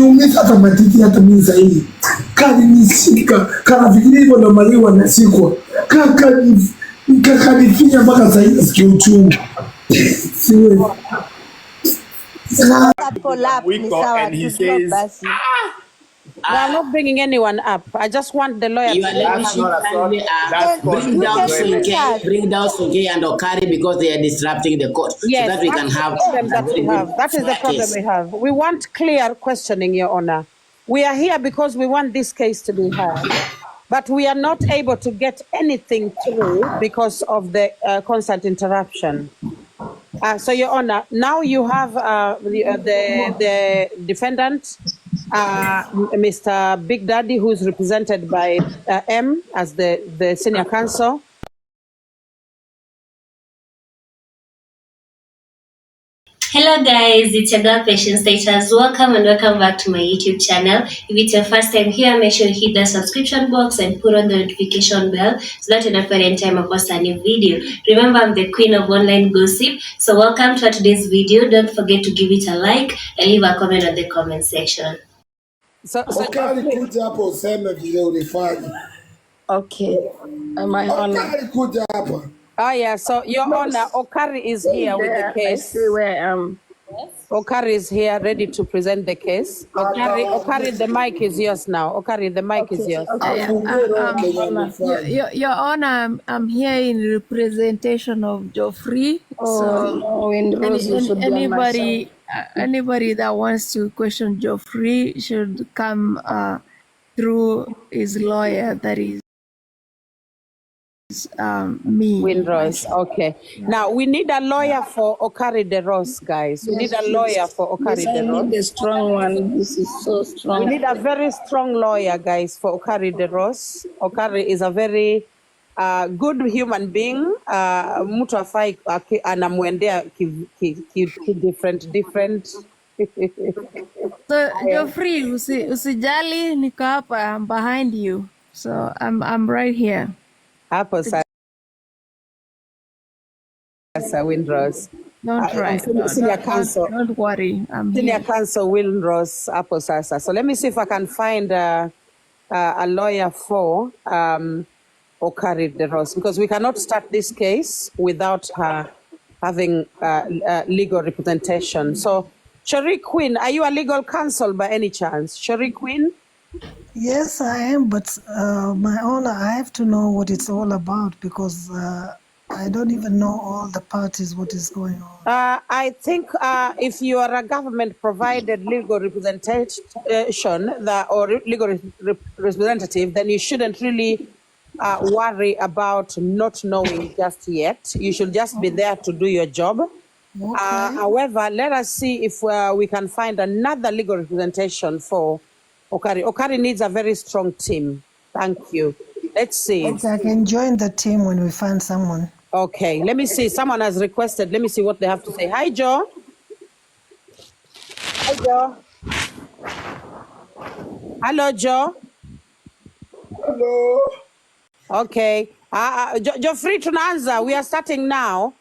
Kaniumiza hata matiti hata mimi zaidi. Kaninishika, kanafikiria hivyo ndo maliwa nasikwa. Kanifinya mpaka zaidi kiuchungu. Siwe. And he says, we are not bringing anyone up. I just want the lawyer to bring down Sonke and Okari because they are disrupting the court. Yes, so that we can have that is the problem we have. We want clear questioning, Your Honor. We are here because we want this case to be heard. But we are not able to get anything through because of the constant interruption. So, Your Honor, now you have the defendant, Mr. Bigdaddy, who is represented by M as the senior counsel. Hello guys, it's your girl Patient Status. Welcome and welcome back to my YouTube channel. If it's your first time here, make sure you hit the subscription box and put on the notification bell so that you don't forget any time I post a new video. Remember, I'm the queen of online gossip. So welcome to today's video. Don't forget to give it a like and leave a comment on the comment section. Okay. My honor. Oh yeah, so Your Honor, Okari is here with the case. I see where Okari is here, ready to present the case. Okari, the mic is yours now. Okari, the mic is yours. Your Honor, I'm here in representation of Geoffrey. So anybody that wants to question Geoffrey should come through his lawyer, that is me. Windrose, okay. Now we need a lawyer for Okari de Ross, guys. We need a lawyer for Okari de Ross. I need a strong one. This is so strong. We need a very strong lawyer, guys, for Okari de Ross. Okari is a very good human being. Mtu afai anamwendea different. So Geoffrey, usijali, niko hapa. I'm behind you. So I'm right here. Hapo sasa Windrose. Don't try. Don't worry. Senior counsel Windrose hapo sasa. So let me see if I can find a lawyer for Okari de Ross, because we cannot start this case without her having legal representation. So Sherry Queen, are you a legal counsel by any chance? Sherry Queen? Yes, I am, but my honor, I have to know what it's all about, because I don't even know all the parties, what is going on. I think if you are a government-provided legal representation or legal representative, then you shouldn't really worry about not knowing just yet. You should just be there to do your job. Okay. However, let us see if we can find another legal representation for Okari. Okari needs a very strong team. Thank you. Let's see. Okay, I can join the team when we find someone. Okay, let me see. Someone has requested. Let me see what they have to say. Hi, Joe. Hi, Joe. Hello, Joe. Hello. Okay. Geoffrey, tunaanza. We are starting now.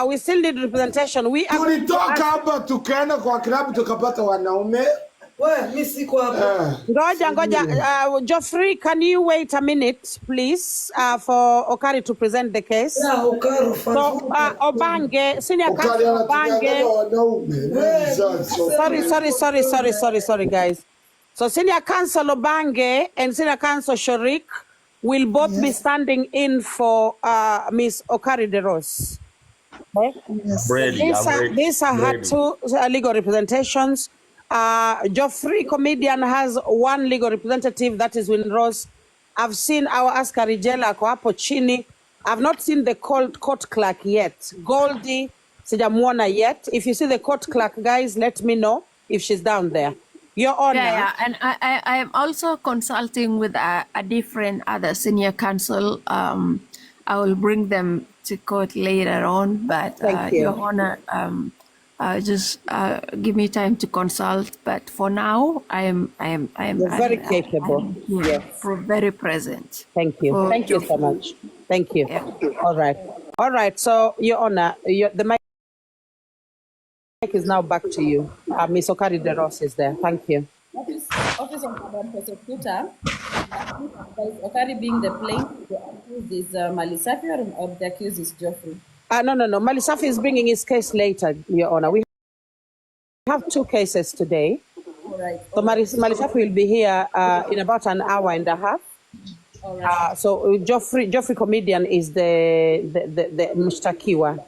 We still need representation. Tulitoka hapa tukaenda kwa klabu tukapata wanaume. Ngoja. Geoffrey, can you wait a minute, please, for Okari to present the case? Yeah, Okari. So, Obange, senior counsel Obange. Sorry, guys. So, senior counsel Obange and senior counsel Shorik will both be standing in for Miss Okari de Ross. Okay? Yes. These are her two legal representations. Geoffrey comedian has one legal representative, that is Windrose. I've seen our askari jela kwa hapo chini. I've not seen the court clerk yet. Goldie sijamuona yet. If you see the court clerk, guys, let me know if she's down there. Your Honor. Yeah, and I am also consulting with a different other senior counsel. I will bring them to court later on, but Your Honor, just give me time to consult. But for now, I am very capable. Yes, very present. Thank you. Thank you so much. Thank you. Yeah. All right. So, Your Honor, the mic is now back to you. Ms. Okari de Ross is there. Thank you. Office of Madam Prosecutor, Okari being the plaintiff, the accused is Malisafi or the accused is Geoffrey? No. Malisafi is bringing his case later, Your Honor. We have 2 cases today. All right. So Malisafi will be here in about an hour and a half. All right. So Geoffrey comedian is the Mushtakiwa.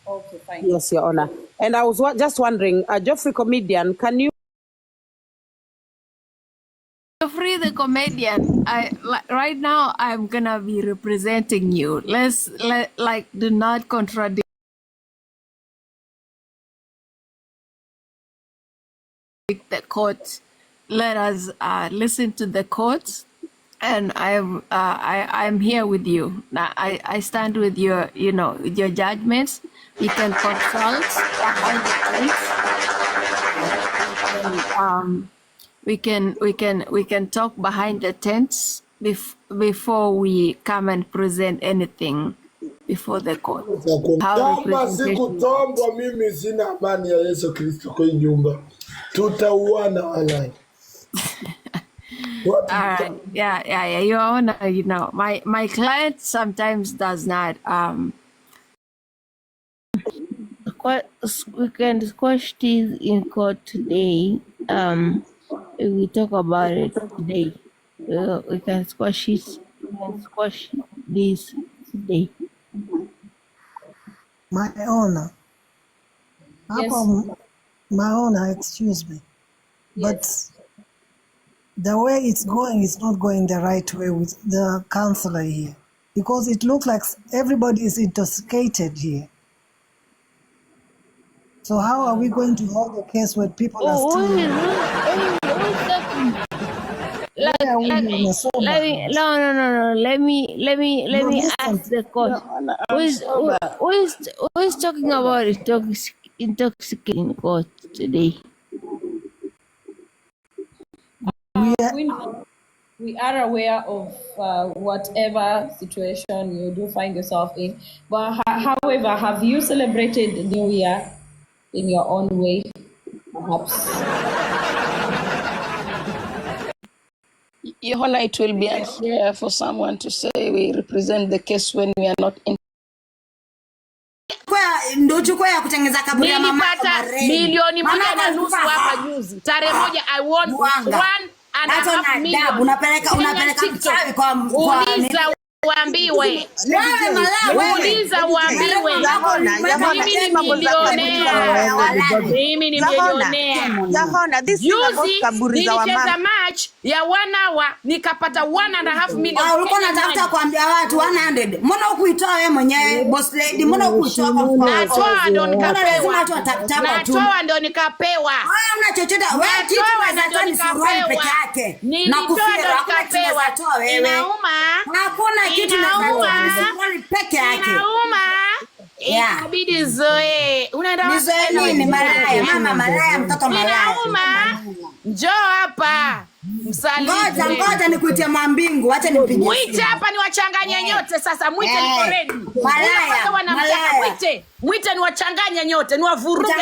Okay, fine. Yes, Your Honor. And I was just wondering, Geoffrey comedian, can you? Geoffrey the comedian, right now I'm gonna be representing you. Do not contradict the court. Let us listen to the court, and I'm here with you. I stand with your with your judgments. We can consult we can talk behind the tents before we come and present anything before the court. Kama sikutombwa mimi sina amani ya Yesu Kristo kwa nyumba. Tutauana walai. Yeah. Your Honor, my client sometimes does not we can squash this in court today. We talk about it today. We can squash it. We can squash this today. My Honor. Yes. My Honor, excuse me. But the way it's going is not going the right way with the counselor here. Because it looks like everybody is intoxicated here. So how are we going to hold the case when people are still... No. Let me ask the court. Who is talking about intoxicating court today? We are aware of whatever situation you do find yourself in. But however, have you celebrated New Year in your own way, perhaps? Your Honor, it will be unfair for someone to say we represent the case when we are not in. Nilipata milioni 1.5 hapa juzi. Tarehe moja I won 1.5 million. Unapeleka mchawi kwa uambiwe. Uliza uambiwe. Mimi ni milionea. Juzi nilicheza match ya 1 hour nikapata 1.5 million. Ulikuwa unatafuta kuambia watu 100. Mbona hukuitoa wewe mwenyewe boss lady? Mbona hukuitoa kwa mfano? Natoa ndo nikapewa. Wewe una chochote wewe kitu unatoa ni suruali peke yake. Na kufia nikapewa. Inauma. Hakuna kitu suruali peke yake. Inauma. Inabidi zoe. Unaenda nini malaya? Mama malaya, mtoto malaya. Inauma. Njoo hapa. Ngoja nikuitie Mwambingu, acha nipigie. Mwite hapa niwachanganye nyote sasa, mwite niko ready. Malaya. Mwite niwachanganye nyote, niwavuruge.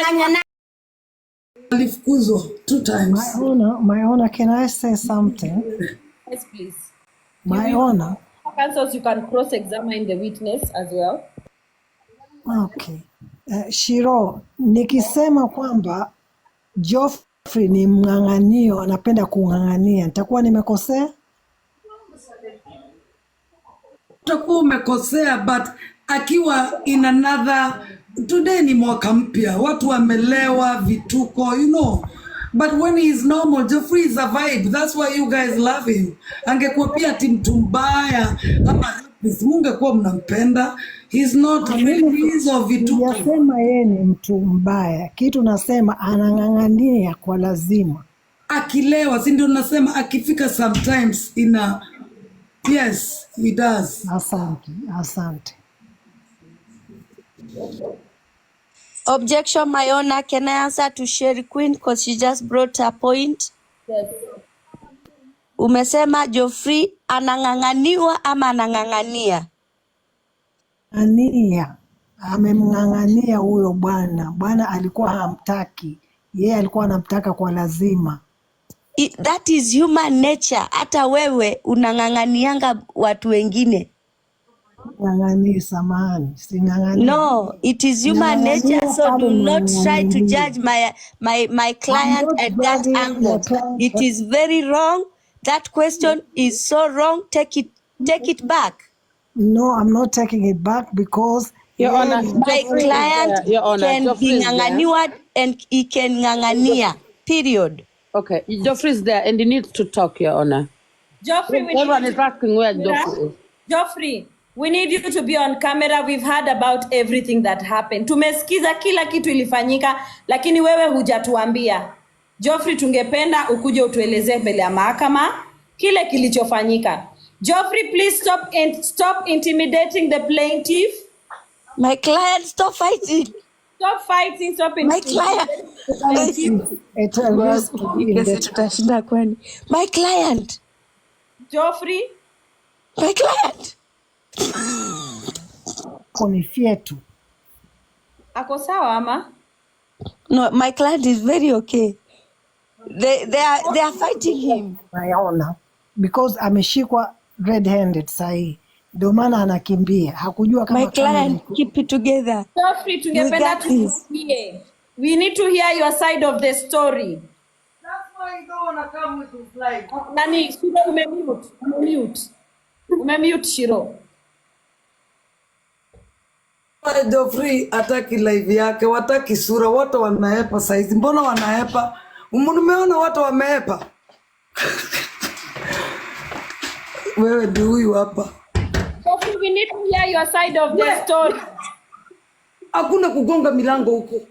Alifukuzwa 2 times. My Honor, can I say something? Yes, please. My Honor. Counsels, you can cross-examine the witness as well. Okay. Shiro, nikisema kwamba Geoffrey ni mng'ang'anio, anapenda kung'ang'ania, nitakuwa nimekosea? Utakuwa umekosea, but akiwa in another, today ni mwaka mpya, watu wamelewa vituko, but when he is normal, Geoffrey is a vibe. That's why you guys love him. Angekuwa pia mtu mbaya ama mungekuwa mnampenda. He's not really hizo vituko. Sijasema yeye ni mtu mbaya. Kitu nasema anang'ang'ania kwa lazima. Akilewa, si ndio nasema akifika sometimes yes, he does. Asante. Objection, my Honor. Can I answer to Sherry Queen because she just brought her point? Yes. Umesema Geoffrey anang'ang'aniwa ama anang'ang'ania? Ania amemng'ang'ania huyo bwana. Bwana alikuwa hamtaki. Yeye alikuwa anamtaka kwa lazima. that is human nature. Hata wewe unang'ang'anianga watu wengine. Ng'ang'ani samahani, sing'ang'ani. No, it is human nature, so do not try to judge my client at that angle. It is very wrong. That question is so wrong. Take it back. No, I'm not taking it back because Your Honor, my client can be ng'ang'aniwa and he can ng'ang'ania. Period. Okay, Geoffrey's there and he needs to talk, Your Honor. Geoffrey, everyone is asking where Geoffrey is. Geoffrey, we need you to be on camera. We've heard about everything that happened. Tumesikiza kila kitu ilifanyika, lakini wewe hujatuambia. Geoffrey, tungependa ukuje utuelezee mbele ya mahakama kile kilichofanyika. Geoffrey, please stop intimidating the plaintiff. My client, stop fighting. Stop fighting, stop intimidating. My client. Geoffrey. My client. Konifietu. Ako sawa ama? No, my client is very okay. They are fighting him. My honor, because ameshikwa red-handed sahi. Ndio maana anakimbia. Hakujua kama my client, keep it together. Geoffrey, tungependa tusikie. We need to hear your side of the story. That's why you don't want to come with this live. Nani, Shiro, umemute Shiro. Geoffrey ataki live yake, wataki sura, watu wanaepa saizi. Mbona wanaepa? Umeona watu wameepa? Wewe ndio huyu hapa. Geoffrey, we need to hear your side of the story. Hakuna kugonga milango huko.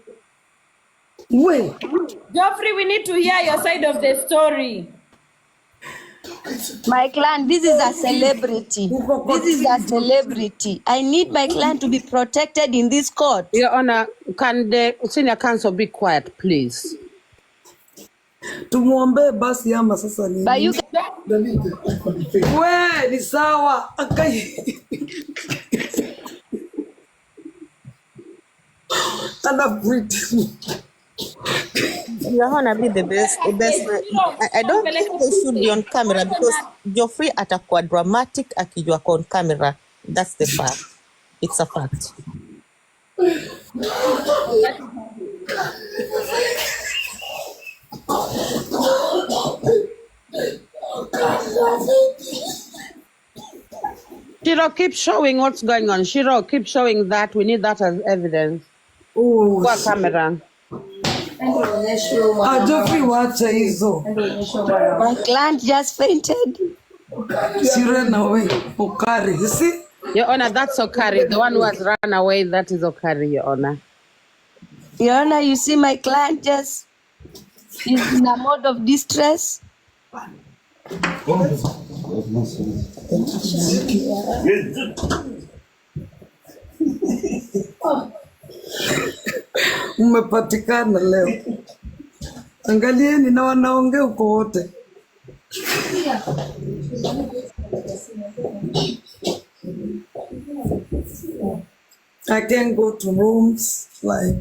Geoffrey, we need to hear your side of the story. My client, this is a celebrity. This is a celebrity. I need my client to be protected in this court. Your Honor, can the senior counsel be quiet, please? Tumuombe basi ama sasa nini? But you ni sawa. Your Honor, be the best. I don't think they should be on camera because Geoffrey atakuwa dramatic akijua on camera. That's the fact. It's a fact. Shiro, keep showing what's going on. Shiro, keep showing that. We need that as evidence. Oh, kwa camera. Geoffrey, wacha hizo. My client just fainted. She ran away. Okari, you see? Your Honor, that's Okari. The one who has run away, that is Okari, Your Honor. Your Honor, you see my client just is in a mode of distress. Umepatikana leo. Angalieni na wanaongea huko wote. I can go to rooms like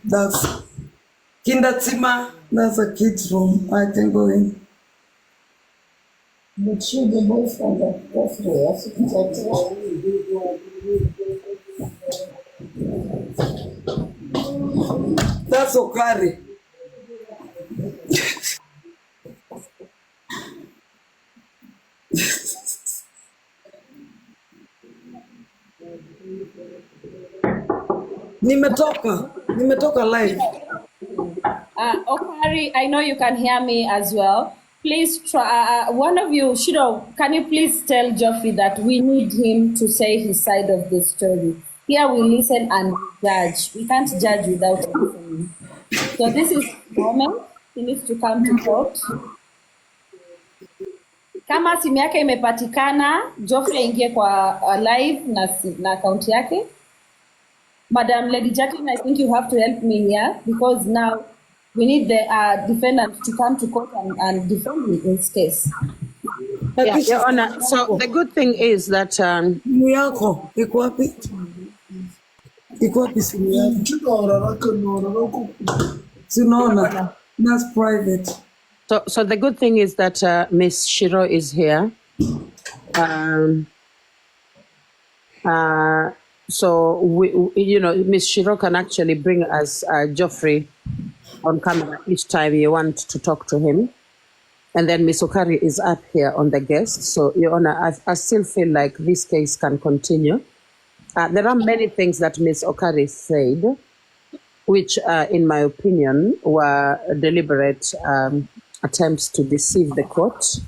that's Kinderzimmer, that's a kid's room. I can go in. But you the boyfriend of Geoffrey, that's Okari. Nimetoka live. Okari, I know you can hear me as well. Please try, one of you, Shiro, can you please tell Geoffrey that we need him to say his side of the story? Here we listen and judge. We can't judge without listening. So this is the moment. He needs to come to court. Kama simu yake imepatikana, Geoffrey aingie kwa live na account yake. Madam Lady Jacqueline, I think you have to help me here because now we need the defendant to come to court and defend me in this case. Yeah, Your Honor. So the good thing is that simu yako iko wapi? Iko wapi simu yako? Sinaona. That's private. So the good thing is that Miss Shiro is here. So Miss Shiro can actually bring us Geoffrey on camera each time you want to talk to him. And then Miss Okari is up here on the guest. So, Your Honor, I still feel like this case can continue. There are many things that Miss Okari said, which, in my opinion, were deliberate attempts to deceive the court.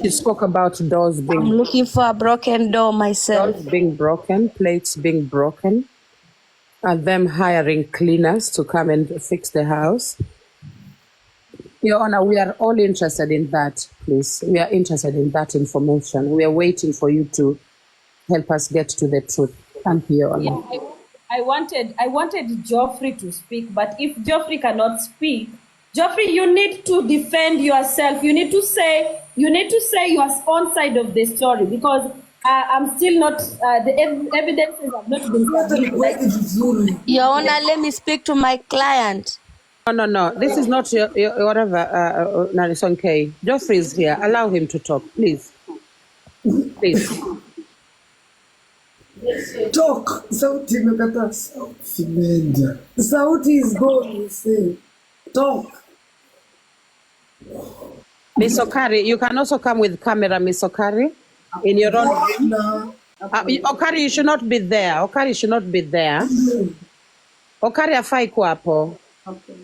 She spoke about doors being... I'm looking for a broken door myself. Doors being broken, plates being broken, and them hiring cleaners to come and fix the house. Your Honor, we are all interested in that, please. We are interested in that information. We are waiting for you to help us get to the truth. Thank you, Your Honor. Yeah, I wanted Geoffrey to speak, but if Geoffrey cannot speak, Geoffrey, you need to defend yourself. You need to say your own side of the story, because I'm still not, the evidences have not been submitted. Your Honor, let me speak to my client. No. This is not your whatever. No, it's okay. Geoffrey is here. Allow him to talk, please. Please. Talk. Sauti imekata. Sauti is gone, you say. Talk. Miss Okari, you can also come with camera, Miss Okari, in your own room. Okari, you should not be there. Okari should not be there. Okari afai kuwa hapo. Okay.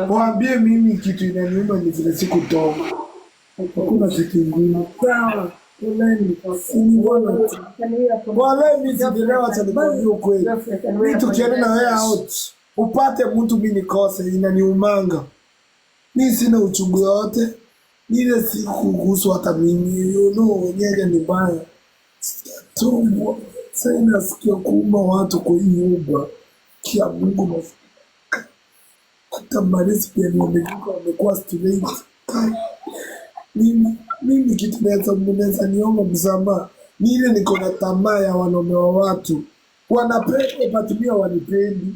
Mwambie mimi kitu inaniuma ni vile sikutoka. Hakuna kitu ingine. Sawa. Poleni. Wale mizidelewa chanipazio kweli. Mimi tukienda na wewe out. Upate mtu mimi nikose inaniumanga. Mimi sina uchungu yote. Nile siku kuhusu hata mimi. Nyege ni baya. Tumbo. Sasa nasikia kuuma watu kwa hii nyumba. Kia Mungu mafuta. Hata marisi pia wamekuwa student. Mimi kitu naweza niomba msamaha. Ni ile niko na tamaa ya wanaume wa watu. Wanapenda patumia wanipendi.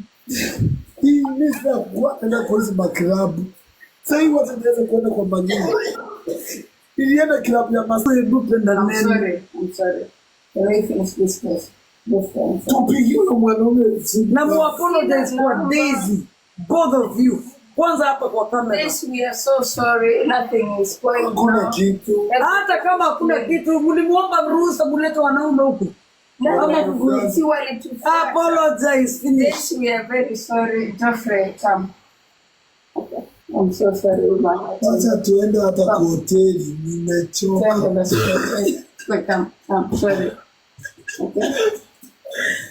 Hii misa kuenda kwa hizi maklabu. Sasa hivi watu naweza kuenda kwa magini. Nilienda klabu ya Masai Bupenda nene. I'm sorry. Can I finish this case? Tupigiwe mwanaume. Na apologize for Daisy. Both of you. Kwanza hapa kwa kamera. Yes, we are so sorry. Nothing is going on. Hakuna kitu. Hata kama hakuna kitu, mlimuomba ruhusa mulete wanaume huko. Apologize, finish. Yes, we are very sorry. Geoffrey, come. Okay. I'm so sorry. Acha tuende hata kwa hoteli. Nimechoka. Come. Sorry. Okay.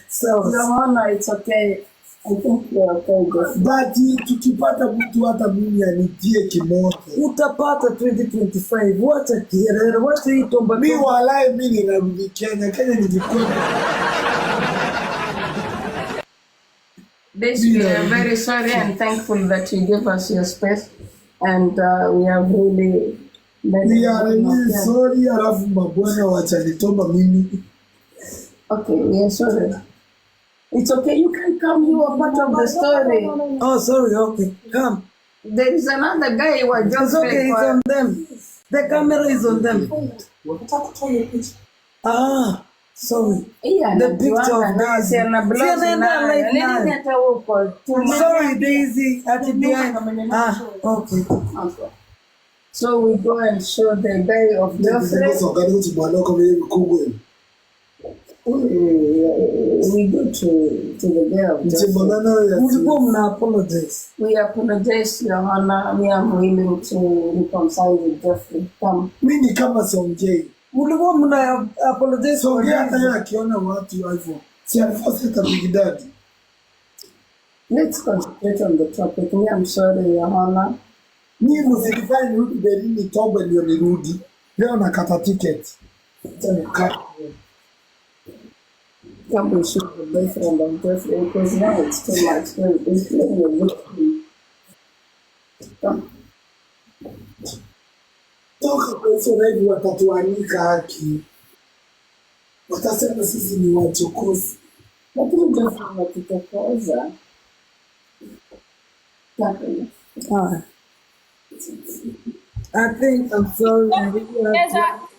So, Dramaa, it's okay. I think you're okay, Geoffrey. But tukipata mtu hata mimi anitie kimoja. Utapata 2025. Wacha kierere, wacha hii tomba. Mimi walai mimi ninarudi Kenya. Kenya nilikuwa. This we are very sorry and thankful that you gave us your space, and we have really. We are really sorry. Alafu mabwana wacha nitomba mimi. Okay, we are sorry. It's okay, you can come, you are part of the story. Oh, sorry, okay, come. There is another guy who was just... It's okay, it's on them. The camera is on them. Ah, sorry. Yeah, the picture of Daisy. Sorry, Daisy. Okay. So we go and show the guy of Geoffrey. We go to the day of apologize. We apologize, Your Honor. We are willing to reconcile with Geoffrey. Come. Mimi kama songei. Mulikuwa mna apologize. Songei hata yeye akiona watu hivyo. Si alifanya hata Bigdaddy. Let's concentrate on the topic. Me, I'm sorry, Your Honor. Mimi msifanye nirudi Berlin toba ndio nirudi. Leo nakata ticket. Come we shoot the boyfriend of Geoffrey because now it's too much. It's playing a victim. Come. Toka kwa hivi watatuanika haki. Watasema sisi ni wachokozi. Lakini Geoffrey watutakoza. I think I'm sorry.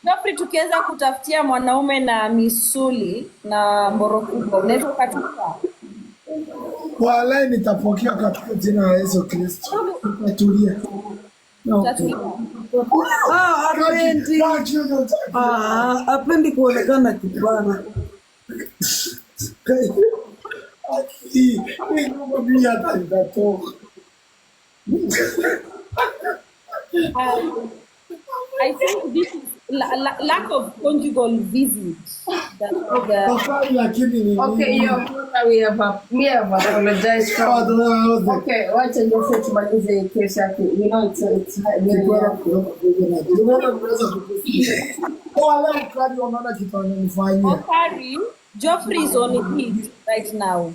Geoffrey, tukiweza kutafutia mwanaume na misuli na mboro kubwa, unaweza ukatupa? Wala nitapokea katika jina la Yesu Kristo. Tulia. Hapendi kuonekana kibana. I think this is lack of conjugal visits. Okay, we have apologized from. Okay, watch and just say to my case. You know, it's Okari, Geoffrey is on it right now.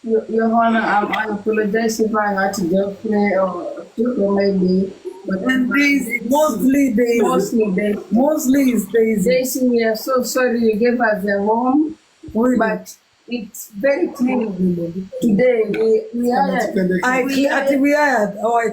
Your Honor, I apologize if I had to Geoffrey or maybe. But mostly is Daisy. Daisy, we are so sorry you gave us a home, but it's very clean today. We hired. I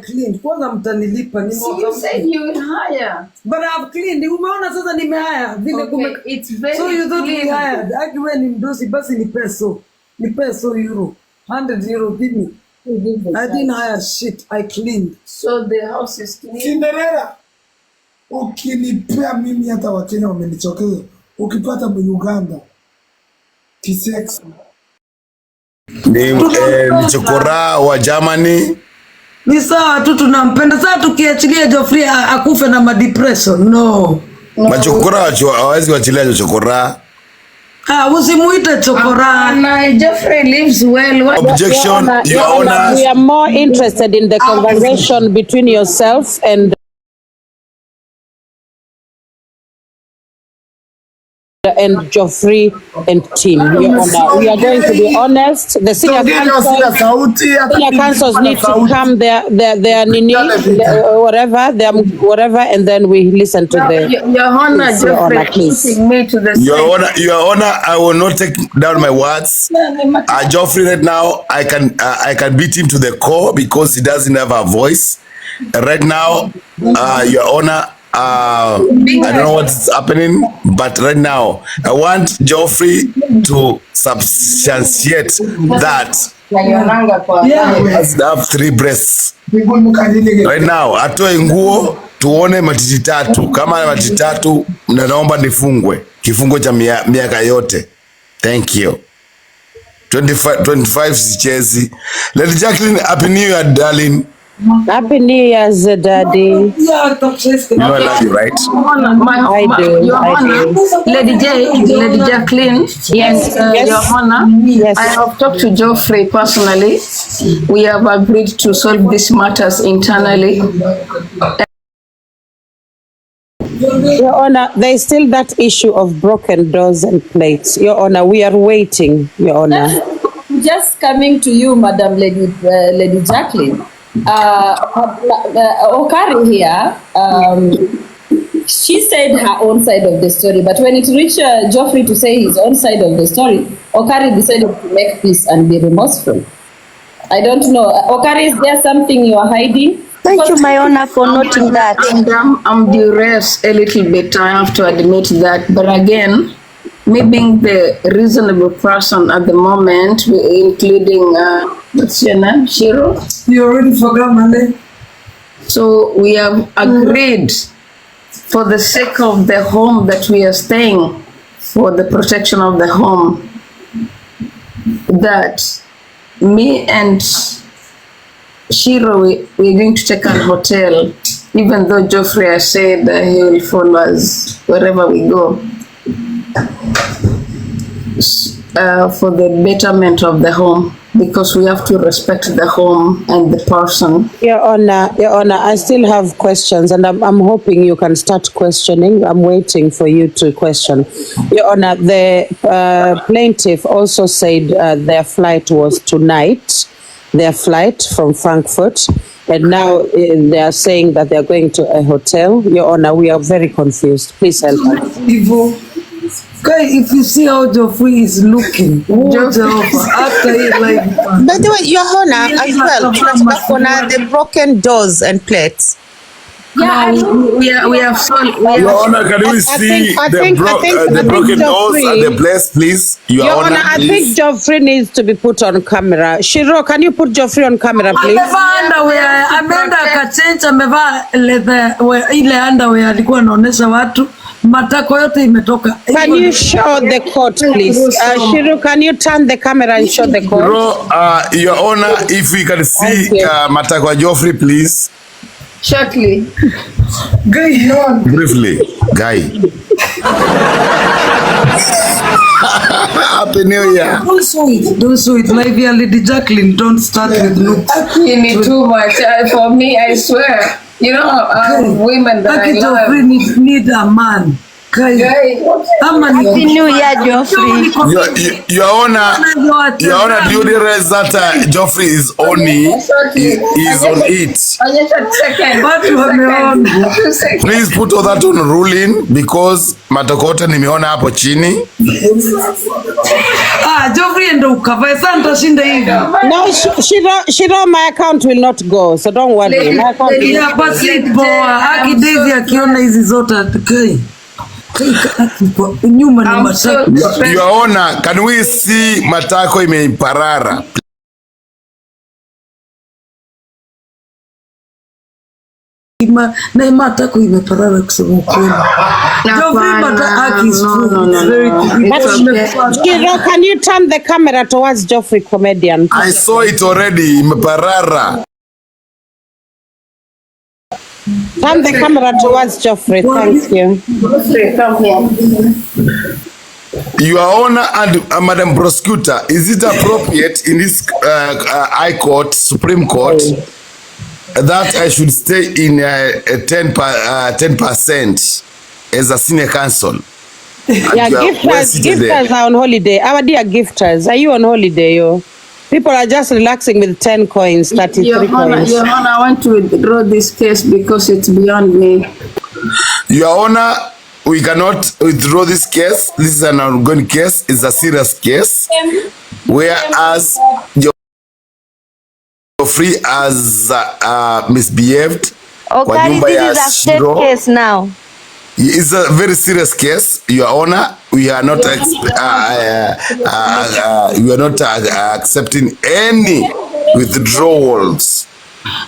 cleaned. Kwanza mtanilipa. You said you will hire. But I've cleaned. Umeona sasa nimehire. Okay, it's very so you thought clean. we hired. Akiwe ni mdosi basi ni peso. Ni peso euro. 100 euro give me. I didn't hire shit. I cleaned. So the house is clean. Cinderella. Ukinipea mimi hata Wakenya wamenichokea. Ukipata Uganda. Kisex. Ni chokora wa Germany. Ni sawa tu tunampenda. Sasa tukiachilia Geoffrey akufe na madepression. No. Machokora hawezi kuachilia chokora. Usimuite chokora. Geoffrey lives well. Objection, Your Honor. We are more interested in the conversation between yourself and Geoffrey and team. Your Honor, we are going to be honest. The senior councils need to come their whatever, and then we listen to the. Your Honor, Geoffrey, please. Me to the Your Honor, I will not take down my words. Geoffrey, right now, I can beat him to the core because he doesn't have a voice. Right now, Your Honor, I don't know what's happening, but right now, I want Geoffrey to substantiate that. I have 3 breasts. Right now, atoe nguo tuone matiti 3. Kama matiti 3, naomba nifungwe. Kifungo cha miaka yote. Thank you. 25 sichezi. Lady Jacqueline, happy new year, darling. Happy New Year's, Daddy. You know I love you, right? I do. Your Honor, Lady Jacqueline, yes, Your Honor, yes. I have talked to Geoffrey personally. We have agreed to solve these matters internally. Your Honor, there is still that issue of broken doors and plates. Your Honor, we are waiting, Your Honor. Just coming to you, Madam Lady Jacqueline. Okari here, she said her own side of the story, but when it reached Geoffrey to say his own side of the story, Okari decided to make peace and be remorseful. I don't know. Okari, is there something you are hiding? Thank you, my Honor, for noting that. I'm duress a little bit, I have to admit that, but again, me being the reasonable person at the moment, including, what's your name, Shiro? You already forgot my name. So we have agreed for the sake of the home that we are staying, for the protection of the home, that me and Shiro, we're going to take a hotel, even though Geoffrey has said that he will follow us wherever we go. For the betterment of the home, because we have to respect the home and the person. Your Honor, I still have questions, and I'm hoping you can start questioning. I'm waiting for you to question. Your Honor, the plaintiff also said their flight was tonight, their flight from Frankfurt, and now they are saying that they are going to a hotel. Your Honor, we are very confused. Please help us. Guy, if you see how Geoffrey is looking, after he like. By the way, Your Honor, as well, tunataka the broken doors and plates. Yeah, we have solved. Your Honor, can we see the broken doors and the place, please? Your Honor, I think Geoffrey needs to be put on camera. Shiro, can you put Geoffrey on camera, please? Ameenda akachange, amevaa ile underwear alikuwa anaonesha watu. Matako yote imetoka. Can you show the court, please? Shiro, can you turn the camera and show the court? Your Honor, if we can see Matako Geoffrey, please. Shortly. Guy, briefly, Guy. Happy New Year. Don't show it. Like Lady Jacqueline, don't start with looks. You need too much. For me, I swear. You know, women that I love. Need a man. Happy New Year, Geoffrey. Your Honor, do you realize that Geoffrey is on it? Please put all that on ruling because Matakota nimeona hapo chini. Geoffrey ndo ukavae sana utashinda hivi. No, Shiro, my account will not go, so don't worry. My account will not go. Aki Daisy akiona hizi zote atakai. Your Honor, can we see Matako imeiparara? Na Matako imeparara kusema ukweli. Shiro, can you turn the camera towards Geoffrey comedian? I saw it already, imeparara. Turn the camera towards Geoffrey, thank you. Come here. Your Honor and Madam Prosecutor, is it appropriate in this High Court, Supreme Court, that I should stay in 10% as a senior counsel? Yeah, gifters are on holiday. Our dear gifters, are you on holiday, yo? People are just relaxing with 10 coins, 33 coins. Your Honor, I want to withdraw this case because it's beyond me. Your Honor, we cannot withdraw this case. This is an ongoing case. It's a serious case. Whereas Geoffrey has misbehaved. Okay, this is a state case now. It's a very serious case, Your Honor. We are not accepting any withdrawals.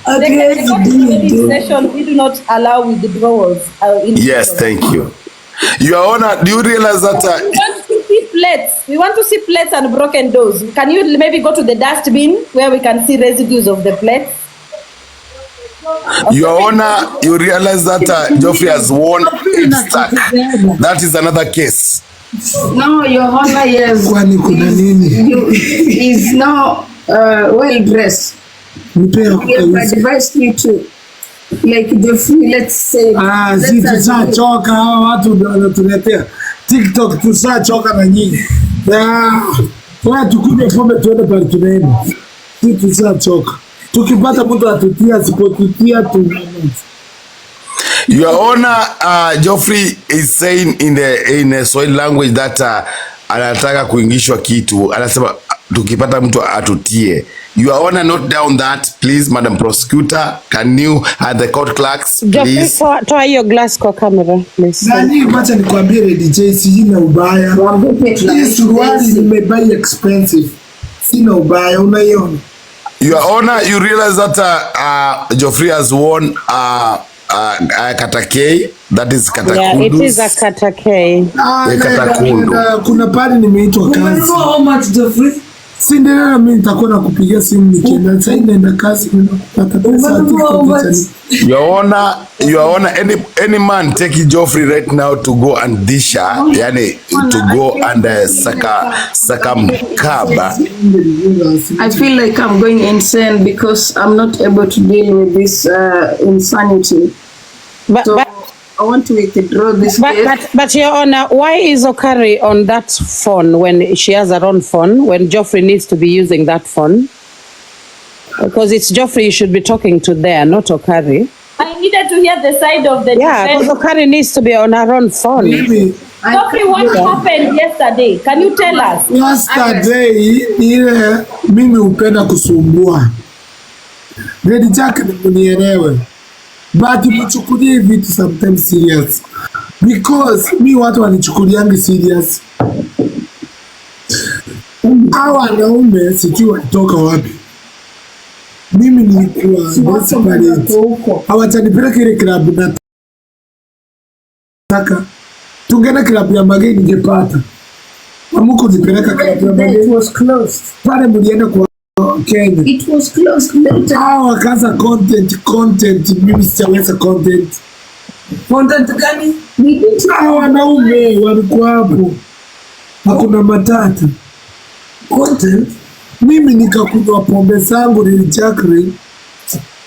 We do not allow withdrawals. Yes, thank you. Your Honor, do you realize that we want to see plates and broken doors? Can you maybe go to the dustbin where we can see residues of the plates? Your Honor, you realize that Geoffrey has won. It's stuck. That is another case. No, Your Honor, yes. He's now well dressed. We advise you to, like Geoffrey, let's say. Tusachoka watu wanatuletea TikTok, tusachoka na nyinyi. Tukunywe pombe tuende pale tunaenda. Tusachoka. Tukipata mtu atutia, asipotutia tu. Your Honor, Geoffrey is saying in a Swahili language that anataka kuingishwa kitu. Anasema tukipata mtu atutie. Your Honor, note down that, please, Madam Prosecutor. Can you the court clerks, please? Geoffrey, toa hiyo glass kwa camera, please. Nani, wacha nikwambie DJ, sina ubaya. Hii suruali nimebuy expensive. Sina ubaya, unaiona? Your Honor, you realize that Geoffrey has won Katakei. That is Katakundu. Yeah, it is a Katakei. Kuna pale nimeitwa kazi. How much Geoffrey? Cinderella, mimi nitakuwa nakupigia simu nikienda. Sasa inaenda kazi kupata pesa. Your Honor, any man take Geoffrey right now to go and disha, yani to go and sakamkaba. I feel like I'm going insane because I'm not able to deal with this insanity. But I want to withdraw this case. But Your Honor, why is Okari on that phone when she has her own phone, when Geoffrey needs to be using that phone? Because it's Geoffrey you should be talking to there, not Okari. I needed to hear the side of the defense. Because Okari needs to be on her own phone. Geoffrey, what happened yesterday? Can you tell us? Yesterday, mimi upenda kusumbua. Ready Jack nielewe. But mchukulie vitu sometimes serious. Because mi watu wanichukuliangi serious. Hawa wanaume sijui walitoka wapi. Mimi nilikuwa desperate. Hawatanipeleka ile club nataka. Tungeenda club ya Mageni ningepata. Amuko nipeleka club ya Mageni. It was closed. Pale mlienda kwa Kenya. It was closed. Hawa wakaanza content. Mimi sijaweza content. Content gani? Hawa wanaume walikuwa hapo. Hakuna matata. Content? Mimi nikakunywa pombe zangu nilichakri.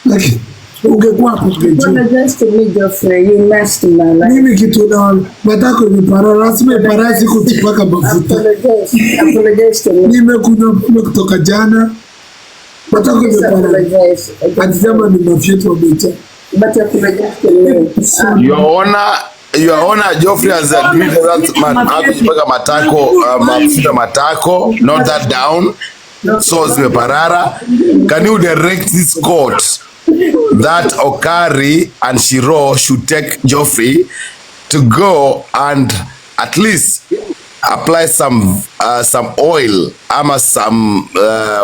Lakini ungekuwa hapo ungejua. Apologize to me, Geoffrey. You messed my life. Mimi kitu na matako imepara. Rasmi imepara siku tupaka mafuta. Apologize to me. Nimekunywa pombe kutoka jana. Matako imepara. Atizama ni mafyetu wa mecha. But apologize to me. Your Honor, Geoffrey has agreed that mafuta matako, not that down. So zimeparara. Can you direct this court that Okari and Shiro should take Geoffrey to go and at least apply some oil, ama some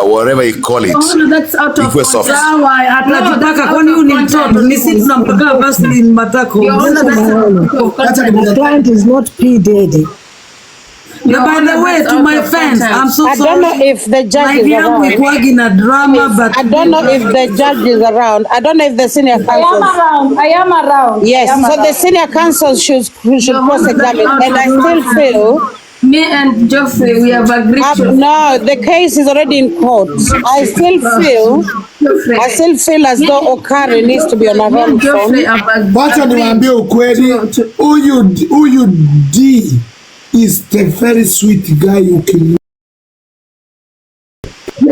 whatever you call it. Oh, no, that's out of control. Atajitaka kwani huyu ni mtoto, ni sisi tunampaka basi ni matako. The client is not P-Daddy. Yeah, by the way, to my fans, I'm so sorry. I don't know if the judge is around. I don't know if the judge is around. I don't know if the senior counsel. I am around. Yes, so the senior counsel should cross-examine, and I still feel. Me and Geoffrey, we have agreed. No, the case is already in court. I still feel as though Okari needs to be on a run phone. Wacha niwaambie ukweli, huyu D is the very sweet guy you can. You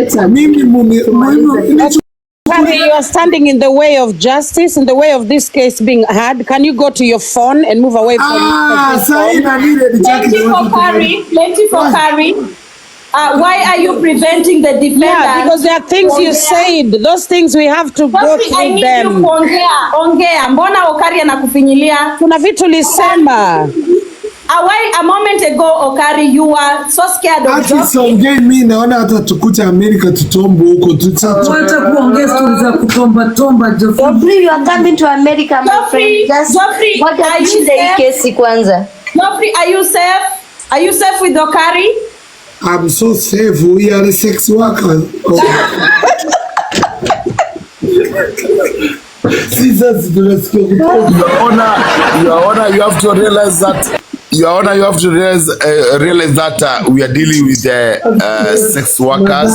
are standing in the way of justice, in the way of this case being heard. Can you go to your phone and move away from Plenty for carry. Why are you preventing the defender? Yeah, because there are things you said. Those things we have to go through them. Ongea. Mbona Okari anakufinyilia? Kuna vitu lisema. A moment ago, Okari, you were so scared of Geoffrey. Mimi naona hata tukucha America tutombo huko tutatu. Wacha kuongea stories za kutomba Geoffrey, you are coming to America, my friend. Just Geoffrey, what are you the case kwanza? Geoffrey, are you safe? Are you safe with Okari? I'm so safe. We are a sex worker. Your Honor, you have to realize that. Your Honor, you have to realize that we are dealing with sex workers.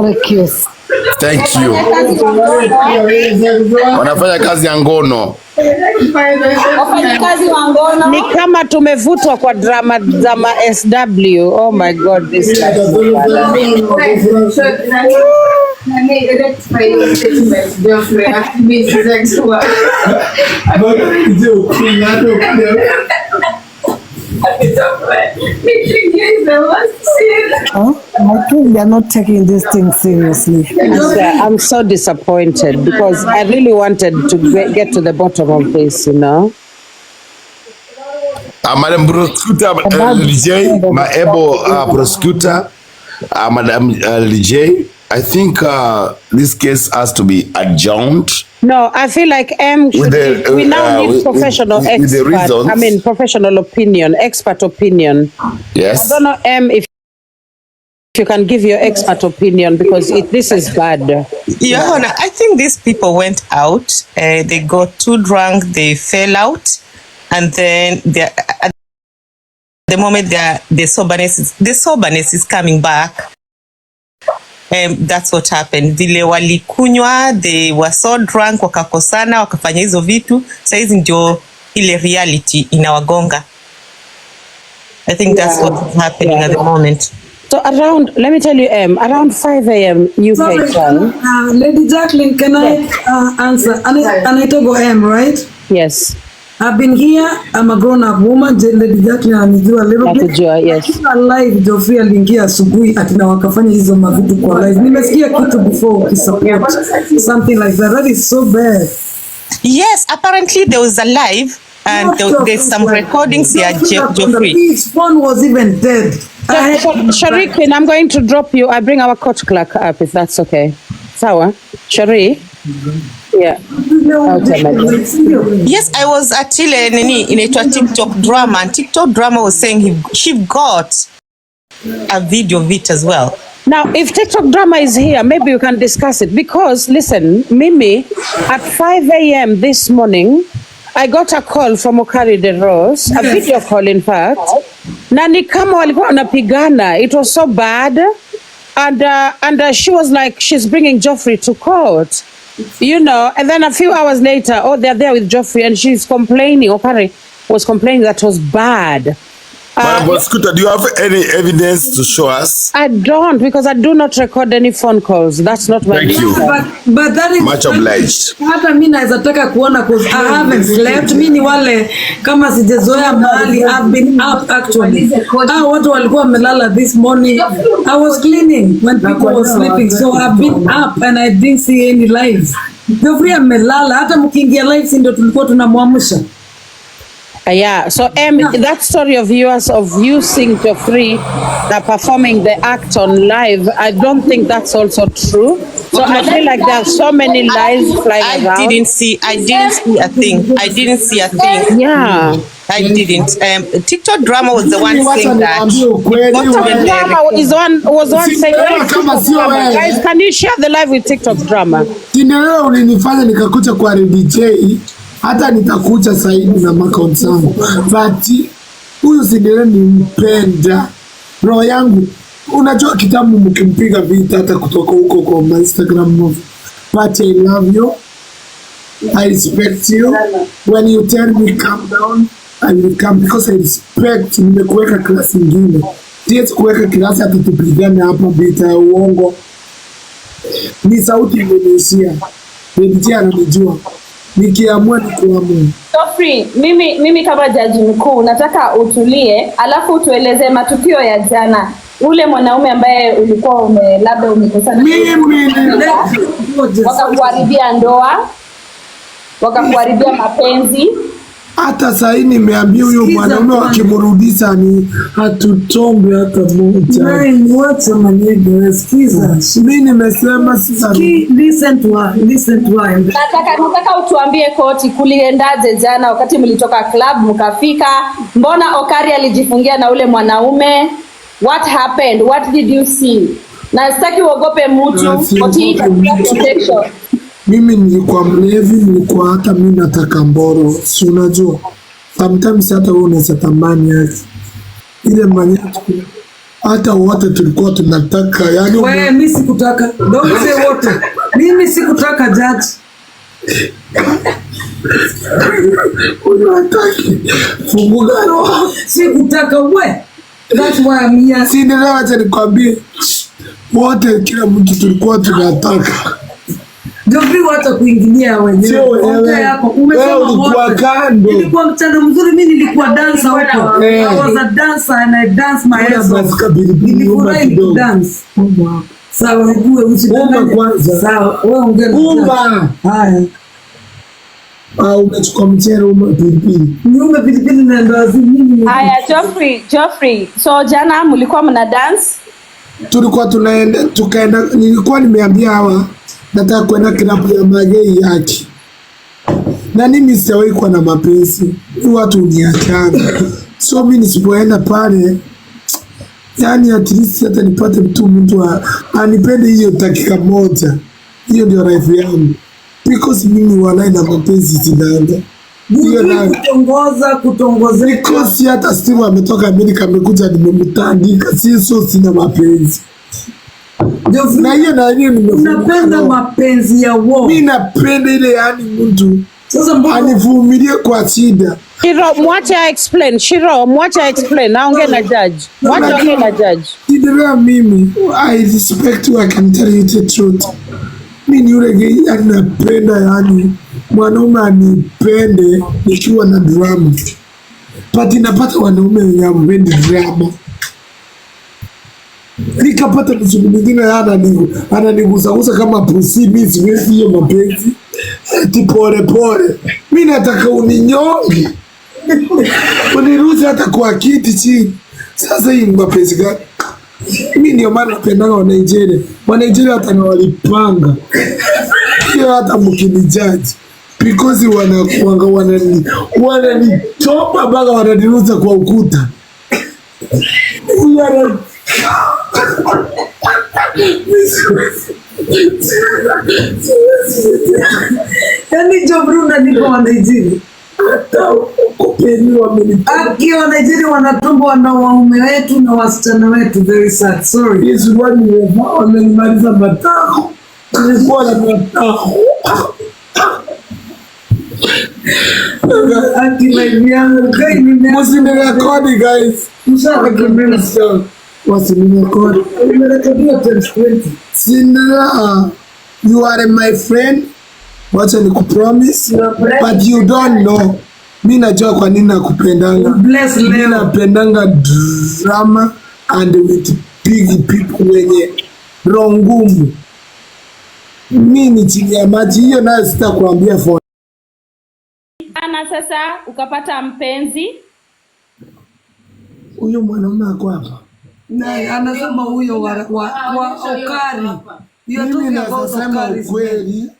Workers. Thank you. Wanafanya kazi ya ngono. Ni kama tumevutwa kwa drama SW. Oh my God, this is I think they are not taking this thing seriously. I'm so disappointed because I really wanted to get to the bottom of this, you know. Madam Prosecutor LJ, my able prosecutor, Madam LJ, I think this case has to be adjourned. No, I feel like we now need professional expert. I mean, professional opinion, expert opinion. Yes. I don't know, if you can give your expert opinion because this is bad. Your Honor, I think these people went out. They got too drunk. They fell out, and then at the moment the soberness is coming back. That's what happened. Vile walikunywa, they were so drunk, wakakosana, wakafanya hizo vitu. Saizi ndio ile reality inawagonga. I think that's what's happening at the moment. So around, let me tell you, around 5 a.m. UK time. Lady Jacqueline, can I answer? Anaitogo M, right? Yes. I've been here. I'm a grown-up woman. Lady Jacqueline anijua a little bit. Yes. Live Geoffrey aliingia asubuhi atina wakafanya hizo mavitu kwa live. Nimesikia kitu before ukisupport something like that. That is so bad. Yes, apparently there was a live and there's some recordings here, Geoffrey. His phone was even dead. Shariqin, I'm going to drop you. I bring our court clerk up if that's okay. Sawa? Shari? Yeah. Yes, I was at inaitwa TikTok Dramaa, and TikTok Dramaa was saying she got a video of it as well. Now, if TikTok Dramaa is here, maybe we can discuss it. Because, listen, Mimi, at 5 a.m. this morning, I got a call from Okari de Rose, a video call in fact. Na ni kama walikuwa wanapigana. It was so bad. And she was like, she's bringing Geoffrey to court. You know, and then a few hours later, they're there with Geoffrey and she's complaining. Okari was complaining that was bad. But Scooter, do you have any evidence to show us? I don't, because I do not record any phone calls. That's not my Thank you. But that is much obliged. Hata mimi naweza taka kuona because I haven't slept. Mimi ni wale kama sijazoea mahali. I've been up actually. Watu walikuwa wamelala this morning. I was cleaning when people were sleeping. So I've been up and I didn't see any lives. Geoffrey amelala. Hata mkiingia lives ndio tulikuwa tunamwamsha. Yeah, so that story of yours of you seeing Geoffrey performing the act on live, I don't think that's also true. So I feel like there are so many lies flying around. I didn't see a thing. Yeah. I didn't. TikTok Dramaa was the one saying that. Dramaa was one saying that. Guys, can you share the live with TikTok Dramaa? Kineleo ulinifanya nikakucha kwa DJ. Hata nitakucha saidi na account zangu. But huyu Cinderella ni mpenda. Roho yangu. Unajua kitabu mkimpiga vita hata kutoka huko kwa Instagram movie. But I love you. I respect you. When you tell me calm down, I will come because I respect. Nimekuweka klasi nyingine. Siwezi kuweka klasi hata tupigane hapa vita ya uongo. Ni sauti imenishia. Nilijia ananijua. Nikiamua ni kuamua. Geoffrey, mimi kama jaji mkuu nataka utulie, alafu tueleze matukio ya jana. Ule mwanaume ambaye ulikuwa labda umekosana wakakuharibia ndoa, wakakuharibia mapenzi. Hata sasa nimeambia huyo mwanaume wakimrudisha ni hatutombe hata moja. Nine, what's a maneno? Skiza. Mimi nimesema sasa. Listen to her. Nataka utuambie koti kuliendaje jana wakati mlitoka club mkafika. Mbona Okari alijifungia na ule mwanaume? What happened? What did you see? Na sitaki uogope mtu, koti protection. Mimi nilikuwa mlevi, nilikuwa hata mimi nataka mboro. Si unajua? Sometimes hata wewe unaweza tamani yake. Ile maneno hata wote tulikuwa tunataka, yani wewe mimi sikutaka. Don't say wote. Mimi sikutaka judge. Unataki. Funguka roho. Sikutaka wewe. That's why I'm here. Cinderella, acha nikwambie. Wote kila mtu tulikuwa tunataka. Geoffrey hata kuingilia wenyewe. Wewe hapo umesema ulikuwa kando. Nilikuwa mchana mzuri, mimi nilikuwa dancer huko. I was a dancer and I danced my ass off. Nilifurahi dance. Sawa, wewe usidanganye kwanza. Sawa, wewe ongea. Haya. Unachukua mchele pilipili. Nyuma pilipili na ndazi mimi. Haya, Geoffrey. So jana mlikuwa mna dance? Tulikuwa tukaenda, nilikuwa nimeambia hawa nataka kwenda klabu ya magei yake. Na mimi sijawahi kuwa na mapenzi. Watu uniachana. So mimi nisipoenda pale, yani at least hata nipate mtu anipende hiyo dakika moja. Hiyo ndio life yangu. Because mimi walai na mapenzi sinanga. Kutongoza. Because hata Steve ametoka Amerika amekuja nimemtandika. Sio sina mapenzi. Na hiyo nimefanya. Unapenda mapenzi ya wao. Mimi napenda ile yani mtu Sasa anivumilie kwa shida. Shiro, mwacha explain. Shiro, mwacha explain. Naongea na judge. Mwacha ongea na judge. Kidera mimi, I respect you, I can tell you the truth. Mimi yule gay anapenda, yani mwanaume anipende nikiwa na drama. But napata wanaume wenye hawapendi drama. Nikapata mtu mwingine ananigusa kama pusi, mimi siwezi hiyo mapenzi. Eti pole pole. Mimi nataka uninyonge. Uniruhusu hata kwa kiti chini. Sasa hii mapenzi gani? Mimi ndio maana napendanga wa Nigeria. Wa Nigeria hata na walipanga. Hiyo hata mkinijaji. Because wanakuanga wananitopa mpaka wananiruhusa kwa ukuta. Yani Geoffrey unanipa wa Nigeria. Aki wa Nigeria wanatumba na waume wetu na wasichana wetu. Very sad, sorry. Yes, wamenimaliza matako. Nilikuwa na matako. Aki live yangu kai nimerekodi guys. Nimerekodi 10-20. Sina, you are my friend. Wacha nikupromise, but you don't know. Mimi najua kwa nini nakupendanga. Mimi napendanga drama and with big people wenye roho ngumu. Mimi ni chini ya maji, hiyo nayo sitakwambia for. Ana sasa ukapata mpenzi. Huyo mwanaume ako hapa. Naye anasema huyo wa Okari. Mimi nasema ukweli.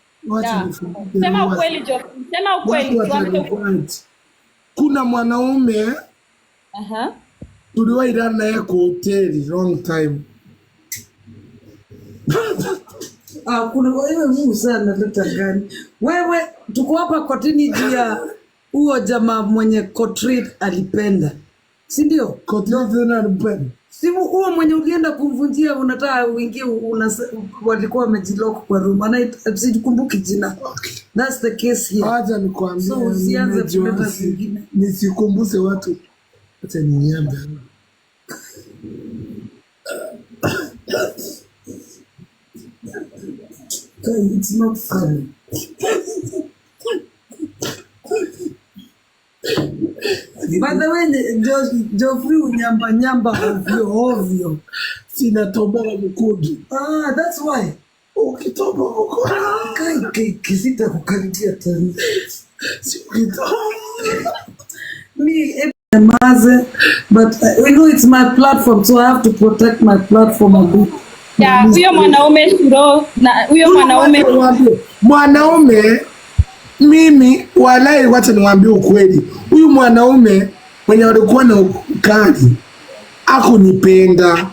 Sema ukweli Geoffrey. Sema ukweli. Kuna mwanaume tuliwahi run naye kwa hoteli long time. Kuna wewe Mungu sana leta gani? Wewe tuko hapa kotini juu ya huo jamaa mwenye Courtroom alipenda. Si ndio? Courtroom alipenda. Simu huo mwenye ulienda kumvunjia unataka uingie walikuwa wamejilock kwa room. Sikumbuki jina. That's the case here. Acha nikwambie. So usianze kuleta zingine. Nisikumbuse watu. Acha ninyambe. It's not funny. By the way, Geoffrey unyamba ovyo. Sina toboa mkundi. That's why. Ukitoboa mkundi. Kai kisita kukaribia tani. Si ukitoboa. Me maze, but you know it's my platform, so I have to protect my platform a bit. Yeah, huyo mwanaume Shiro na huyo mwanaume mimi walai, wacha niwaambie ukweli. Huyu mwanaume mwenye walikuwa na ukali hakunipenda.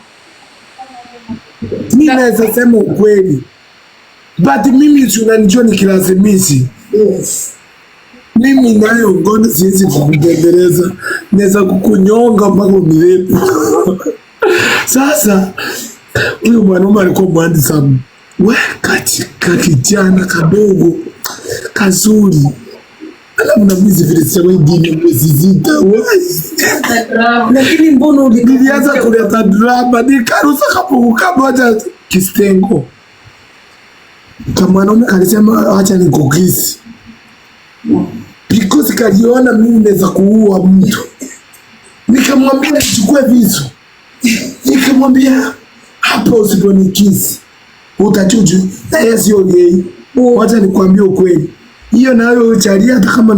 Mimi naweza sema ukweli. But mimi tunanijua nikilazimishi. Yes. Mimi nayo ngono siwezi kukubendeleza. Naweza kukunyonga mpaka unilepe. Sasa huyu mwanaume alikuwa mwandisamu. Katika kijana kadogo kazuri. Alamu na mizi vile siyawe dini mwezizita. Lakini mbono nilianza kuleta drama. Nikarusa kamoja kistengo. Kama mwanaume kalisema wacha nikukisi. Because kajiona mimi naweza kuua mtu. Nikamwambia nichukue visu. Nikamwambia hapa usiponikisi utachuju. Na yeye sio gay. Wacha nikwambie ukweli. Hiyo nayo uchalia hata kama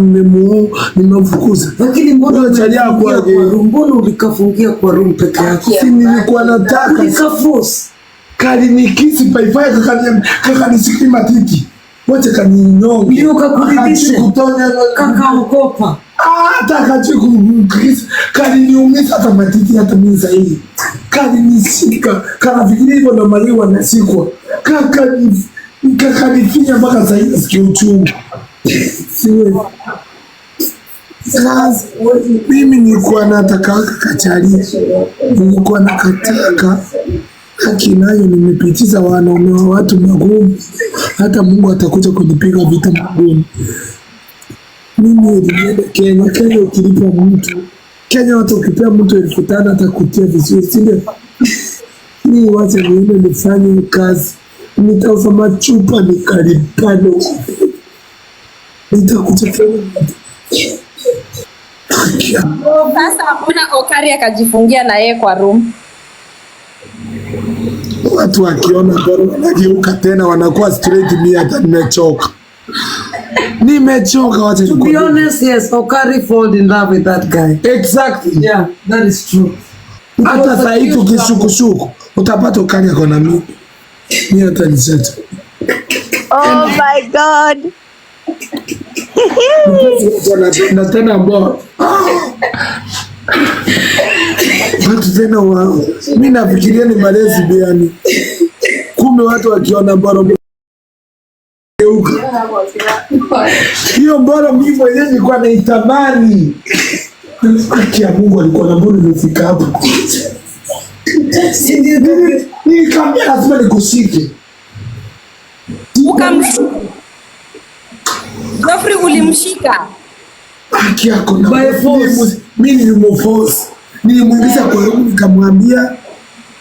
nimemfukuza. Lakini mbona uchalia kwa gay? Mbona ulikafungia kwa room peke yako? Si nilikuwa nataka. Nikaforce. Kalinikisi paifai kakanisikia matiti. Wacha kaninyonge. Ndio kakuridhisha. Kakaogopa. Hata kachukukisi. Kaliniumiza hata matiti hata mimi zaidi. Kalinisika. Kanafikiria hivyo ndo maliwa nasikwa. Kakanifinya mpaka zaidi sikia uchungu. Siwe. Sasa mimi nilikuwa nataka kachali. Nilikuwa nakataka haki nayo nimepitiza wanaume wa watu magumu. Hata Mungu atakuja kunipiga vita magumu. Mimi nilienda Kenya. Kenya ukilipa mtu, Kenya watu ukipea mtu 5,000 atakutia vizuri, si ndio? Mimi wacha niende nifanye kazi. Nitauza machupa nikalipano. Nitakutafanya. Sasa hakuna Okari akajifungia na yeye kwa room. Watu wakiona bora wanageuka tena wanakuwa straight. Mimi hata nimechoka. Wacha to be honest, yes, Okari fall in love with that guy. Exactly. Yeah, that is true. Hata saa hii tukishukushuku utapata Okari ako na mimi. Mimi hata niseta. Oh my God. Na tena ambao watu tena wao, mimi nafikiria ni malezi biani, kumbe watu wakiona bora hiyo bora. Mimi mwenyewe nilikuwa naitamani. Aki ya Mungu alikuwa na mbona nifika hapo. Si ni kama lazima nikushike. Geoffrey ulimshika. Aki yako na by force. Mimi nilimforce. Nilimuingiza kwa roho nikamwambia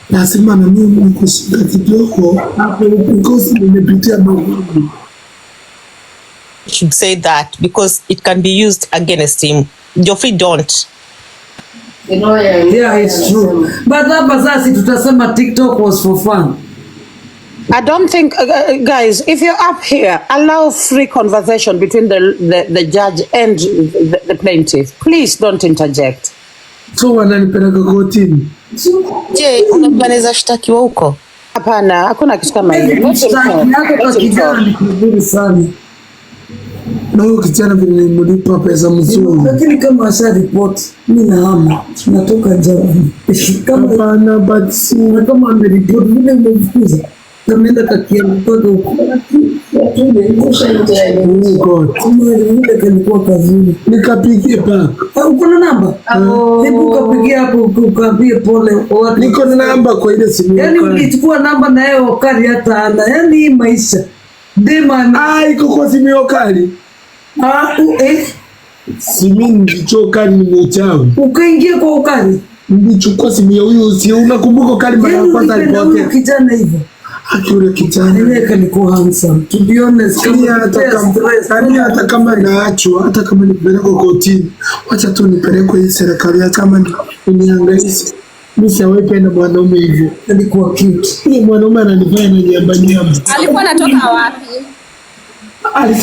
lazima na mimi nikushika kidogo hapo because nimepitia mambo. Should say that because it can be used against him. Geoffrey, don't. Yeah, it's true. But hapa sasa tutasema TikTok was for fun. I don't think, guys, if you're up here, allow free conversation between the judge and the plaintiff. Please don't interject. So wananipeleka kotini. Je, unaweza shtakiwa huko? Hapana, hakuna kitu kama hiyo. Sana. Na huyo kijana vile nilimlipa pesa mzuri. Lakini kama asha report, mimi na hama tunatoka njani. Hapana, but si kama ameripoti vile nimemfukuza. Tumeenda kakia mtoto huko. Nilikuwa kazini. Nikapigie back. Uko na namba? Hebu ukapigie hapo ukaambie pole. Niko na namba kwa ile simu. Yaani ulichukua namba na yeye Okari hata ana. Yaani hii maisha. Dema iko kwa simu ya Okari. Simu nilichoka ni mchawi. Ukaingia kwa Okari. Nilichukua simu ya huyo, si unakumbuka Okari mara ya kwanza alipotea. Kijana hivyo. Yule kijana yeye kalikuwa handsome. To be honest, hata kama naachwa, hata kama nipelekwa kotini, wacha tu nipelekwe hii serikali kama niangalie. Mimi siwahi penda mwanaume hivyo. Alikuwa cute. Yeye mwanaume ananifanya nyamba. Alikuwa anatoka wapi?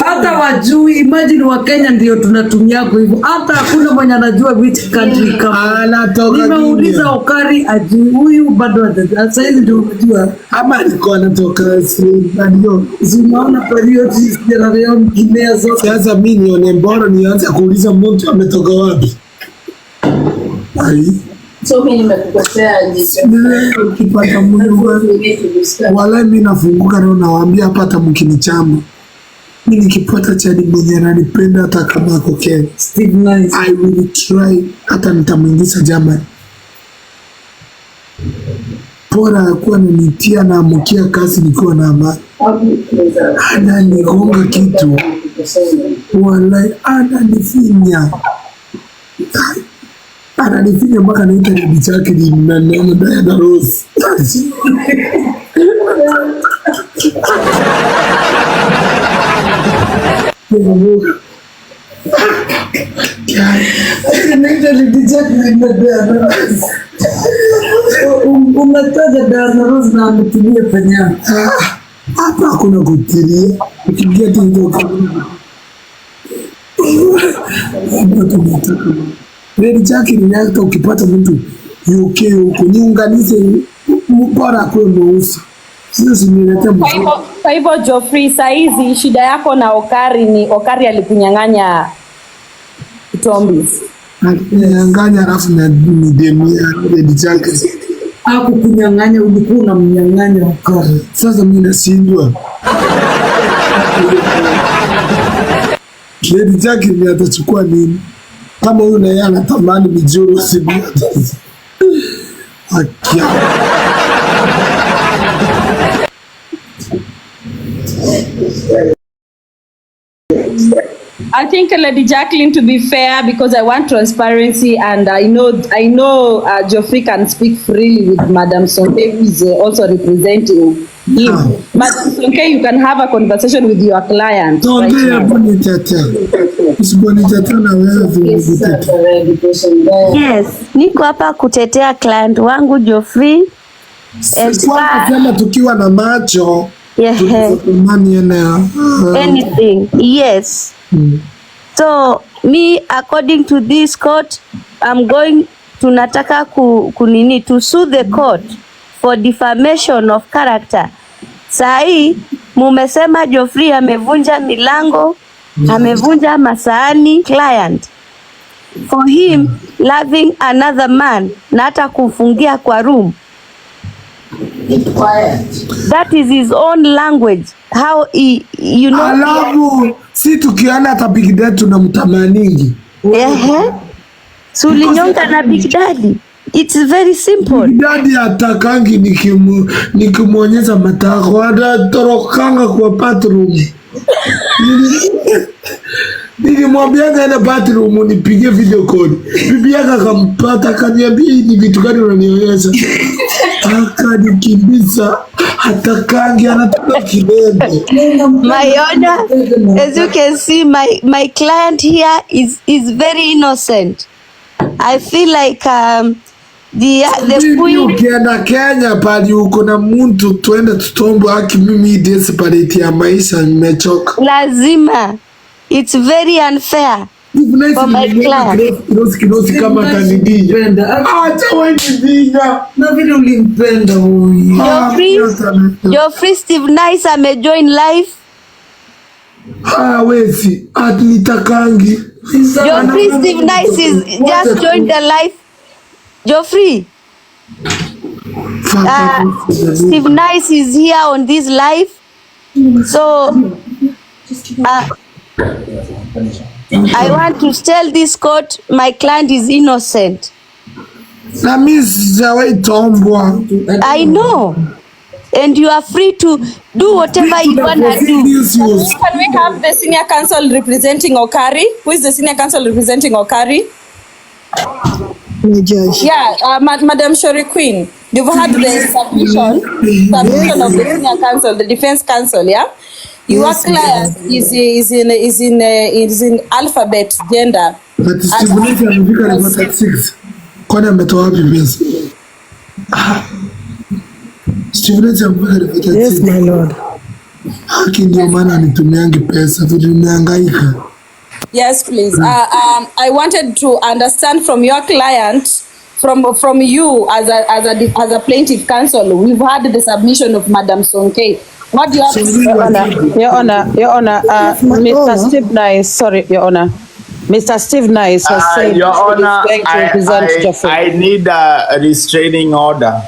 Hata wajui, imagine wa Kenya ndio tunatumia kwa hivyo. Hata hakuna mwenye anajua which country kama. Anatoka. Nimeuliza Okari ajui, huyu bado hajajua. Sasa hivi ndio unajua. Ama alikuwa anatoka Sierra. Unaona patriotism Sierra Guinea zote. Sasa mimi nione bora nianze kuuliza mtu ametoka wapi. So mimi nimekukosea aje? Ukipata Mungu wala mimi nafunguka leo nawaambia hapa hata mkinichamba. Mimi nikipata chadi mwenye ananipenda hata kama ako Kenya. Steve nice. I will try hata nitamuingiza Germany. Bora kuwa nanitia na amukia kazi nikiwa na amani. Ananigonga kitu. Wallahi ananifinya. Ananifinya mpaka naita bibi chake ni mnano Diana Rose. Umetaja Diana Rose na ametumia penya. Hapa hakuna kutilia. Ukiingia tu ndio Redi chake ni hata ukipata mtu UK huko niunganize bora kwa mweusi. Sisi nimeleta mtu. Kwa hivyo Geoffrey, saizi shida yako na Okari ni Okari alikunyang'anya Tombis. Alikunyang'anya alafu na demia Redi chake. Hakukunyang'anya, ulikuwa unamnyang'anya Okari. Sasa mimi nashindwa. Redi chake ni atachukua nini? Kama huyu na yeye anatamani mijoro sibia. Akia. I think Lady Jacqueline, to be fair, because I want transparency, and I know Geoffrey can speak freely with Madam Sonke, who is also representing him. Madam Sonke, you can have a conversation with your client. Right Yes, niko hapa kutetea client wangu Geoffrey. Sema tukiwa na macho. Anything, yes. So me, according to this court, I'm going tunataka kunini to sue the court for defamation of character. Sahi mumesema Geoffrey amevunja milango, amevunja masahani client for him loving another man na hata kufungia kwa room. That is his own language. How he, you know. Alafu si tukiona hata Bigdaddy tunamtamaningi. Sulinyonga na Bigdaddy. It's very simple. Bigdaddy atakangi nikimuonyesha matako anatorokanga kwa bathroom. Nilimwambianga enda bathroom nipige video call. Bibi yake akampata akaniambia ni vitu gani unanionyesha. Akanikimbiza hatakangi anataka kibebe. My honor, as you can see, my client here is very innocent. I feel like the queen. Ukienda Kenya pali uko na mtu tuende tutombo haki mimi desperate ya maisha nimechoka. Lazima. It's very unfair for my client. Kidosi kama kanidi. Acha wewe na vile ulimpenda huyu. Geoffrey Steve Nice amejoin live. Wezi nitakangi. Geoffrey Steve Nice is just joined the live. Geoffrey. Steve Nice is here on this live. So I want to tell this court my client is innocent. I know. And you are free to do whatever you want to do. Can we have the senior counsel representing Okari? Who is the senior counsel representing Okari? Yeah, Madam Shori Queen. You've had the submission of the senior counsel, the defense counsel, yeah? Your client is in alphabet gender. But Steve amefika report at 6. Kwani ametoa wapi pesa? Steve amefika report at 6. Yes my lord. Haki ndio maana anitumiangi pesa vitu nimehangaika. Yes please. I wanted to understand from your client, from you as a plaintiff counsel. We've had the submission of Madam Sonke. What do you have to say? Your Honor, Mr. Steve Nice, sorry, Your Honor. Mr. Steve Nice has said Your Honor, going to represent Geoffrey. I need a restraining order.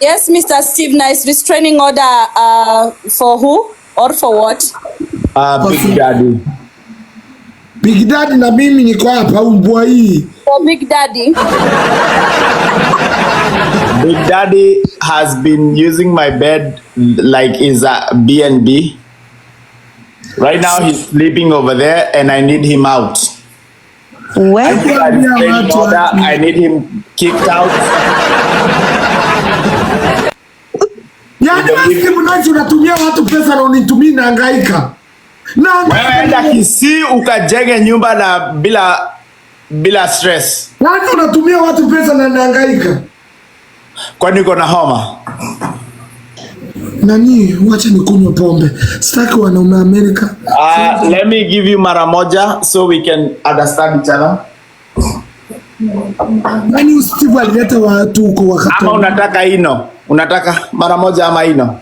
Yes, Mr. Steve Nice, restraining order for who or for what? Bigdaddy. Bigdaddy na mimi niko hapa umbwa hii. For Bigdaddy. Bigdaddy has been using my bed like is a B&B. Right now he's sleeping over there and I need him out. Where? I need him kicked out. Yaani wewe mnacho unatumia watu pesa na unitumii na hangaika. Wewe enda Kisii ukajenge nyumba na bila stress. Yaani unatumia watu pesa na hangaika. Kwani uko na homa? Nani, wacha nikunywe pombe. Sitaki wanaume Amerika. Let me give you mara moja so we can understand each other. Nani Steve alileta watu huko wakati. Ama unataka ino? Unataka mara moja ama ino?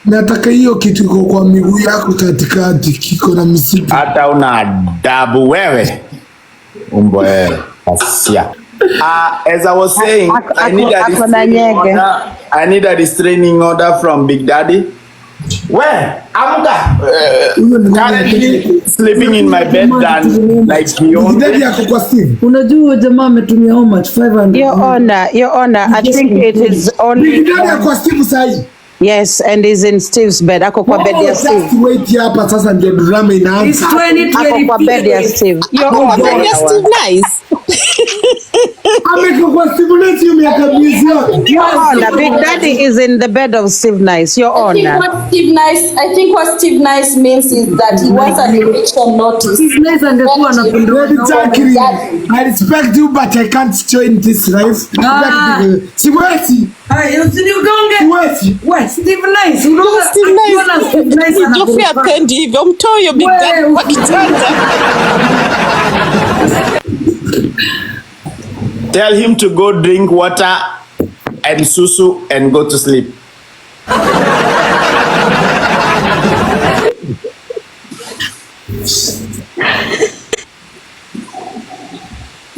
Nataka hiyo kitu iko kwa miguu yako katikati kiko na misipi. Hata una adabu wewe. Wewe. Asia. As I was saying, I need a restraining order from Bigdaddy. Where? Amuka. Currently sleeping in my bed and like he owns it. Unajua jamaa ametumia how much? 500. Your Honor, I think it is only. Bigdaddy ako Steve sahi. Yes, and he's in Steve's bed. Ako kwa bed ya Steve. Just wait hapa sasa ndio drama inaanza. It's 2023. Ako kwa bed ya Steve. Ako kwa bed ya Steve Nice. Ameko kwa Steve Nice miaka miezi. Your Honor, Bigdaddy is in the bed of Steve Nice. Your Honor. I think what Steve Nice means is that he wants an eviction notice. Steve Nice angekuwa anapendwa. I respect you but I can't join this life. Siwezi. Siwezi. What? Steve Nice. Steve Nice. Geoffrey apendi hivyo. Mtoyo Bigdaddy kwa kitanda. Tell him to go drink water and susu and go to sleep.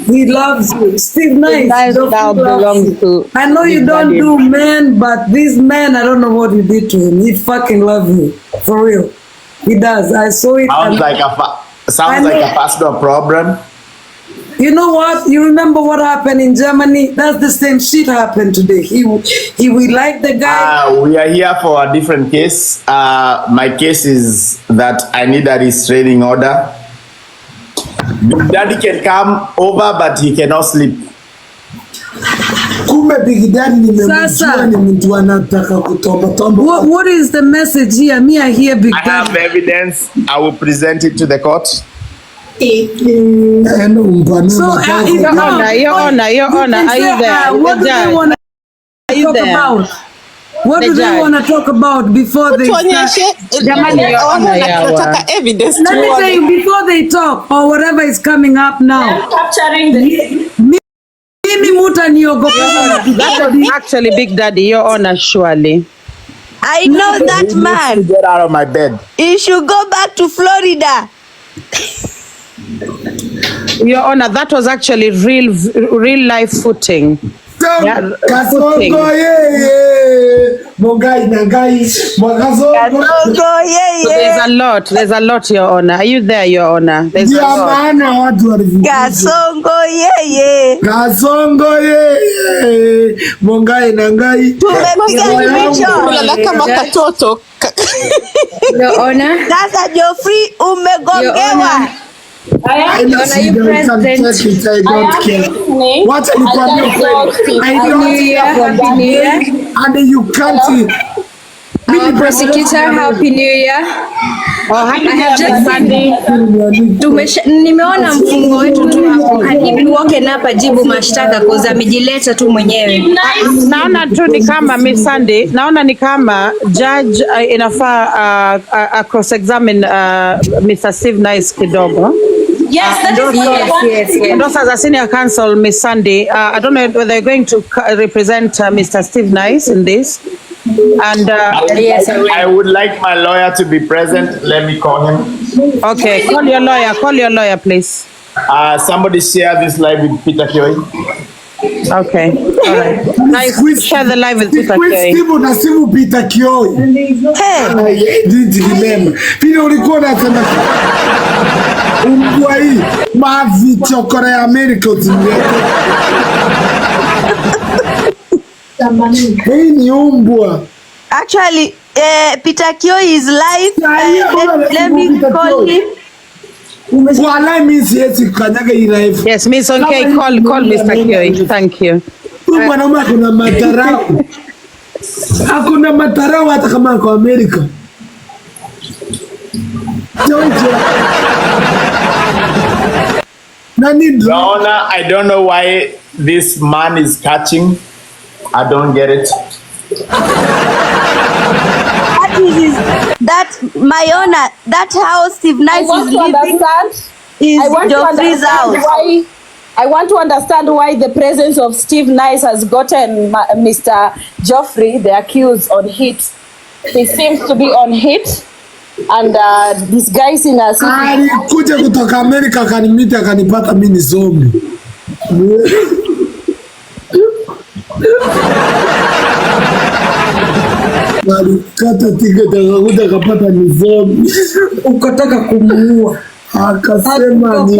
He loves you. Steve Nice. Now belongs to I know you don't do men, but this man, I don't know what you did to him. He fucking loves you. For real. He does. I saw it. Sounds like a personal problem. You know what? You remember what happened in Germany? That's the same shit happened today. He will like the guy. We are here for a different case. My case is that I need a restraining order. Daddy can come over, but he cannot sleep. Kumbe Bigdaddy nimemjua ni mtu anataka kutomba. What is the message here? Me, I hear Bigdaddy. I have evidence. I will present it to the court. So, Your Honor, are you there? What do they want to talk about? What do they want to talk about before they start? Let me tell you, before they talk or whatever is coming up now. Capturing the... That was actually Bigdaddy, Your Honor, surely. I know that man. Get out of my bed. He should go back to Florida. Your Honor, that was actually real life footing. Kasongo There's a lot, Your Honor. Are you there, Your Honor? There's a lot. Kasongo yeye. Mongai nangai. Tumepiga kama katoto. Your Honor. Sasa Geoffrey umegongewa. I don't care. What are you talking? I don't care for that. And you can't. Prosecutor, Happy New Year. Nimeona mfungo wetu tu hapo. Hadibi woke hapa jibu mashtaka koza amejileta tu mwenyewe. Naona tu ni kama Miss Sandy, naona ni kama judge inafaa cross examine Mr. Steve Nice kidogo. Yes, that is yes. And also as a senior counsel, Miss Sandy, I don't know whether you're going to represent Mr. Steve Nice in this. And yes, I would like my lawyer to be present. Let me call him. Okay, call your lawyer, please. Somebody share this live with Peter Kioi. Okay, all right. Nice. Share the live with Peter Kioi. Steve Peter Kioi. Hey, did remember? Peter ulikuwa unasema umbwa hii mavi chokora ya America hii ni umbwa. Actually, Peter Kioi is live. Let me call him. Yes, Miss Okay, call Mr. Kioi. Thank you. Mwanaume akuna matarau. Hakuna matarau hata kama kwa America. Donna, I don't know why this man is catching. I don't get it. That my honor, that house Steve Nice is living is Geoffrey's house. I want to understand why the presence of Steve Nice has gotten Mr. Geoffrey, the accused, on hit. He seems to be on hit and disguising as if alikuja kutoka America akanimita akanipata mimi ni zombie. Walikata tiketi akakuja akapata ni zombie. Ukataka kumuua. Akasema ni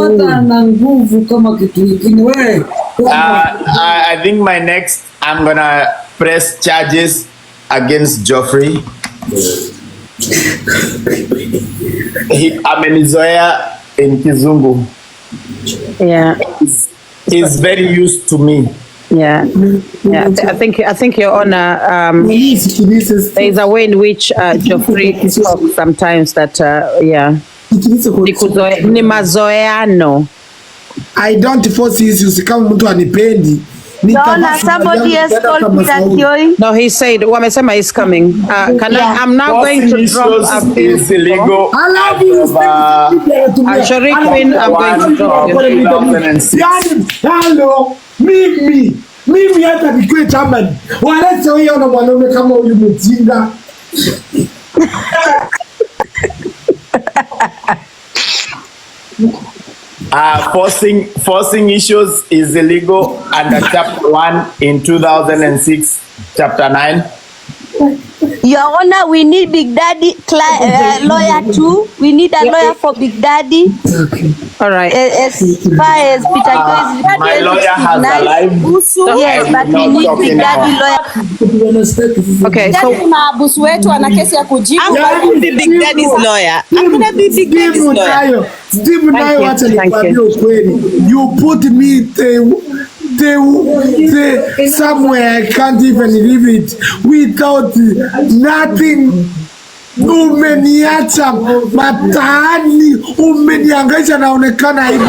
na nguvu kama kitu kingine wewe. I think my next I'm gonna press charges against Geoffrey. Amenizoea in Kizungu. Yeah. He's very used to me. Yeah. I think Your Honor, there is a way in which Geoffrey talks sometimes that ni mazoeano. I don't force issues kama mtu anipendi. Somebody has called Peter Kioi. No, he said, Wamesema is coming. I'm now going to drop a few. Is illegal. I love you. Shari Queen, I'm going to drop you. Hello, mimi hata nikwe chamani. Walete huyo na mwanaume kama huyu mjinga. Forcing issues is illegal under chapter 1 in 2006, chapter 9. Your Honor, we need Bigdaddy lawyer too. We need a lawyer for Bigdaddy. All right. As far as Peter Kioi is My lawyer has a live. Yes, but we need Bigdaddy lawyer. Okay, so maabusu wetu ana kesi ya kujibu. I'm going to be Bigdaddy's lawyer. I'm going to be Bigdaddy's lawyer. Steve nayo wacha nikwambie ukweli. You put me somewhere I can't even leave it without nothing. Umeniacha mataani, umeniangaisha, naonekana hivi.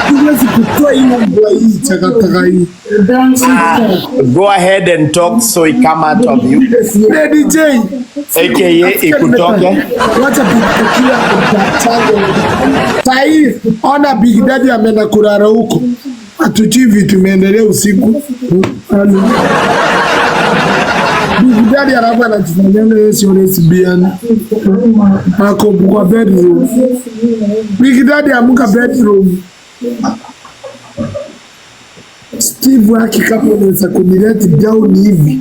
Huwezi kutoa hiyo mbwa hii chakaka hii. Go ahead and talk so he come out of you. DJ AKA ikutoke. Wacha kufikia chango. Sai ona Bigdaddy ameenda kulala huko. Atuchivi tumeendelea usiku. Bigdaddy anakuwa anajifanyanga yeye sio lesbian. Ako kwa bedroom. Bigdaddy amuka bedroom. Steve waki kama unaweza kunileti down hivi.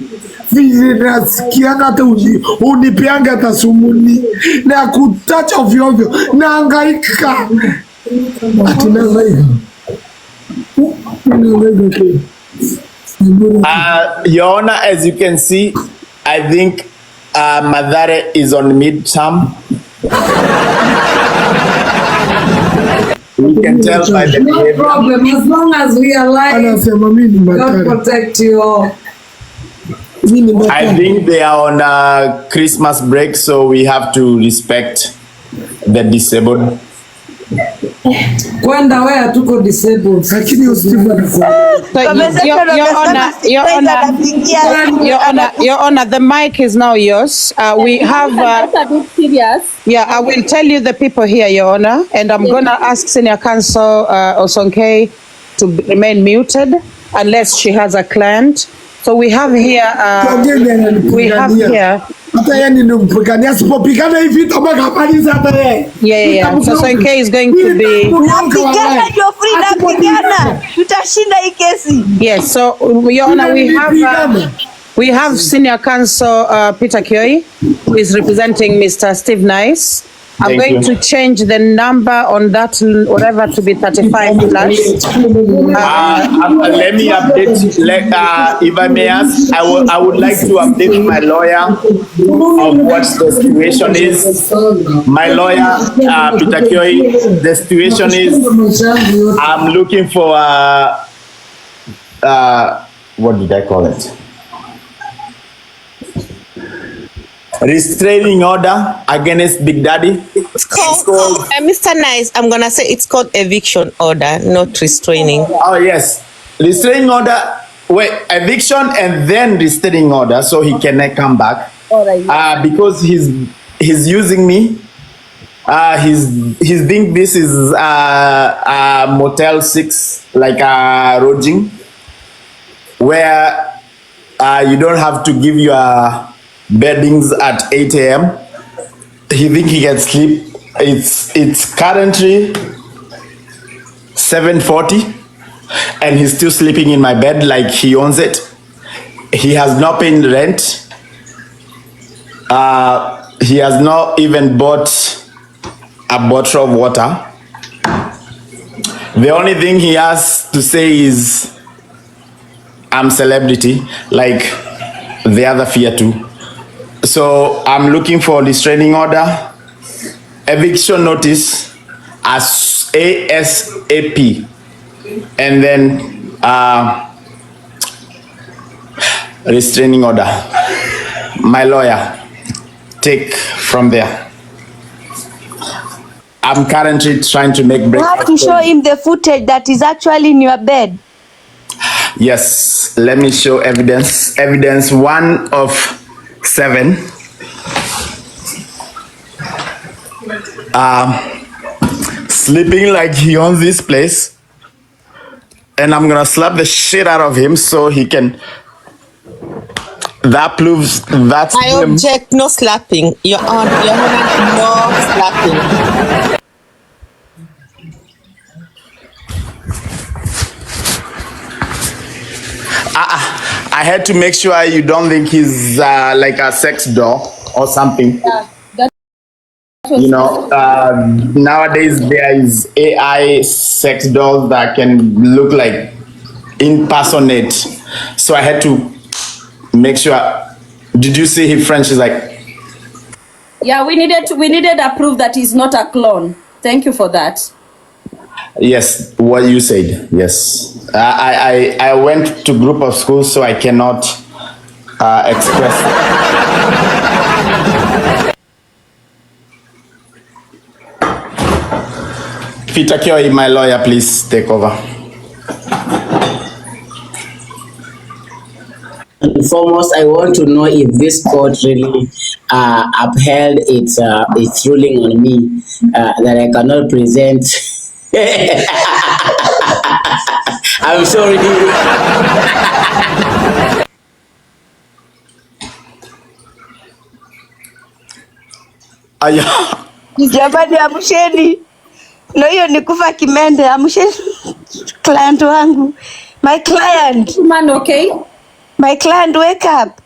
Vile nasikianga hata unipeanga hata sumuni. Na kutacha ovyo ovyo. Na hangaika. Atunanga Your Honor, as you can see, I think Madare is on midterm. We can tell by the No behavior. problem, as long as we are alive, God protect you all. I think they are on a Christmas break, so we have to respect the disabled. Kwenda where tuko disabled. Lakini Your Honor, the mic is now yours. We have. Yeah, I will tell you the people here, Your Honor, and I'm gonna ask Senior Counsel Osonke to remain muted unless she has a client. So we have here. Yeah. So Osonke is going to be. Yes. So Your Honor, we have Senior Counsel Peter Kioi, who is representing Mr. Steve Nice. I'm going to change the number on that whatever to be 35 plus. Let me update. If I may ask, I would like to update my lawyer of what the situation is. My lawyer, Peter Kioi, the situation is I'm looking for what did I call it? Restraining order against Bigdaddy. It's called Mr. Nice, I'm gonna say it's called eviction order, not restraining. Oh yes, restraining order. Wait, eviction and then restraining order, so he cannot come back. Because he's using me. He's think this is Motel 6, like a lodging, where you don't have to give your beddings at 8 a.m. He think he can sleep. It's currently 7:40 and he's still sleeping in my bed like he owns it. He has not paid rent. He has not even bought a bottle of water. The only thing he has to say is I'm celebrity. Like the other fear too. So I'm looking for restraining order, eviction notice as ASAP, and then restraining order. My lawyer, take from there. I'm currently trying to make You breakfast. have to show him the footage that is actually in your bed. Yes, let me show evidence. Evidence 1 of 7. Sleeping like he owns this place. And I'm gonna slap the shit out of him so he can. That proves that's I him. object, no slapping. Your Honor, no slapping. I had to make sure you don't think he's like a sex doll or something. Yeah, that You know, nowadays there is AI sex dolls that can look like impersonate. So I had to make sure. Did you see his French is like? yeah, we needed a proof that he's not a clone. Thank you for that. Yes, what you said. Yes, I went to group of schools, so I cannot express. Peter Kioi, my lawyer, please take over. And foremost, I want to know if this court really upheld its ruling on me that I cannot present. I'm sorry. Jamani, amsheni. No, hiyo ni kufa kimende. Amsheni client wangu. My client. Man, okay? My client, wake up.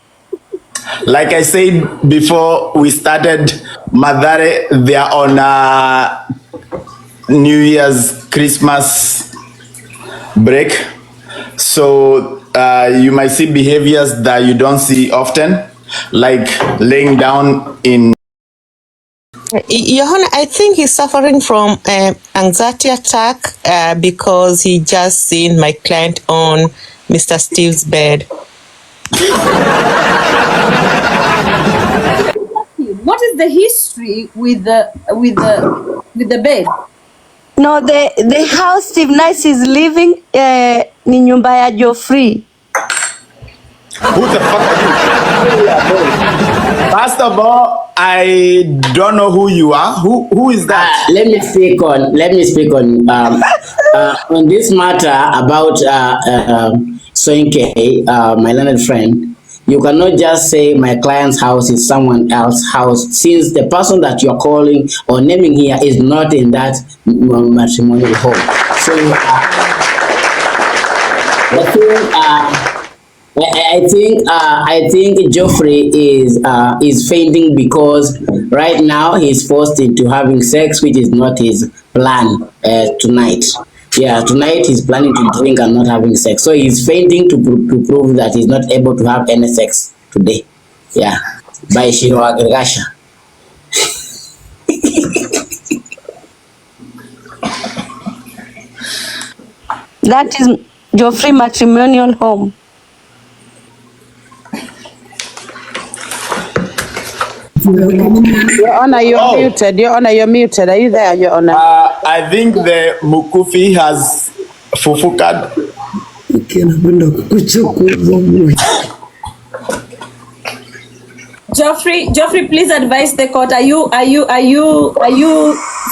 Like I said before we started, Madare, they are on New Year's, Christmas break. So you might see behaviors that you don't see often, like laying down in. Your Honor, I think he's suffering from anxiety attack because he just seen my client on Mr. Steve's bed. What is the history with the bed? No, the house Steve Nice is living ni nyumba ya Geoffrey. Who the fuck are you? First of all, I don't know who you are. Who is that? Let me speak on this matter about Soinke, my learned friend. You cannot just say my client's house is someone else's house, since the person that you're calling or naming here is not in that matrimonial home. So I think Geoffrey is fainting because right now he's forced into having sex, which is not his plan tonight. Yeah, tonight he's planning to drink and not having sex. So he's fainting to prove that he's not able to have any sex today. Yeah, by Shiro Agregasha. That is Geoffrey matrimonial home. Your Honor, you're muted. Your Honor, you're muted. Are you there, Your Honor? I think the Mukufi has fufukad. Geoffrey, please advise the court. Are you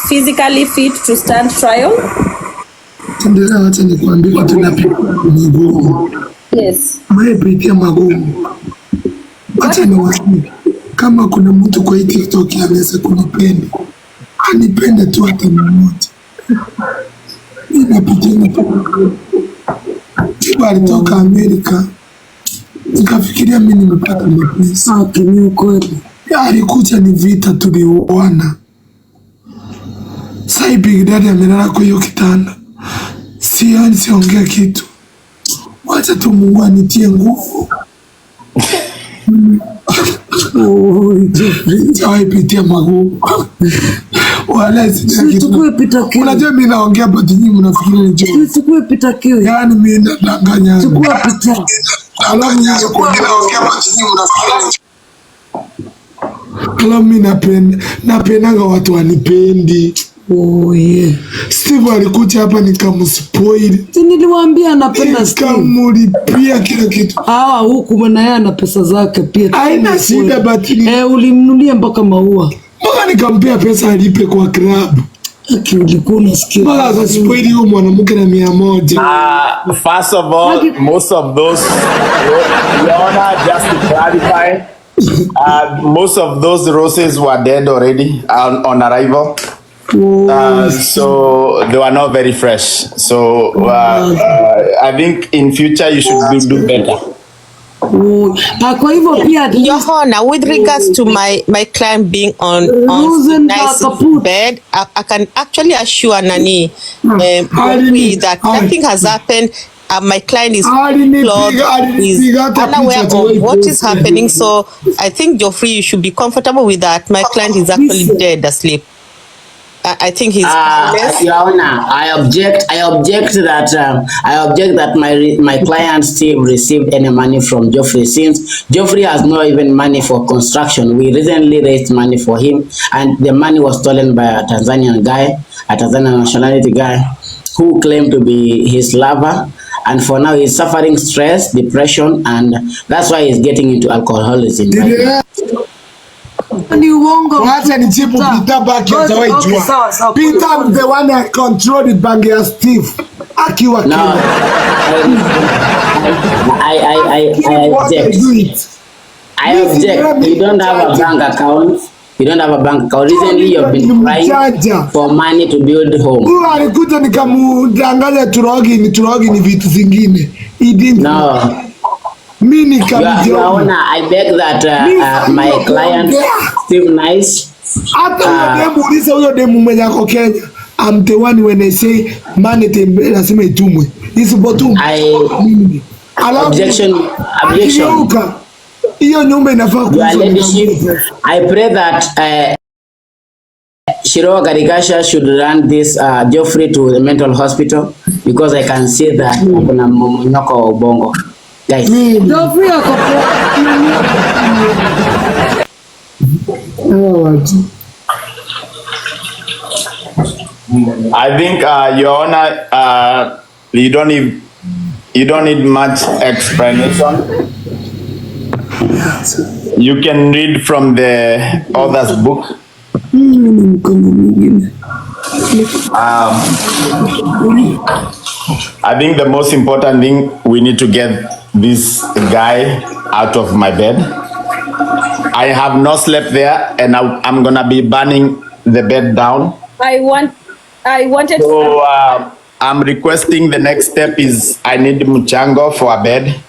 physically fit to stand trial? Yes. Kama kuna mtu kwa hii TikTok anaweza kunipenda, anipende tu hata mmoja. Mimi napitia tiba alitoka Amerika, nikafikiria mimi nimepata mapesa. Ni ukweli. Alikuja ni vita tuliuana. Sasa Bigdaddy amelala kwa hiyo kitanda. Siongea kitu. Wacha tu Mungu anitie nguvu. Pitia magumu. Wala Tukue pita kiu. Unajua mimi naongea but nyinyi mnafikiri ni joke. Tukue pita kiu. Yaani mimi nadanganya. Tukue pita. Alafu mimi naongea but nyinyi mnafikiri. Alafu mimi napendaga watu wanipendi. Oh yeah. Steve alikuja hapa nikamspoil. Niliwaambia anapenda Steve. Nikamlipia kila kitu. Huku bwana yeye ana pesa zake pia. Haina shida but ulimnunulia mpaka maua. Mpaka nikampea pesa alipe kwa club. Ulikuwa unasikia. Mpaka akaspoil huyo mwanamke na 100. First of all, most of those, Your Honor, just to clarify, most of those roses were dead already on arrival. So they were not very fresh. So I think in future you should do better. Kwa hivyo pia Your Honor, with regards to my client being on nice bed, I can actually assure Nani that nothing has happened. My client is clothed, is unaware of what is happening. So I think Geoffrey, you should be comfortable with that. My client is actually dead asleep. I think he's. Your Honor, I object that my client still received any money from Geoffrey, since Geoffrey has not even money for construction. We recently raised money for him, and the money was stolen by a Tanzanian nationality guy, who claimed to be his lover. And for now, he's suffering stress, depression, and that's why he's getting into alcoholism. Right? Ni uongo. Wacha nijibu Peter baki atawahi jua. Peter the one that controlled it bangi ya Steve. Akiwa kile. No. I object. I object. You don't have a bank account. Recently you've been crying for money to build home. Huyu alikuja nikamdanganya turogi ni vitu zingine. He didn't. No. Mimi Your Honor, I beg that my client Steve Nice. Hata demu uliza huyo demu mwenye ako Kenya. I'm the one when I say money tembe lazima itumwe. Isipotumwe. Objection. Hiyo nyumba inafaa kuuzwa. I pray that Shiro Garikasha should run this Geoffrey to the mental hospital, because I can see that kuna mmonyoko wa ubongo. Guys. Geoffrey I think Your Honor, you don't need much explanation. You can read from the author's book. I think the most important thing, we need to get this guy out of my bed. I have not slept there, and I'm gonna be burning the bed down. I wanted. So I'm requesting the next step is I need Muchango for a bed.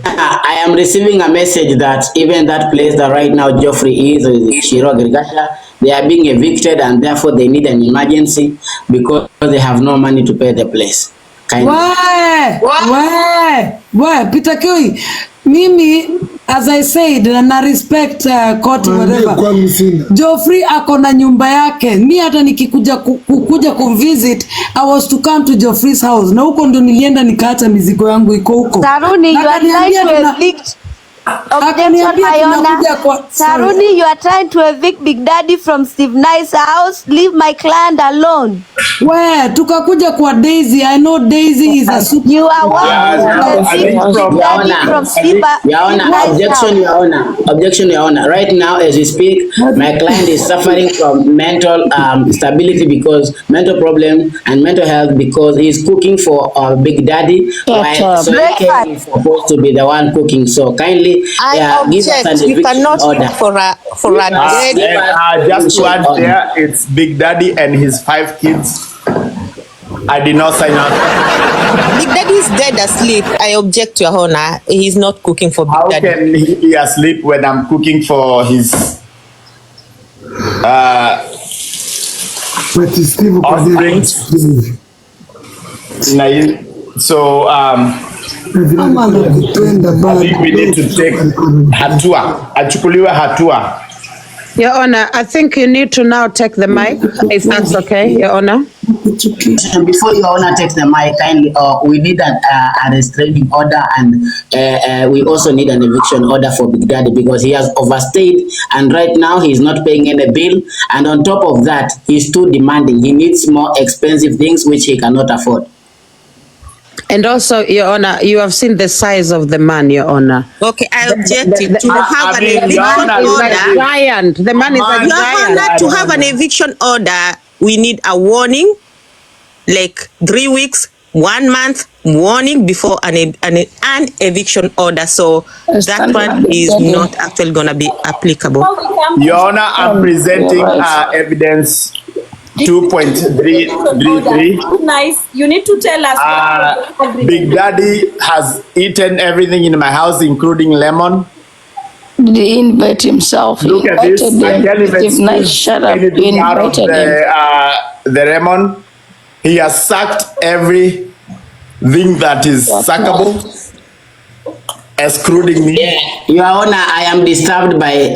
I am receiving a message that even that place that right now Geoffrey is with Shiro Garikasha, they are being evicted, and therefore they need an emergency because they have no money to pay the place. Why? Peter Kiwi, Mimi, as I said, na respect court whatever. Geoffrey ako na nyumba yake. Mi hata nikikuja kuja kumvisit, I was to come to Geoffrey's house. Na huko ndo nilienda nikaacha mizigo yangu iko huko. Saruni, you are trying to evict. Saruni, you are trying to evict Bigdaddy from Steve Nice's house. Leave my client alone. Where? Tukakuja kwa Daisy. I know Daisy is a super. You are one from Steve. Objection, Your Honor. Right now, as we speak, my client is suffering from mental stability, because mental problem and mental health, because he's cooking for Bigdaddy. So he is supposed to be the one cooking. So kindly. I object. You cannot look for a dead. Just to add there, it's Bigdaddy and his 5 kids. I did not sign up. Bigdaddy is dead asleep. I object, Your Honor. He's not cooking for Bigdaddy. How can he be asleep when I'm cooking for his Offsprings. So I think we need to take hatua. Achukuliwe hatua. Your Honor, I think you need to now take the mic, if that's okay, Your Honor. Before Your Honor takes the mic, kindly, we need a restraining order, and we also need an eviction order for Bigdaddy because he has overstayed, and right now he's not paying any bill, and on top of that, he's too demanding. He needs more expensive things which he cannot afford. And also, Your Honor, you have seen the size of the man, Your Honor. Okay, I object to have an eviction order. Giant. The man is a giant. Your Honor, to have an eviction order, we need a warning, like 3 weeks, 1 month warning before an eviction order. So that one is not actually going to be applicable. Your Honor, I'm presenting evidence 2.333. Nice. You need to tell us. Bigdaddy has eaten everything in my house, including lemon. Did he invite himself? Look at this. I can't even nice. Shut up. anything out of the lemon. He has sucked everything that is suckable, excluding me. Your Honor, I am disturbed by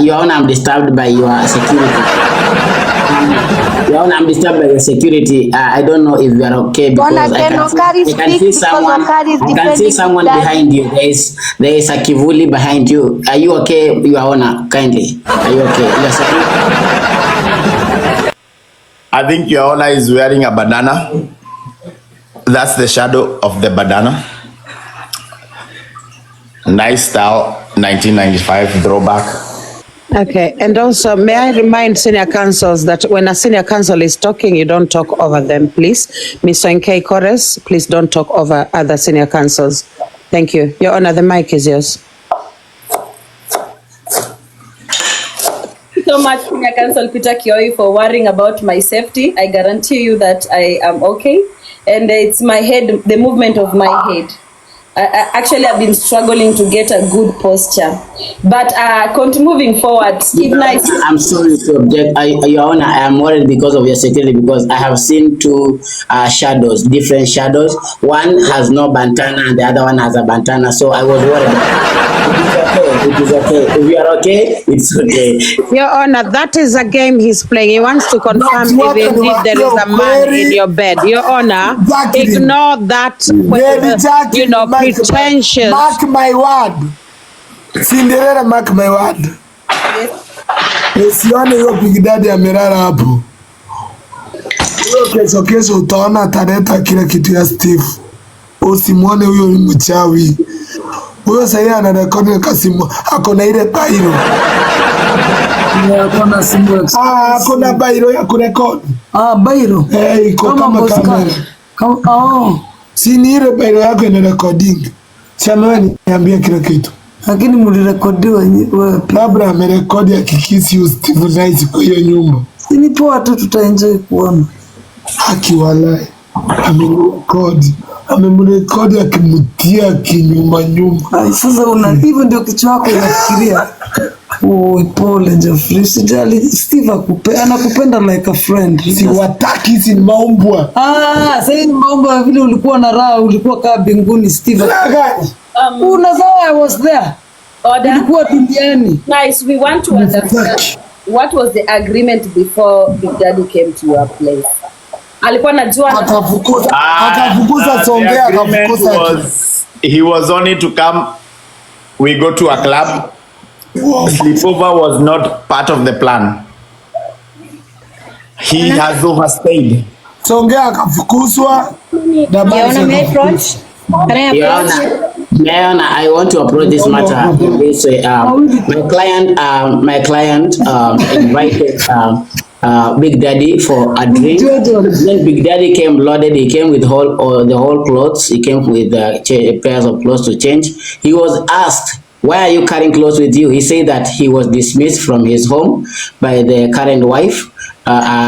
Your Honor, I'm disturbed by your security. Your Honor, I'm disturbed by your security. I don't know if you are okay because I can see someone behind you. There is a kivuli behind you. Are you okay, Your Honor? Kindly. Are you okay? Your security. I think Your Honor is wearing a bandana. That's the shadow of the bandana. Nice style, 1995 throwback. Okay, and also, may I remind senior counsels that when a senior counsel is talking, you don't talk over them, please. Ms. Nkei Kores, please don't talk over other senior counsels. Thank you. Your Honor, the mic is yours. So much, Senior Counsel Peter Kioi, for worrying about my safety. I guarantee you that I am okay. And it's my head, the movement of my head. Actually, I've been struggling to get a good posture. But moving forward, Steve Nice. I'm sorry to object. Your Honor, I am worried because of your security because I have seen two shadows, different shadows. One has no bandana and the other one has a bandana. So I was worried. It is okay. If you are okay, it's okay. Your Honor, that is a game he's playing. He wants to confirm if indeed there is a man in your bed. Your Honor, ignore that, pretentious. Mark my word. Cinderella, mark my word. Usione hiyo Bigdaddy amelala hapo. Hiyo kesho utaona ataleta kila kitu ya Steve. Usimuone huyo ni mchawi. Huyo sasa anarekodi kasimu. Akona ile bairo. Akona simu. Akona bairo ya kurekodi. Bairo. Iko kama kamera. Si ni ile bairo yako ina recording. Chamani niambia kila kitu. Lakini mlirekodiwa wewe. Labda amerekodi akikisi Steve Nice kwa hiyo nyumba. Ni poa tu, tutaenjoy kuona. Haki walai. Amemrekodi akimtia kinyuma nyuma. Sasa hivyo ndio kichwa chako inafikiria. Pole Geoffrey, sijali. Steve anakupenda like a friend. Si wataki, hizi ni maumbwa. Sasa ni maumbwa vile ulikuwa na raha, ulikuwa kaa binguni Steve. Unazaa I was there. Ulikuwa duniani. Nice, we want to understand what was the agreement before Bigdaddy came to your place. Alikuwa anajua akafukuza Songea, akafukuza. He was only to come, we go to a club. Sleepover was not part of the plan. He has overstayed. Songea akafukuzwa. Your Honor, I want to approach this matter this way. My client invited Bigdaddy for a drink. Then Bigdaddy came loaded. He came with the whole clothes. He came with pairs of clothes to change. He was asked, "Why are you carrying clothes with you?" He said that he was dismissed from his home by the current wife,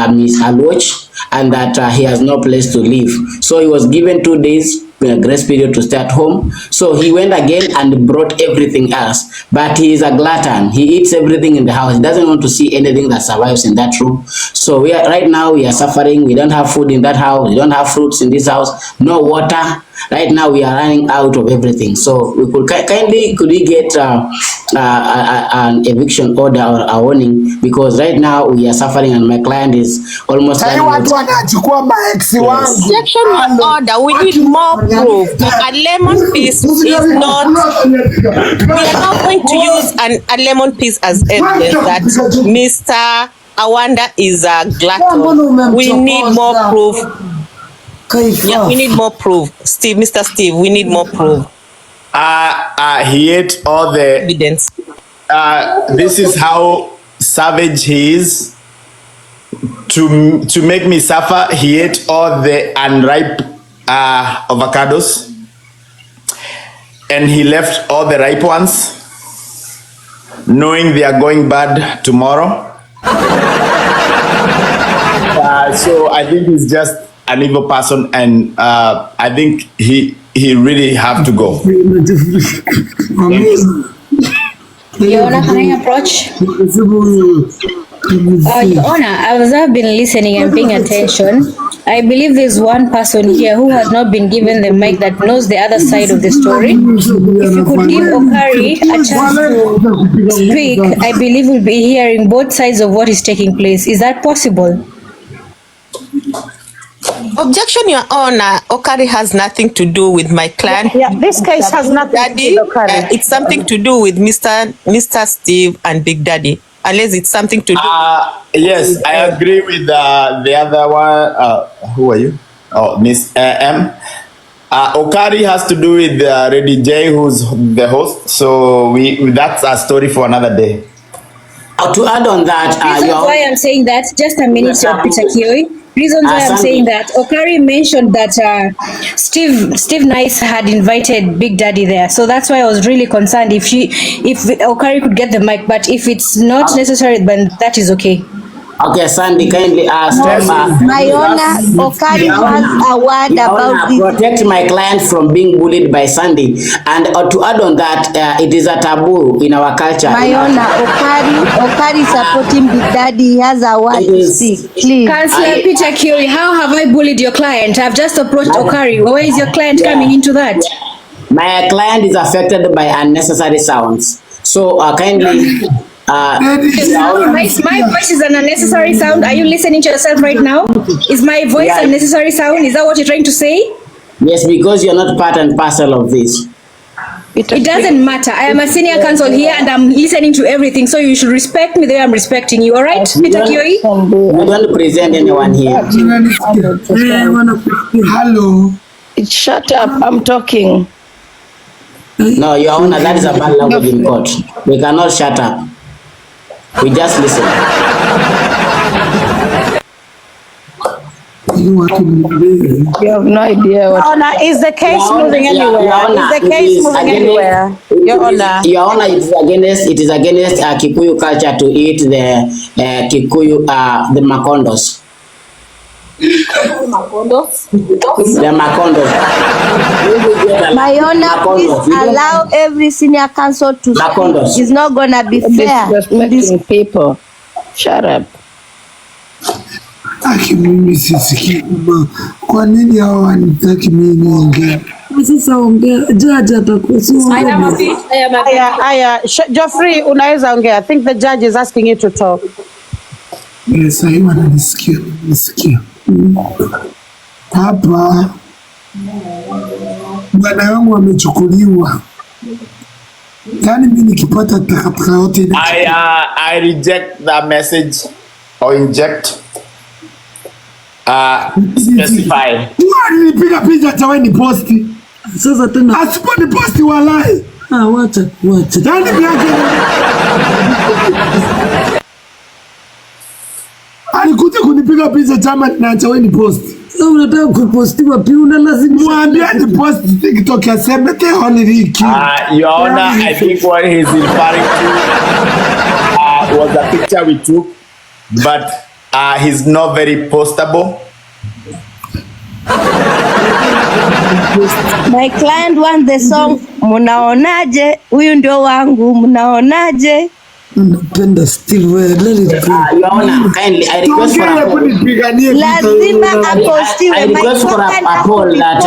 Miss Alwach, and that he has no place to live. So he was given 2 days grace period to stay at home. So he went again and brought everything else. But he is a glutton. He eats everything in the house. He doesn't want to see anything that survives in that room. So right now we are suffering. We don't have food in that house. We don't have fruits in this house. No water. Right now we are running out of everything. So we could could we get an eviction order or a warning, because right now we are suffering and my client is almost Objection order. We need more proof. A lemon piece is not. We are not going to use a lemon piece as evidence that Mr. Awanda is a glutton. We need more proof. Yeah, we need more proof. Mr. Steve, we need more proof. He ate all the evidence. This is how savage he is. To make me suffer, he ate all the unripe avocados, and he left all the ripe ones, knowing they are going bad tomorrow. So I think he's just an evil person, and I think he really have to go. Your Honor, can I approach? Your Honor, as I've been listening and paying attention, I believe there's one person here who has not been given the mic that knows the other side of the story. If you could give Okari a chance to speak, I believe we'll be hearing both sides of what is taking place. Is that possible? Objection, Your Honor. Okari has nothing to do with my client. Yeah, this case has nothing to do with Okari. It's something to do with Mr. Steve and Bigdaddy, unless it's something to do. Yes, I agree with the other one. Who are you? Oh, Miss M. Okari has to do with Reddy J, who's the host. So that's a story for another day. To add on that, reasons why I'm saying that, just a minute, Peter Kioi. Reasons why I'm saying that, Okari mentioned that Steve Nice had invited Bigdaddy there, so that's why I was really concerned if Okari could get the mic, but if it's not necessary, then that is okay. Okay, Sandy, kindly ask. My Honor, Okari has a word about this. Protect my client from being bullied by Sandy, and to add on that, it is a taboo in our culture. My Honor, Okari supporting Bigdaddy. He has a word to speak. Please. Councillor Peter Kioi, how have I bullied your client? I've just approached Okari. Where is your client coming into that? My client is affected by unnecessary sounds. So kindly. My voice is an unnecessary sound. Are you listening to yourself right now? Is my voice an unnecessary sound? Is that what you're trying to say? Yes, because you're not part and parcel of this. It doesn't matter. I am a senior counsel here and I'm listening to everything. So you should respect me the way I'm respecting you. All right, Peter Kioi? We don't present anyone here. Hello. Shut up. I'm talking. No, Your Honor, that is a bad language in court. We cannot shut up. We just listen. You have no idea what. Honor, is the case moving anywhere? Is the case moving anywhere? Your Honor. Your Honor, it is against Kikuyu culture to eat the Kikuyu, the makondos. The makondos. My Honor, please allow every senior counsel to speak. It's not gonna be fair. Disrespecting people. Shut up. Mimi sisikii. Kwa nini hao wanitaki mimi niongee? Sasa ongea, judge atakuwa Geoffrey, unaweza ongea. I think the judge is asking you to talk. Yes, I want to nisikia. Hapa bwana wangu amechukuliwa. Yaani mimi nikipata takataka yote I reject that message or inject specify. Nilipiga picha cha ni posti. Sasa tena asipo ni posti walai. Wacha. Yaani yake alikuja kunipiga picha chama na cha ni posti. Sasa unataka kupostiwa pia una lazima mwambie ni posti TikTok aseme ke honiriki. Your Honor, I think what he's referring to was a picture we took, but he's not very postable. My client wants the song Munaonaje, huyu ndio wangu, munaonaje. Napenda Steve, let it go. Your Honor, kindly, I request for a poll. Lazima apostiwe. I request for a poll that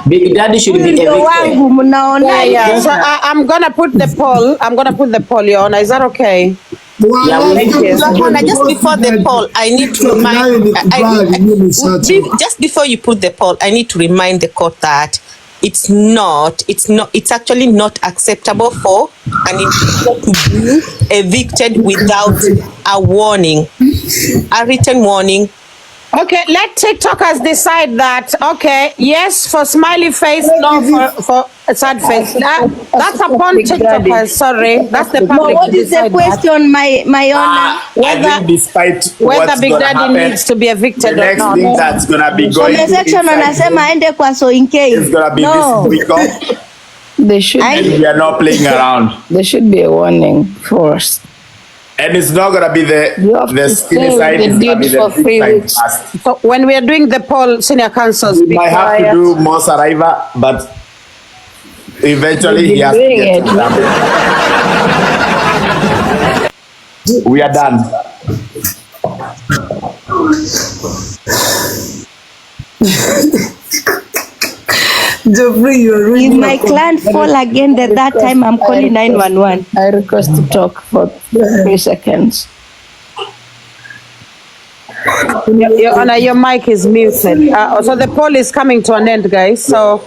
Bigdaddy should be evicted. Yeah. So I'm gonna put the poll. I'm gonna put the poll, Your Honor. Is that okay? Thank you. Just before the poll, I need to remind. Just before you put the poll, I need to remind the court that it's actually not acceptable for an individual to be evicted without a warning, a written warning. Okay, let TikTokers decide that. Okay, yes for smiley face, no for sad face. That's upon TikTokers. Sorry, that's the public. What is the question, my honor? I think despite whether Bigdaddy needs to be evicted the or next not. thing that's gonna be going section anasema aende kwa so in case. It's gonna be this week off. They should. And we are not playing around. There should be a warning first. And it's not gonna be the skinny side. It's gonna be the big side first. So when we are doing the poll, senior counsels, We might have to do more saliva, but eventually he has to get to them. We are done. Geoffrey, you're really if my client fall again at that time, I'm calling 911. I request to talk for 3 seconds. Your Honor, your mic is muted. So the poll is coming to an end, guys. So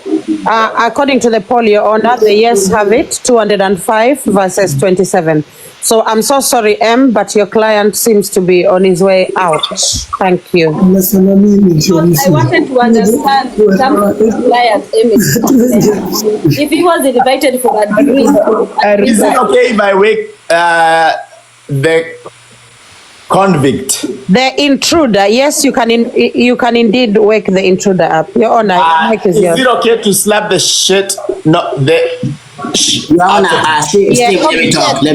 according to the poll, Your Honor, the yes have it, 205 versus 27. So I'm so sorry, M, but your client seems to be on his way out. Thank you. I wanted to understand some client M if he was invited for a drink. Is it okay if I wake the convict? The intruder, yes, you can indeed wake the intruder up. Your Honor, mic is yours. Is it okay to slap the shit? No, Your Honor, Steve, let me talk. I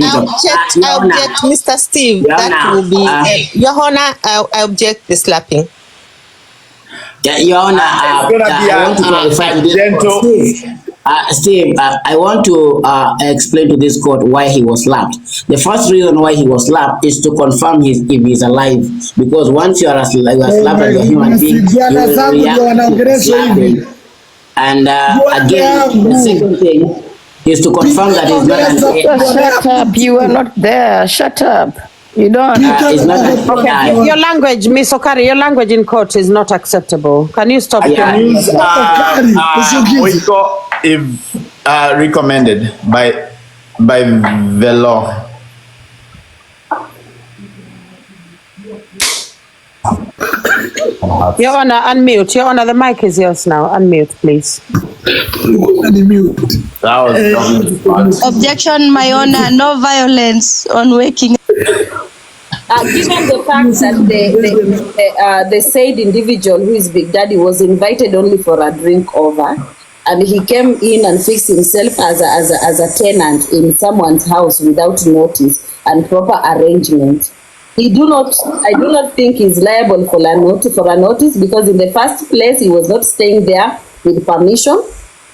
object, Mr. Steve. That will be Your Honor. I object the slapping. Your Honor, I want to clarify to this court. Steve, I want to explain to this court why he was slapped. The first reason why he was slapped is to confirm if he's alive. Because once you are slapped as a human being, you will react to slapping. And again, the second thing is to confirm that he's not. Shut up! You are not there. Shut up! You don't. It's not okay. Your language, Miss Okari, your language in court is not acceptable. Can you stop? Use if recommended by the law. Your Honor, unmute. Your Honor, the mic is yours now. Unmute, please. Objection, my Honor. No violence on waking. Given the fact that the said individual who is Bigdaddy was invited only for a drink over, and he came in and fixed himself as a tenant in someone's house without notice and proper arrangement, I do not think he's liable for a notice because in the first place he was not staying there with permission.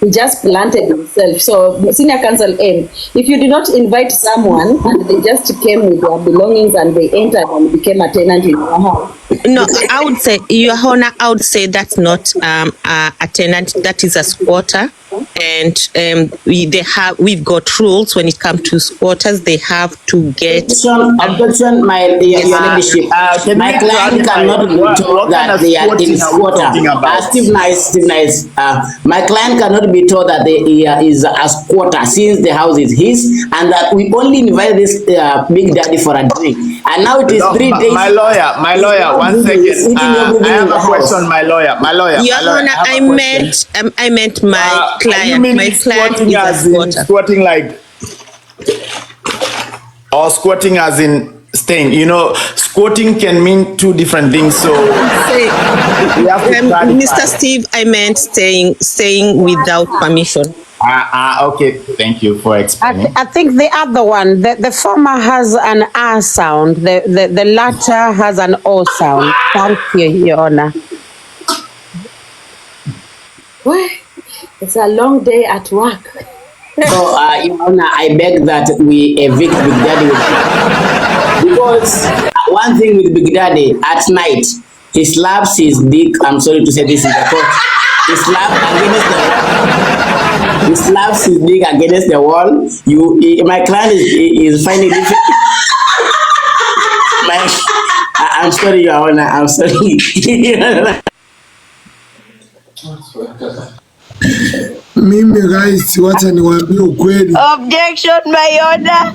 He just planted himself. So, Senior Counsel M, if you did not invite someone and they just came with their belongings and they entered and became a tenant in your house. No, I would say, Your Honor, I would say that's not a tenant, that is a squatter. And we've got rules when it comes to squatters. They have to get objection, my ladyship. My client cannot be told that they are in squatter. Steve Nice. My client cannot be told that he is a squatter since the house is his, and that we only invite this Bigdaddy for a drink. And now it is 3 days. My lawyer. 1 second. I have a question, my lawyer. Your Honor, I meant my client. My client is a squatter. Squatting like, or squatting as in staying. You know, squatting can mean 2 different things. So, we have to Mr. Steve, I meant staying without permission. Okay, thank you for explaining. I think the other one, the former has an R sound, the latter has an O sound. Thank you, Your Honor. It's a long day at work. So, Your Honor, I beg that we evict Bigdaddy because one thing with Bigdaddy, at night, he slaps his dick. I'm sorry to say this in the court. He slaps his dick against the wall. My client is finding it. I'm sorry, Your Honor. I'm sorry. Mimi guys, wacha niwaambie ukweli. Objection, my honor.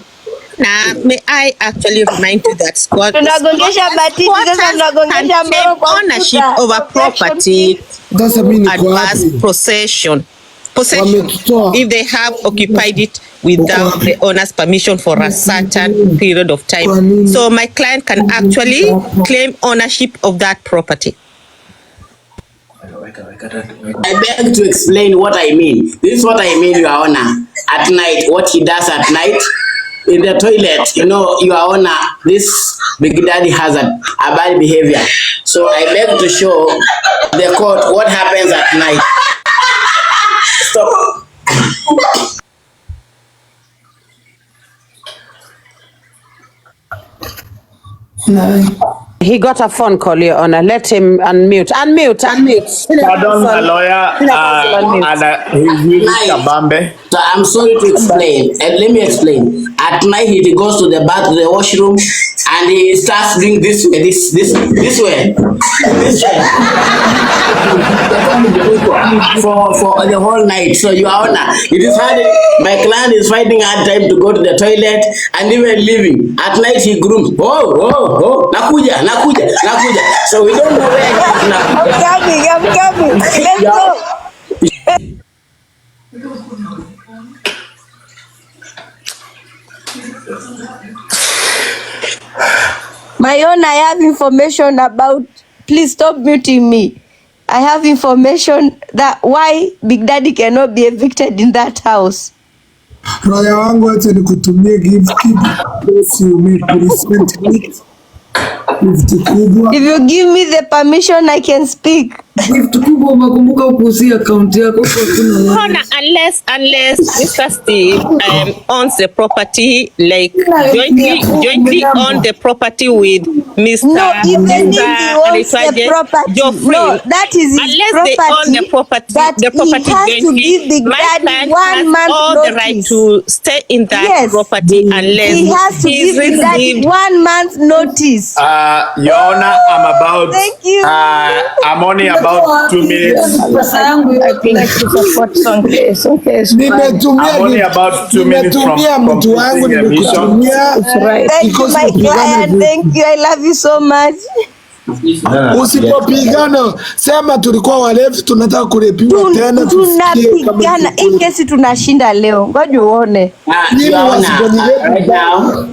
Now, may I actually remind you that squatters can claim ownership over property adverse possession if they have occupied it without the owner's permission for a certain period of time. So my client can actually claim ownership of that property. I beg to explain what I mean. This is what I mean, Your Honor. At night, what he does at night in the toilet, you know, Your Honor, this Bigdaddy has a bad behavior. So I beg to show the court what happens at night. Stop. No. He got a phone call, Your Honor. Let him unmute. Unmute. Pardon, a lawyer, and he's using Kabambe. So I'm sorry to explain. Let me explain. At night he goes to the washroom, and he starts doing this way, this way, for the whole night. So Your Honor, it is hard. My client is finding hard time to go to the toilet and even leaving. At night he grooms. Oh, nakuja. So we don't know where he is now. I'm coming. Let's go. My own, I have information about, please stop muting me. I have information that why Bigdaddy cannot be evicted in that house. Roya wangu acha nikutumie gift you may present it. If you give me the permission, I can speak. Unless Mr. Steve owns the property, like jointly own the property with Mr. No, even if he owns the property, Geoffrey, no, that is his unless property. They own the property, the property he has jointly, to give the daddy 1 month all notice. the right to stay in that property unless he has to give the daddy 1 month notice. Your Honor, I'm about. Thank you. I'm only about 2 minutes. I'm only about 2 minutes from completing a mission. Thank you, my client. Thank you. I love you so much. Usipopigana sema tulikuwa walevi tunataka kurepiwa tena tunapigana hii kesi tunashinda leo. Ngoja uone. Right now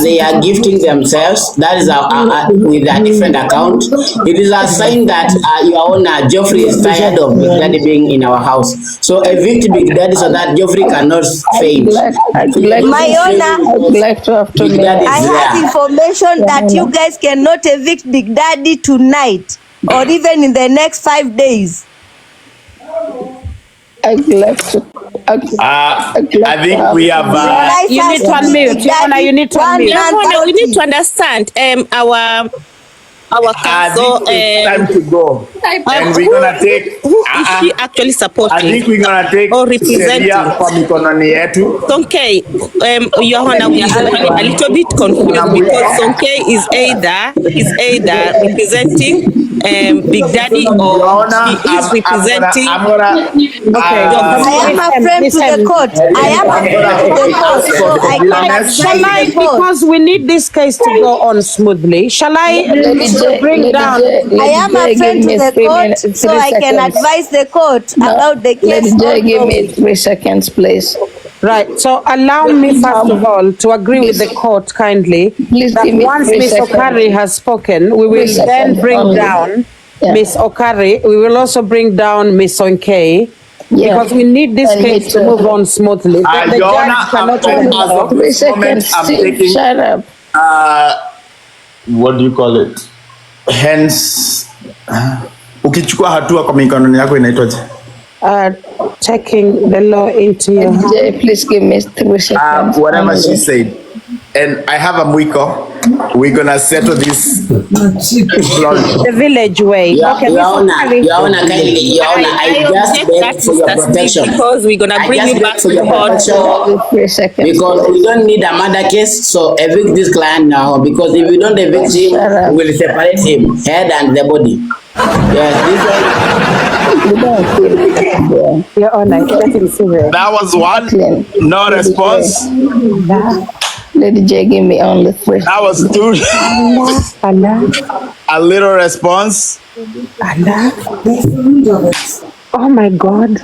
they are gifting themselves. That is with a different account. It is a sign that Your Honor, Geoffrey is tired of Bigdaddy being in our house. So evict Bigdaddy so that Geoffrey cannot faint. My Honor, I have information that you guys cannot evict Bigdaddy tonight or even in the next 5 days. I think we have. You need to unmute. You need to unmute. We need to understand our counsel. Time to go. And we're gonna take. Who is she actually supporting? I think we're gonna take or representing. Sonkei, Your Honor, we are a little bit confused because Sonkei is either representing Bigdaddy or she is representing. I am a friend to the court. I am a friend to the court, so I can advise the court. Because we need this case to go on smoothly. Shall I bring down? I am a friend to the court, so I can advise the court about the case. Give me 3 seconds, please. Right. So allow me first of all to agree with the court kindly that once Ms. Okari has spoken, we will then bring down Ms. Okari. We will also bring down Ms. Sonkei. Because we need this case to move on smoothly. The judge cannot shut up. What do you call it? Hence, ukichukua hatua kwa mikononi yako inaitwaje? taking the law into your hands. Please give me 3 seconds. Whatever she said. And I have a mwiko. We're gonna settle this. The village way. Your Okay, Honor, kindly, I just beg for your protection. Because we're gonna bring you back for to your court. protection because we don't need a murder case. So evict this client now. Because if we don't evict him, we will separate him, head and the body. Yes, Your Honor, let him see it. That was one. No response. Lady J, give me only 3. That was 2. A little response. Oh my God.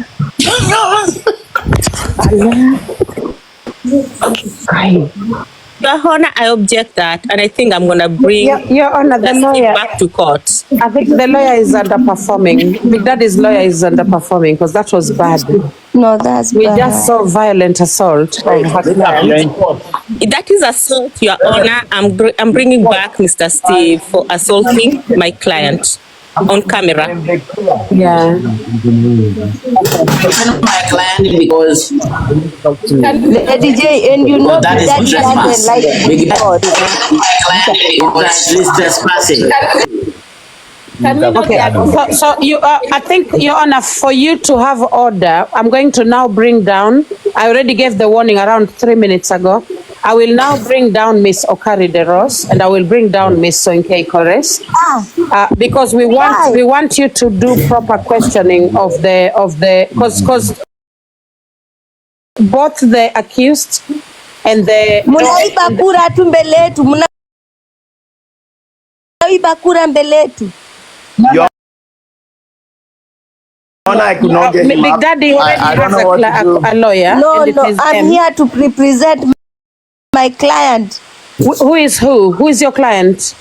Your Honor, I object that, and I think I'm gonna bring Your Honor, the lawyer back to court. I think the lawyer is underperforming. Bigdaddy's lawyer is underperforming because that was bad. No, that's We bad. just saw violent assault of her client. That is assault, Your Honor. I'm bringing back Mr. Steve for assaulting my client on camera. Yeah. my client because DJ, and you know that is Bigdaddy has a life in court. my client because she's trespassing. Okay, so you, I think, Your Honor, for you to have order, I'm going to now bring down. I already gave the warning around 3 minutes ago. I will now bring down Miss Okari de Ross, and I will bring down Miss Soinke Kores, because we want you to do proper questioning of the because both the accused and the Munaiba kura tu mbele yetu, munaiba kura mbele yetu. Your Honor, I could not get him up. Bigdaddy I don't know what to do. a lawyer. No, and it no, is I'm M. here to represent my client. Who is who? Who is your client?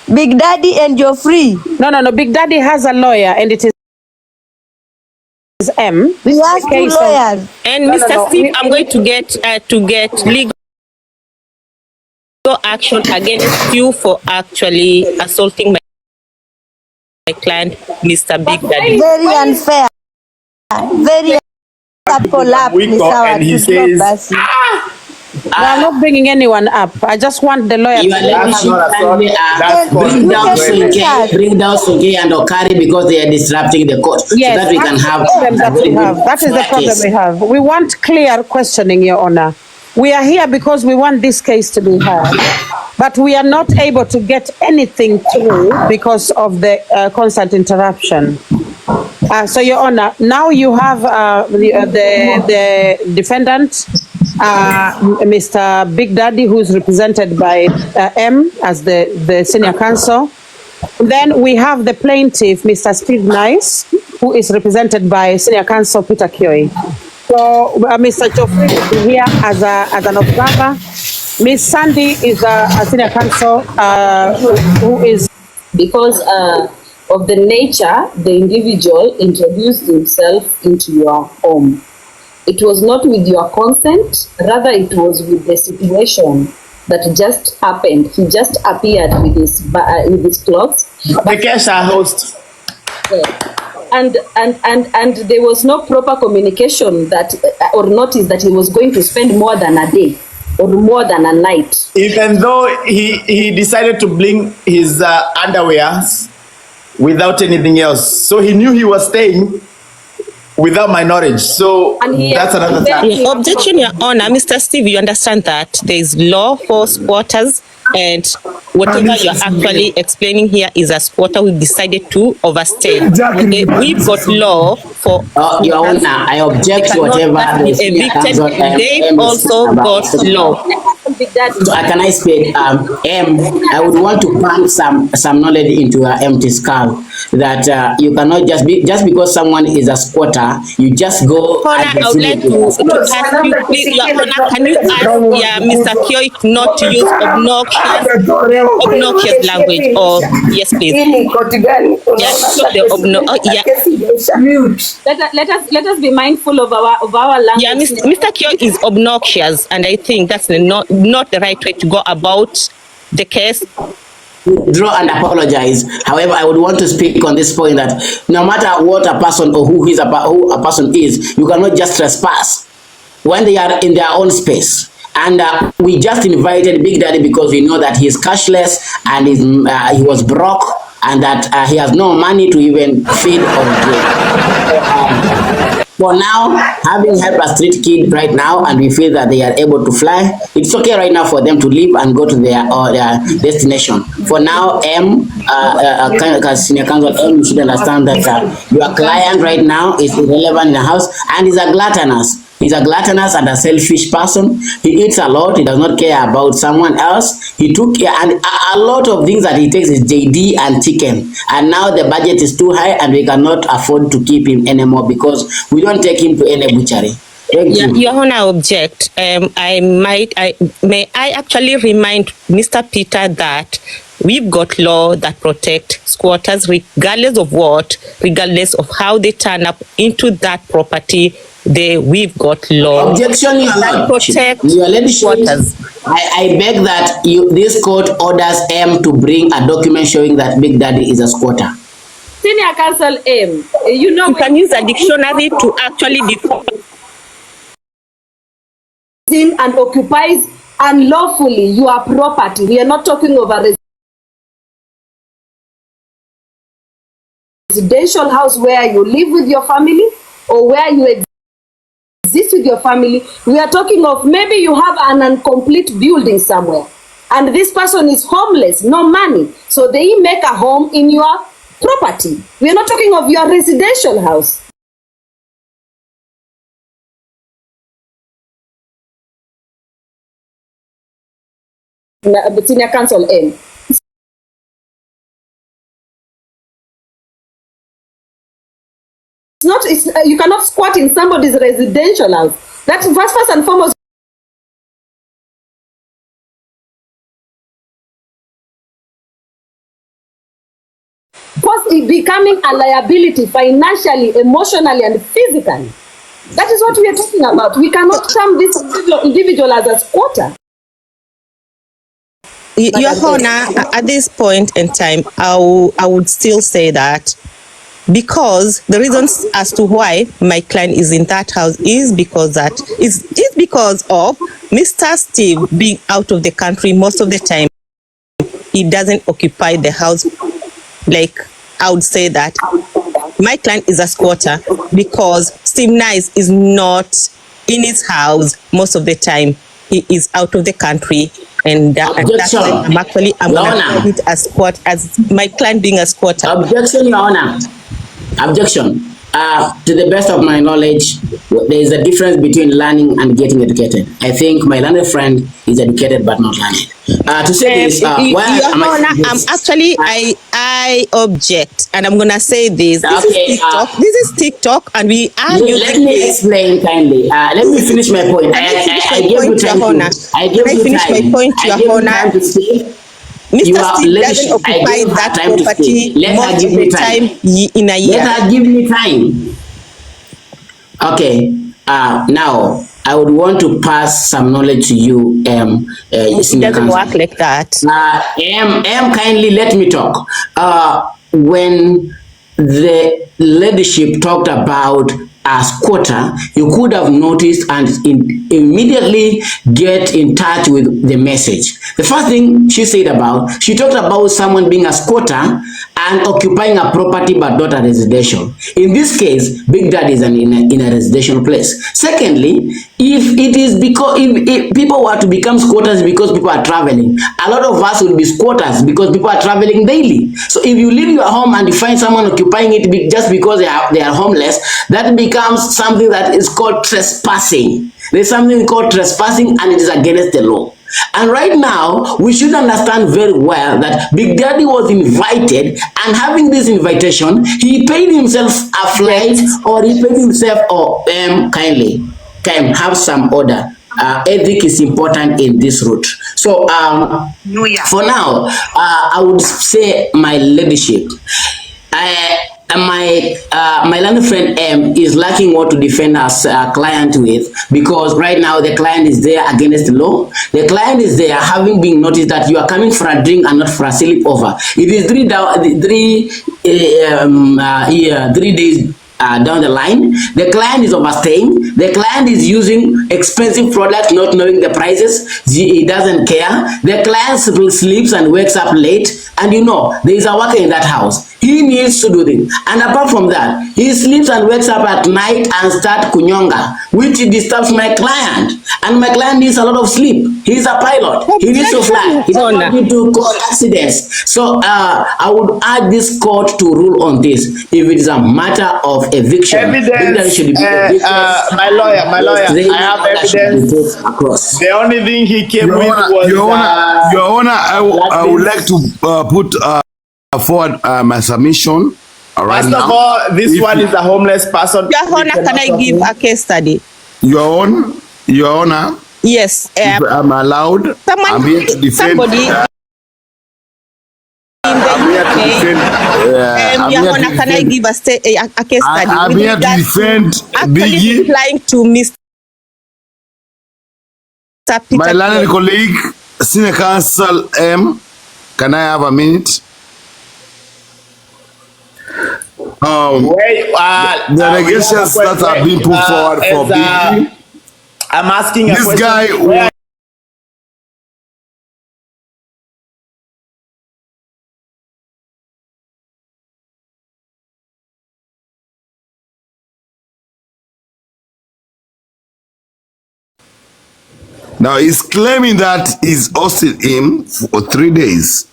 Bigdaddy and Geoffrey. No. Bigdaddy has a lawyer, and it is M. We have 2 lawyers. And Mr. Steve, I'm going to get legal action against you for actually assaulting my client, Mr. Bigdaddy. Very unfair. Very And he says, I'm not bringing anyone up. I just want the lawyer. You are letting bring down Soke and Okari because they are disrupting the court, Yes, so that we can have. That is the problem we have. We want clear questioning, Your Honor. We are here because we want this case to be heard, but we are not able to get anything through because of the constant interruption. So, Your Honor, now you have the defendant, Mr. Bigdaddy, who is represented by M as the senior counsel. Then we have the plaintiff, Mr. Steve Nice, who is represented by senior counsel Peter Kioi. So Mr. Geoffrey is here as an observer. Miss Sandy is a senior counsel who is because of the nature the individual introduced himself into your home. It was not with your consent, rather it was with the situation that just happened. He just appeared with his clothes. The case are host. And there was no proper communication that or notice that he was going to spend more than a day or more than a night. Even though he decided to bring his underwears without anything else. So he knew he was staying without my knowledge. So that's another thing. Objection, Your Honor. Mr. Steve, you understand that there is law for squatters, and whatever you're actually explaining here is a squatter we decided to overstay. Okay, we've got law for Your Honor, I object to whatever the senior counsel They've also got law. So can I speak? M, I would want to pump some knowledge into her empty skull that you cannot just because someone is a squatter, you just go. Honor, I would like to ask you, please, Your Honor, can you ask Mr. Kioi not to use obnoxious language? Or yes, please. Let us be mindful of our language. Yeah, Mr. Kioi is obnoxious, and I think that's not the right way to go about the case. withdraw and apologize. However, I would want to speak on this point that no matter what a person or who a person is, you cannot just trespass when they are in their own space. And we just invited Bigdaddy because we know that he is cashless and he was broke and that he has no money to even feed or drink. For now, having helped a street kid right now, and we feel that they are able to fly, it's okay right now for them to leave and go to their destination. For now, Senior Counsel M, you should understand that your client right now is irrelevant in the house and is a gluttonous. He's a gluttonous and a selfish person. He eats a lot. He does not care about someone else. He took care, and a lot of things that he takes is JD and chicken. And now the budget is too high, and we cannot afford to keep him anymore because we don't take him to any butchery. Thank you. Your Honor, object. May I actually remind Mr. Peter that we've got law that protect squatters regardless of what, regardless of how they turn up into that property. We've got law. Objection, Your Lord. Protect Your Lordship, squatters. I beg that this court orders M to bring a document showing that Bigdaddy is a squatter. Senior Counsel M, you can use a dictionary to actually define and occupies unlawfully your property. We are not talking of a residential house where you live with your family or where you exist with your family. We are talking of maybe you have an incomplete building somewhere and this person is homeless, no money, so they make a home in your property. We are not talking of your residential house. Senior Counsel M. You cannot squat in somebody's residential house. That's first and foremost. First, becoming a liability financially, emotionally, and physically. That is what we are talking about. We cannot term this individual as a squatter. Your Honor, at this point in time, I would still say that because the reasons as to why my client is in that house is because of Mr. Steve being out of the country most of the time. He doesn't occupy the house. Like, I would say that my client is a squatter because Steve Nice is not in his house most of the time. He is out of the country. And that's why I'm going to call it a squat, as my client being a squatter. Objection, Your Honor. Objection. To the best of my knowledge, there is a difference between learning and getting educated. I think my learned friend is educated but not learned. To say this, Your Honor, I object, and I'm gonna say this. This is TikTok, and we are using. Let me explain kindly. Let me finish my point. I gave you time. I finish my point, Your Honor. Mr. Steve doesn't occupy that property most of the time in a year. Let her give me time. Okay. Now I would want to pass some knowledge to you. It doesn't work like that. Kindly let me talk. When the leadership talked about a squatter, you could have noticed and immediately get in touch with the message. The first thing she talked about someone being a squatter and occupying a property but not a residential. In this case, Bigdaddy is in a residential place. Secondly, if it is because if people were to become squatters because people are traveling, a lot of us will be squatters because people are traveling daily. So if you leave your home and you find someone occupying it just because they are homeless, that becomes something that is called trespassing. There's something called trespassing, and it is against the law. And right now, we should understand very well that Bigdaddy was invited, and having this invitation, he paid himself a flight, or he paid himself, kindly have some order. Ethic is important in this route. So for now, I would say my leadership. my learned friend M is lacking what to defend us client with, because right now the client is there against the law. The client is there having been noticed that you are coming for a drink and not for a sleepover. It is 3 days down the line. The client is overstaying. The client is using expensive products, not knowing the prices. He doesn't care. The client sleeps and wakes up late, and you know there is a worker in that house. He needs to do this. And apart from that, he sleeps and wakes up at night and start kunyonga, which disturbs my client. And my client needs a lot of sleep. He's a pilot. He needs to fly. He doesn't want to cause accidents. So I would urge this court to rule on this. If it is a matter of eviction, evidence, should be my lawyer, I have evidence. Across. The only thing he came with was Your Honor, I would like to put forward my submission. Right First of all, this one is a homeless person. Your Honor, can I give a case study? Your Honor. Yes. If I'm allowed, I'm here to defend. Somebody Your Honor, can I give a case study? I'm here to defend Biggie. Replying to Mr. Peter My learned colleague, Senior Counsel M. Can I have a minute? The allegations that have been put forward for Biggie. I'm asking a this question. guy. Now he's claiming that he's hosted him for 3 days.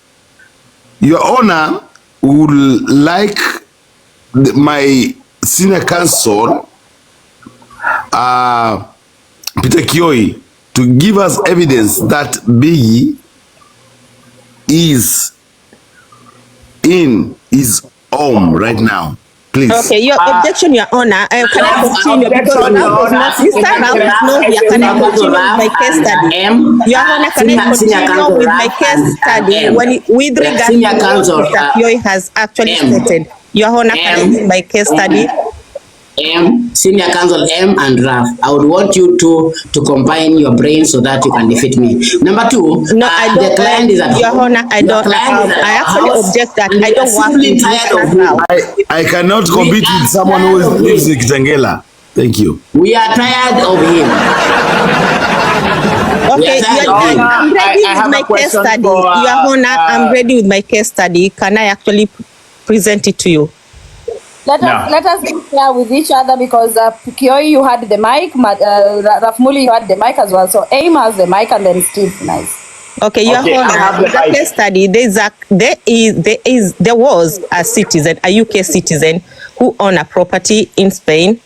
Your Honor would like my senior counsel, Peter Kioi, to give us evidence that Biggie is in his home right now. Please. Okay, your objection, Your Honor. Can I continue? Because Mr. Ralph is not here. Can I continue with my case study? Your Honor, can I continue with my case study with regards to what Mr. Kioi has actually stated? Your Honor, can I give my case study? Senior Counsel M and Raf, I would want you to combine your brain so that you can defeat me. Number two, no, I don't. The client is at Your Honor, I don't. I actually object that I don't want to tired of you. I cannot compete with someone who lives in Kitengela. Thank you. We are tired of him. Okay, I'm ready with my case study. Your Honor, I'm ready with my case study. Can I actually present it to you? Let us be clear with each other, because Kioi, you had the mic, Rafmuli, you had the mic as well. So Aim has the mic, and then Steve. Nice. Okay, Your Honor, the case study, there was a citizen, a UK citizen, who owned a property in Spain,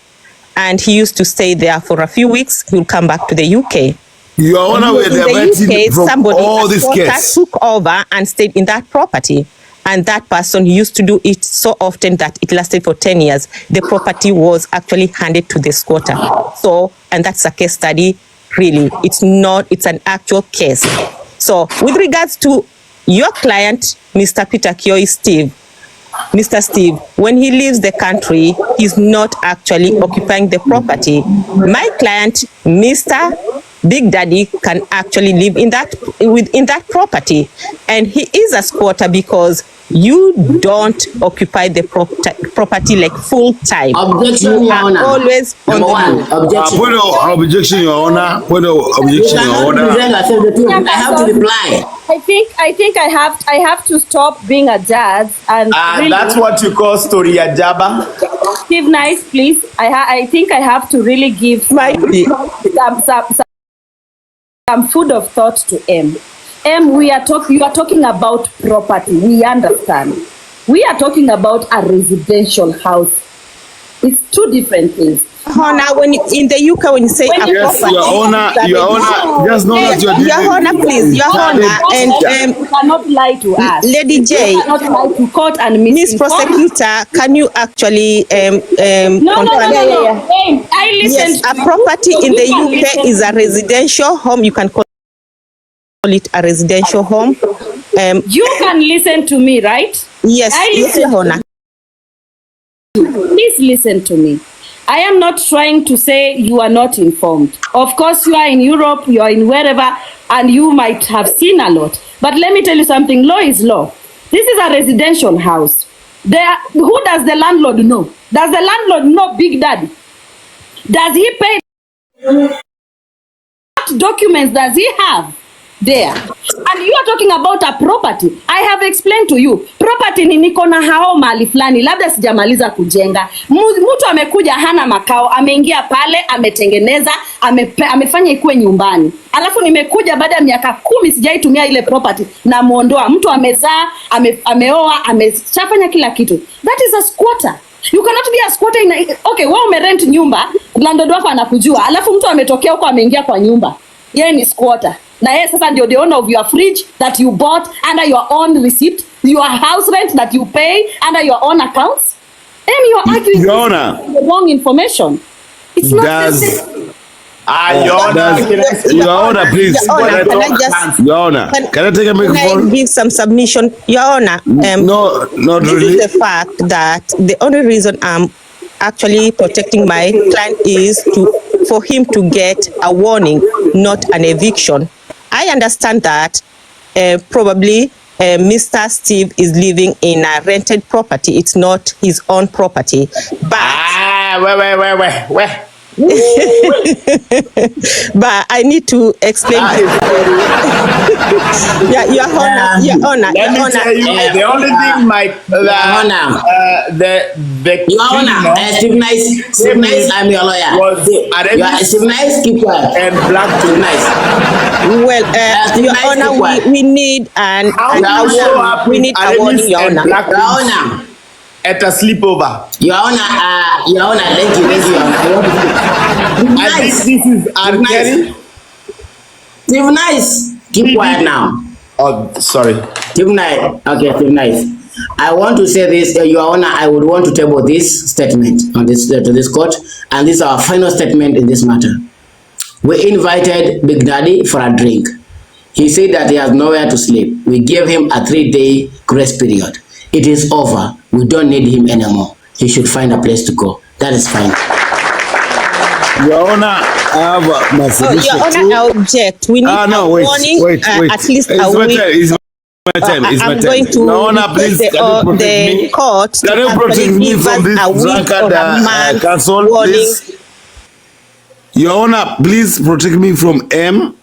and he used to stay there for a few weeks. He will come back to the UK. Your Honor, in the UK, somebody case took over and stayed in that property. And that person used to do it so often that it lasted for 10 years. The property was actually handed to the squatter. So, and that's a case study, really. It's not, it's an actual case. So, with regards to your client, Mr. Peter Kioi Steve, Mr. Steve, when he leaves the country, he's not actually occupying the property. My client, Mr. Bigdaddy, can actually live in that property, and he is a squatter because you don't occupy the property like full time. Objection, you Your are Honor. always on Number one, objection. Objection, Your Honor. Objection, Your Honor. I have to reply. I think I have to stop being a judge and really, that's what you call story ajaba. Steve, nice, please. I think I have to really give some food of thought to M. M, you are talking about property. We understand. We are talking about a residential house. It's two different things. Honor, when in the UK, when you say a property, Your Honor, just know that you're Your Honor, please, Your Honor, and you cannot lie to us. Lady J, you cannot lie to court and Miss Prosecutor, can you actually No. I listened. Yes, a property in the UK is a residential home. You can call it a residential home. You can listen to me, right? Yes, Your Honor. Please listen to me. I am not trying to say you are not informed. Of course, you are in Europe, you are in wherever, and you might have seen a lot. But let me tell you something, law is law. This is a residential house. Who does the landlord know? Does the landlord know Bigdaddy? Does he pay? What documents does he have there? And you are talking about a property. I have explained to you. Property ni niko na hao mali fulani, labda sijamaliza kujenga. Mtu amekuja hana makao, ameingia pale, ametengeneza, amefanya ikuwe nyumbani. Alafu nimekuja baada ya miaka 10 sijaitumia ile property na muondoa. Mtu amezaa, ameoa, ameshafanya kila kitu. That is a squatter. You cannot be a squatter okay, wewe umerent nyumba, landlord wako anakujua. Alafu mtu ametokea huko ameingia kwa nyumba. Yeye ni squatter. Na yeye sasa ndio the owner of your fridge that you bought under your own receipt, your house rent that you pay under your own accounts. And you are arguing the wrong information. It's not Your Honor, please. Your Honor, can I take a microphone? Can I give some submission? Your Honor, no, not this really. is the fact that the only reason I'm actually protecting my client is for him to get a warning, not an eviction. I understand that probably Mr. Steve is living in a rented property. It's not his own property. But where? But I need to explain. Your Honor. Let me tell you, the only thing Your Honor, Steve Nice, I'm your lawyer. Steve Nice, keep quiet. And black Steve Nice. Well, Your Honor, we need a warning, Your Honor. Your Honor. At a sleepover. Your Honor, thank you, Your Honor. I think this is Arcari. Steve Nice, keep quiet now. Oh, sorry. Steve Nice, okay, Steve Nice. I want to say this, Your Honor, I would want to table this statement on this to this court, and this is our final statement in this matter. We invited Bigdaddy for a drink. He said that he has nowhere to sleep. We gave him a 3-day grace period. It is over. We don't need him anymore. He should find a place to go. That is fine. Your Honor, I have my submission. Your Honor, I object. We need a warning, wait. at least a week. It's my time. I'm going to Your Honor, please, the court can you protect me from this drunkard counsel, please? Your Honor, please protect me from M.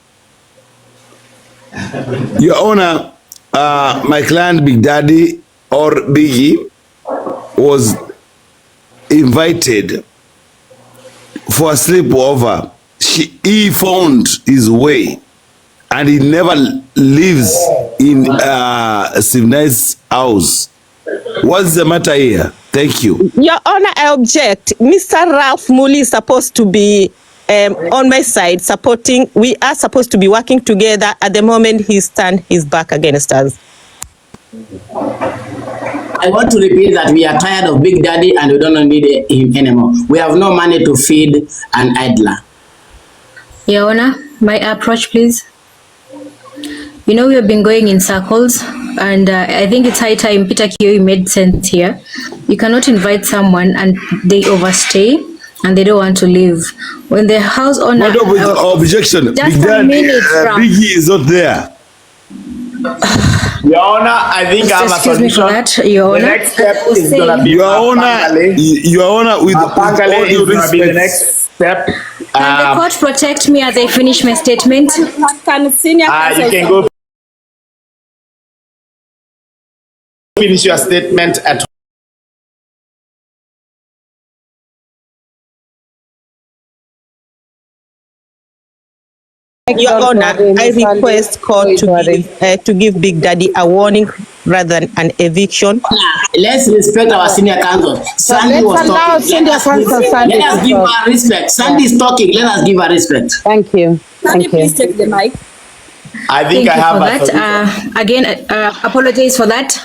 Your Honor, my client Bigdaddy or Biggie was invited for a sleepover. He found his way and he never lives in Steve Nice's house. What's the matter here? Thank you. Your Honor, I object. Mr. Ralph Muli is supposed to be on my side supporting. We are supposed to be working together. At the moment, he's turned his back against us. I want to repeat that we are tired of Bigdaddy and we don't need him anymore. We have no money to feed an idler. Your Honor, my approach, please. You know, we have been going in circles, and I think it's high time Peter Kioi made sense here. You cannot invite someone and they overstay and they don't want to leave. When the house owner... What objection? Just a minute, Biggie is not there. Your Honor, I think I have a solution. Your the next step is going to be Your Honor, with all due respect, the next step. Can the court protect me as I finish my statement? Can senior you can go finish your statement at Your Honor, I request court to give Bigdaddy a warning rather than an eviction. Let's respect our senior counsel. Sandy was talking. Let us give her respect. Sandy is talking. Let us give her respect. Thank you. Sandy, please take the mic. I think I have that. Again, apologize for that.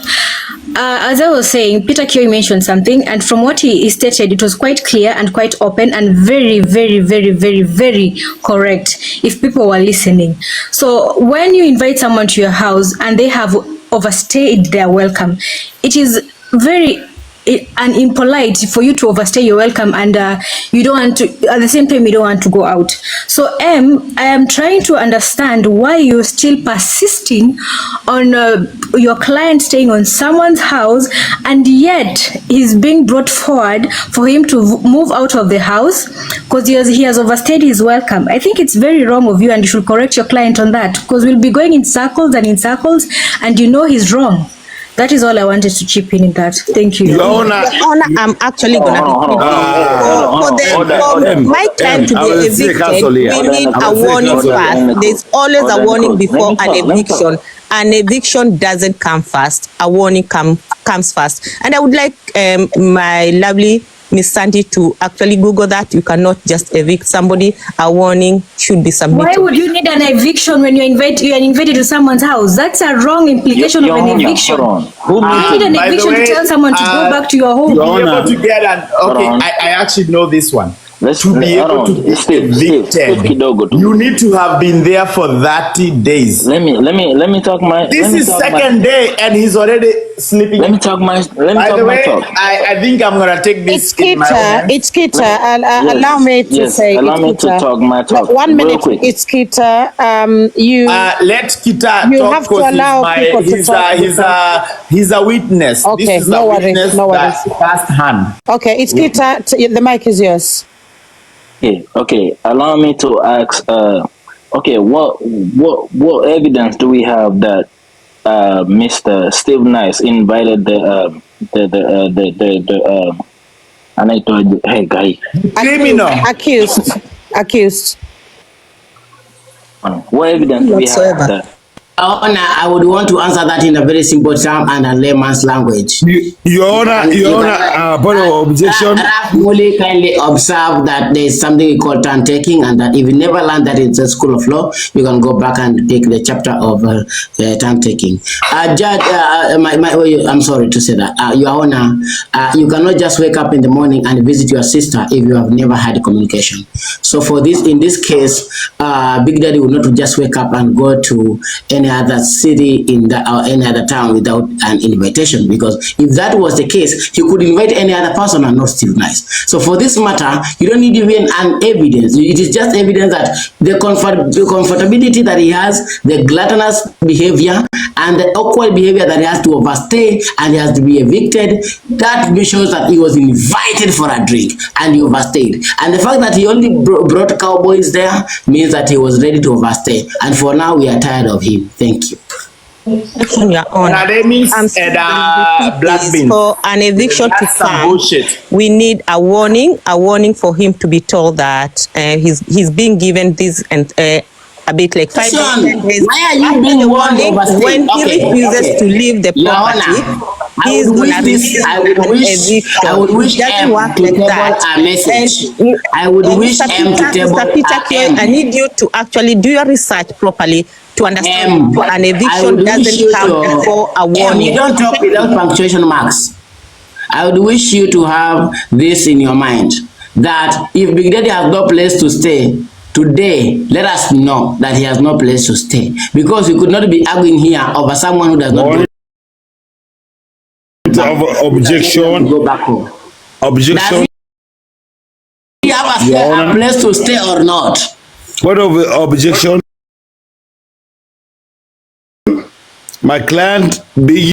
As I was saying, Peter Kioi mentioned something, and from what he stated, it was quite clear and quite open and very, very, very, very, very correct if people were listening. So when you invite someone to your house and they have overstayed their welcome, it is very impolite for you to overstay your welcome, and you don't want to, at the same time you don't want to go out. So I am trying to understand why you're still persisting on your client staying on someone's house, and yet he's being brought forward for him to move out of the house because he has overstayed his welcome. I think it's very wrong of you, and you should correct your client on that, because we'll be going in circles and in circles, and you know he's wrong. That is all I wanted to chip in that. Thank you. Your Honor, I'm actually going to be for my client to be evicted, we need a warning first. There's always a warning before an eviction. An eviction doesn't come fast. A warning comes first. And I would like my lovely Miss Sandy to actually Google that. You cannot just evict somebody. A warning should be submitted. Why would you need an eviction when you are invited to someone's house? That's a wrong implication of an eviction. You need an eviction to tell someone to go back to your home. To be able to get an, okay, I actually know this one. To be able to be evicted, you need to have been there for 30 days. Let me talk my. This is second day, and he's already sleeping. Let me talk my. By the way, I think I'm gonna take this. It's Kita. Allow me to say. Allow me to talk my talk. 1 minute. It's Kita. You. Let Kita you talk. Have to allow people to talk. He's a witness. Okay. This is No a worries. witness No worries. that's first hand. Okay. It's Kita. The mic is yours. Okay. Allow me to ask. Okay. What evidence do we have that Mr. Steve Nice invited the and I told you, hey guy, criminal accused. What evidence do we have that? Honor, I would want to answer that in a very simple term and a layman's language. Your Honor, point of objection. Muli kindly observe that there is something we call turn taking, and that if you never learned that in the school of law, you can go back and take the chapter of turn taking. Judge, I'm sorry to say that, Your Honor, you cannot just wake up in the morning and visit your sister if you have never had communication. So for this, in this case, Bigdaddy will not just wake up and go to any other city in the, or any other town without an invitation, because if that was the case, he could invite any other person and not Steve Nice. So for this matter, you don't need even an evidence. It is just evidence that the comfortability that he has, the gluttonous behavior, and the awkward behavior that he has to overstay and he has to be evicted, that shows that he was invited for a drink and he overstayed. And the fact that he only brought cowboys there means that he was ready to overstay. And for now, we are tired of him. Thank you. Your Honor, for an eviction to come, we need a warning for him to be told that he's being given this and a bit like 5 days. Why are you being warned when he refuses to leave the property? He's gonna receive an eviction. I would wish doesn't work like that. A message. I would wish M to table Mr. Peter, I need you to actually do your research properly to understand an eviction doesn't come before a warning. You don't talk without punctuation marks. I would wish you to have this in your mind, that if Bigdaddy has no place to stay, today, let us know that he has no place to stay, because we could not be arguing here over someone who does not. Objection. Go back home. Objection. Does he have a place to stay or not? What of objection? My client Biggie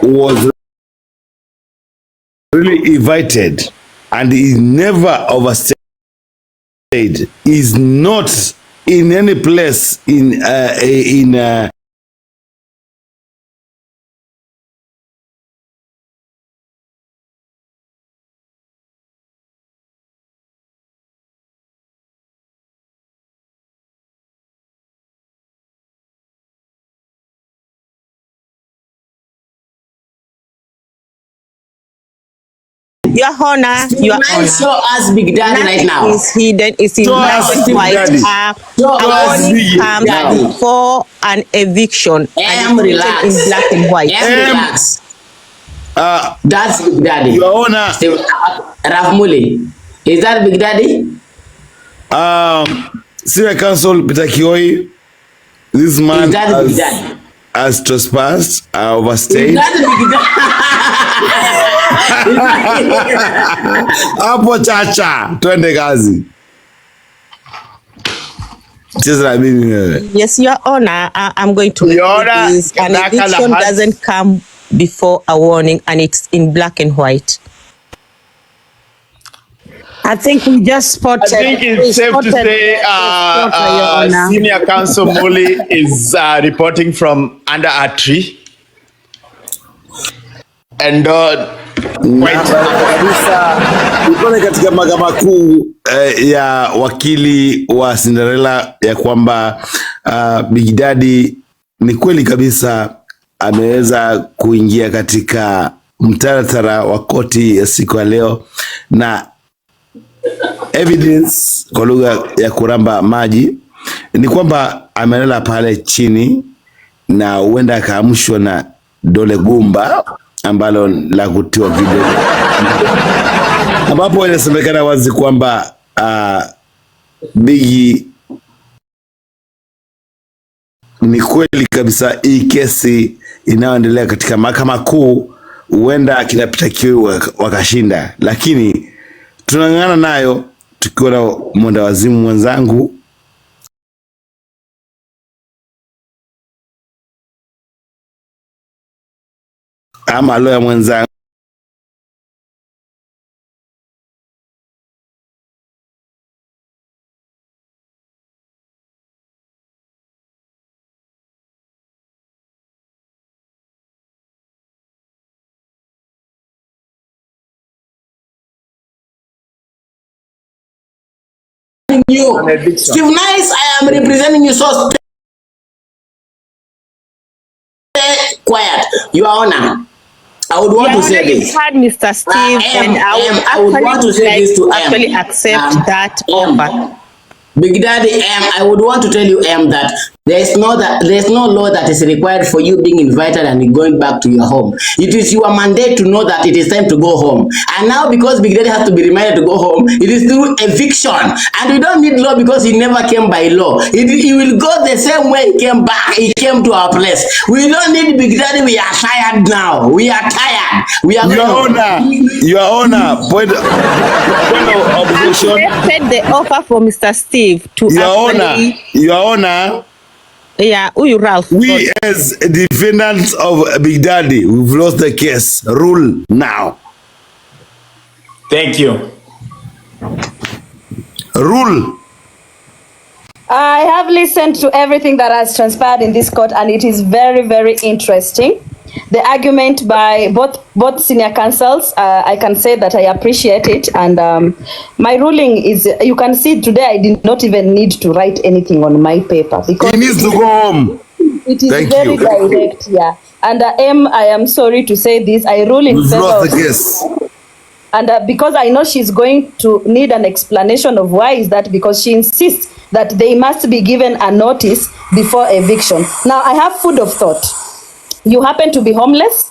was really invited, and he never overstayed. He's not in any place in Your Honor, Your Honor. Show us Bigdaddy right now. Is hidden. Is in black and white. A warning comes before an eviction. Relax. In black and white. Relax. That's Bigdaddy. Your Honor. Rafmuli. Is that Bigdaddy? Senior Counsel Peter Kioi. This man. Is that Bigdaddy? has trespassed, overstayed. Hapo chacha, twende kazi. Yes, Your Honor, I'm going to read this. An eviction doesn't come before a warning, and it's in black and white. I think we just spotted. I think it's safe to say Senior Counsel Muli is reporting from under a tree. And Nipone katika mahakama kuu ya wakili wa Cinderella ya kwamba Bigdaddy ni kweli kabisa ameweza kuingia katika mtaratara wa koti ya siku ya leo, na evidence kwa lugha ya kuramba maji ni kwamba amelala pale chini na huenda akaamshwa na dole gumba ambalo la kutiwa vidole, ambapo inasemekana wazi kwamba Biggy ni kweli kabisa hii kesi inayoendelea katika mahakama kuu huenda kinapita kiu wakashinda, lakini tunang'ang'ana nayo tukiwa na mwenda wazimu mwenzangu ama lawyer mwenzangu you. Steve Nice, I am representing you, so stay quiet. Your Honor, I would want to say this. Had Mr. Steve, and I would want to say this to actually accept that offer. Bigdaddy, I would want to tell you, that there's no law that is required for you being invited and going back to your home. It is your mandate to know that it is time to go home. And now, because Bigdaddy has to be reminded to go home, it is through eviction. And we don't need law because he never came by law. He will go the same way he came back. He came to our place. We don't need Bigdaddy. We are tired now. We are tired. We are Your Honor, point of objection. Accepted the offer for Mr. Steve to Your Honor. Yeah, Ralph. We as defendants of Bigdaddy, we've lost the case. Rule now. Thank you. Rule. I have listened to everything that has transpired in this court, and it is very, very interesting. The argument by both senior counsels, I can say that I appreciate it, and my ruling is, you can see today I did not even need to write anything on my paper because he needs to go home. It is very direct, yeah. And I am sorry to say this, I rule in favor of the case. And because I know she's going to need an explanation of why is that, because she insists that they must be given a notice before eviction. Now I have food of thought. You happen to be homeless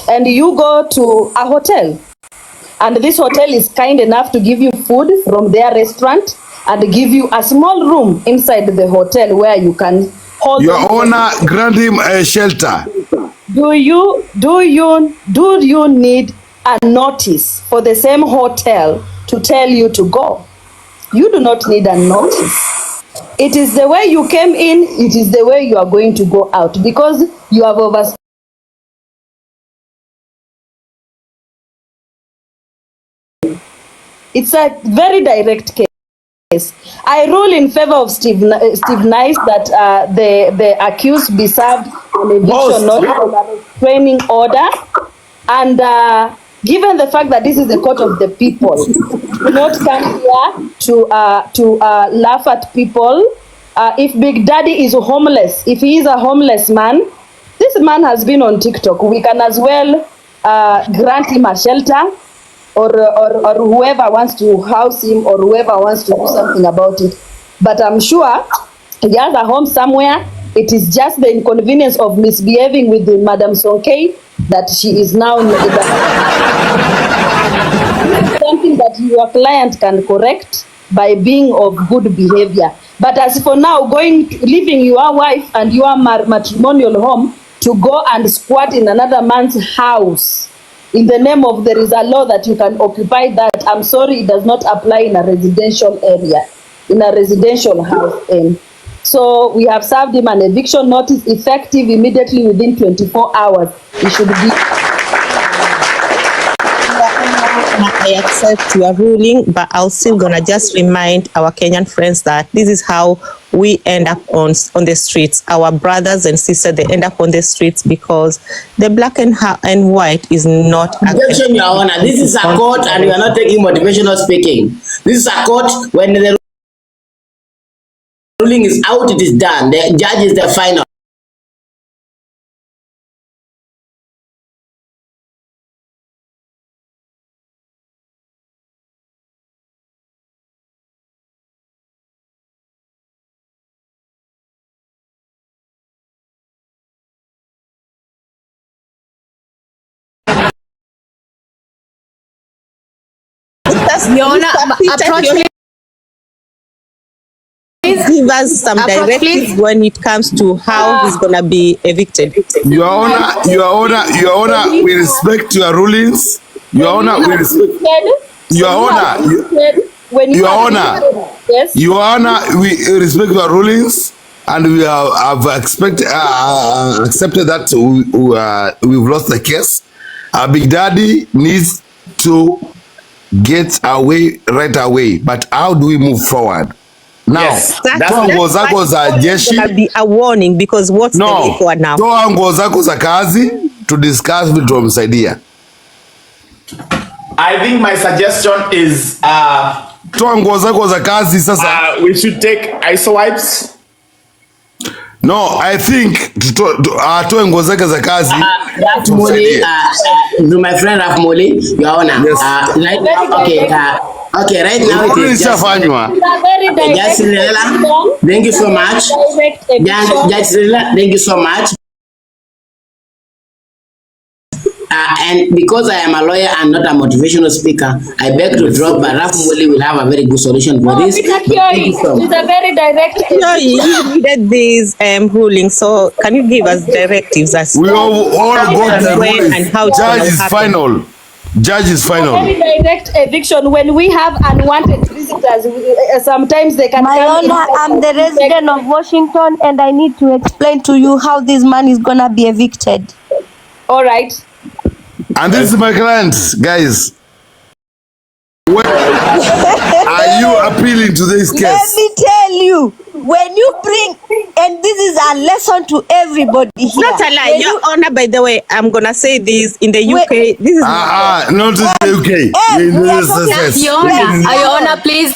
and you go to a hotel, and this hotel is kind enough to give you food from their restaurant and give you a small room inside the hotel where you can hold. Your Honor, grant him a shelter. Do you need a notice for the same hotel to tell you to go? You do not need a notice. It is the way you came in, it is the way you are going to go out, because you have overstayed. It's a very direct case. I rule in favor of Steve Nice that the accused be served an eviction notice of a restraining order, and given the fact that this is the court of the people, do not come here to laugh at people. If Bigdaddy is homeless, if he is a homeless man, this man has been on TikTok. We can as well grant him a shelter, or whoever wants to house him, or whoever wants to do something about it. But I'm sure he has a home somewhere. It is just the inconvenience of misbehaving with the Madam Sonkei that she is now something that your client can correct by being of good behavior. But as for now, leaving your wife and your matrimonial home to go and squat in another man's house in the name of there is a law that you can occupy that. I'm sorry, it does not apply in a residential area, in a residential house. So we have served him an eviction notice effective immediately within 24 hours. He should be. I accept your ruling, but I'm still gonna just remind our Kenyan friends that this is how we end up on the streets. Our brothers and sisters, they end up on the streets because the black and white is not. Objection, Your Honor. This is a court, and we are not taking motivational speaking. This is a court. When the ruling is out, it is done. The judge is the final. Your Honor, approach please. Give us some directives when it comes to how he's gonna be evicted. Your Honor, we respect your rulings. Your Honor, we respect. Your Honor, Your Honor, yes. Your Honor, we respect your rulings, and we have accepted that we've lost the case. Bigdaddy needs to get away right away, but how do we move forward now? Yes, that's nguo zako za jeshi be a warning because what's the way forward now? Toa nguo zako za kazi to discuss with Romsaidia. I think my suggestion is toa nguo zako za kazi sasa. We should take ISO wipes. No, I think atoe nguo zake za kazi. To my friend Rafmoli, Your Honor. Yes. Right now, okay, right now it is just thank you so much. Thank you so much. And because I am a lawyer and not a motivational speaker, I beg to drop, but Rafmoli will have a very good solution for this. It's a very direct. You needed these rulings, so can you give us directives as we all got the rulings. And how Judge is final. Judge is final. Very direct eviction. When we have unwanted visitors, sometimes they can. My Honor, I'm the resident of Washington, and I need to explain to you how this man is gonna be evicted. All right. And this is my client, guys. Are you appealing to this case? Let me tell you, when you bring, and this is a lesson to everybody here. Not a lie, Your Honor, by the way, I'm gonna say this in the UK. This is not in the UK. Your Honor, please.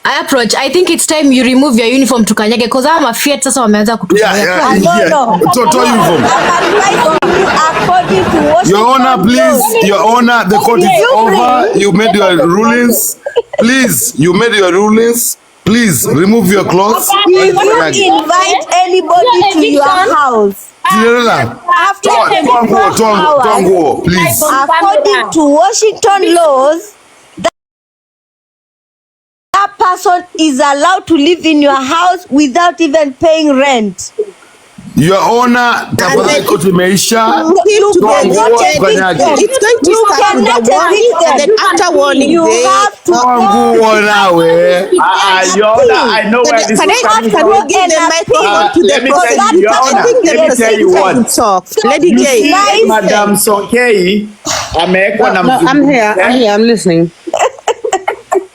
I approach. I think it's time you remove your uniform to kanyage because I'm afraid sasa wameanza kutuzoea. Total uniform. Your Honor, please. Your Honor, the court is over. You made your rulings. Please, you made your rulings. Please remove your clothes. If you invite anybody to your house, after 24 hours, please. According to Washington laws, that person is allowed to live in your house without even paying rent. Your Honor, tafadhali koti imeisha. It's going to start with the warning, and then after warning, you have to Your Honor, I know where this is coming from. Can we give the microphone to the person? Let me tell you what. Lady J. Madam Sonkei amewekwa na mzungu. I'm here, I'm listening.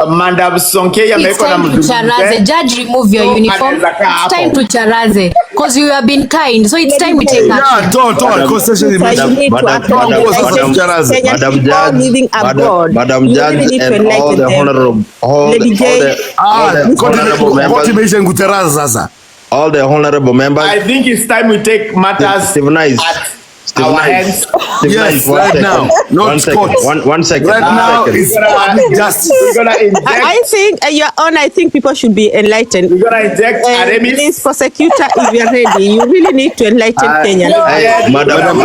Madam Sonkei amewekwa na mzungu. Charaze, judge, remove your uniform. It's time to charaze because you have been kind, so it's time we take action. Madam Judge and all the honorable all the honorable members. I think it's time we take matters our hands. Yes, right now. One second. Right now, it's justice. We're gonna inject. I think, Your Honor, I think people should be enlightened. We're gonna inject Aramis. Please, prosecutor, if you're ready, you really need to enlighten Kenya. Madam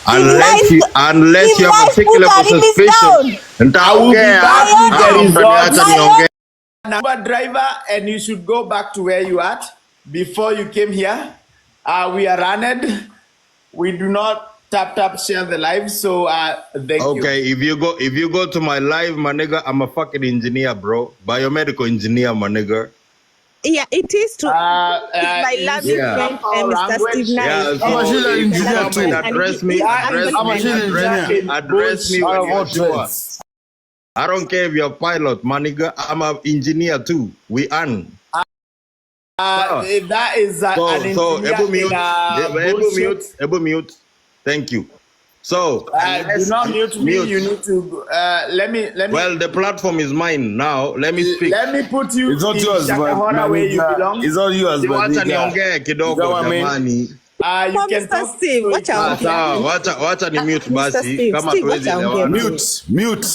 Unless you have a particular suspicion. I will be back with the results. Now, Uber driver, and you should go back to where you at before you came here. We are running. We do not tap share the live. So thank you. Okay, if you go to my live, my nigga, I'm a fucking engineer, bro. Biomedical engineer, my nigga. Yeah, it is true. My lovely friend, Mr. Steve Nice. I'm a machine engineer too. Address me when you're sure. I don't care if you're a pilot, my nigga. I'm an engineer too. We earn. That is an engineer Ebo mute. Thank you. So do not mute me. You need to let me. Well, the platform is mine now. Let me speak. Let me put you. It's not in yours, Shakahora where you belong. It's not yours, but niongee kidogo jamani. You can talk. Steve, wacha ni mute basi kama tuwezi elewana. Mute.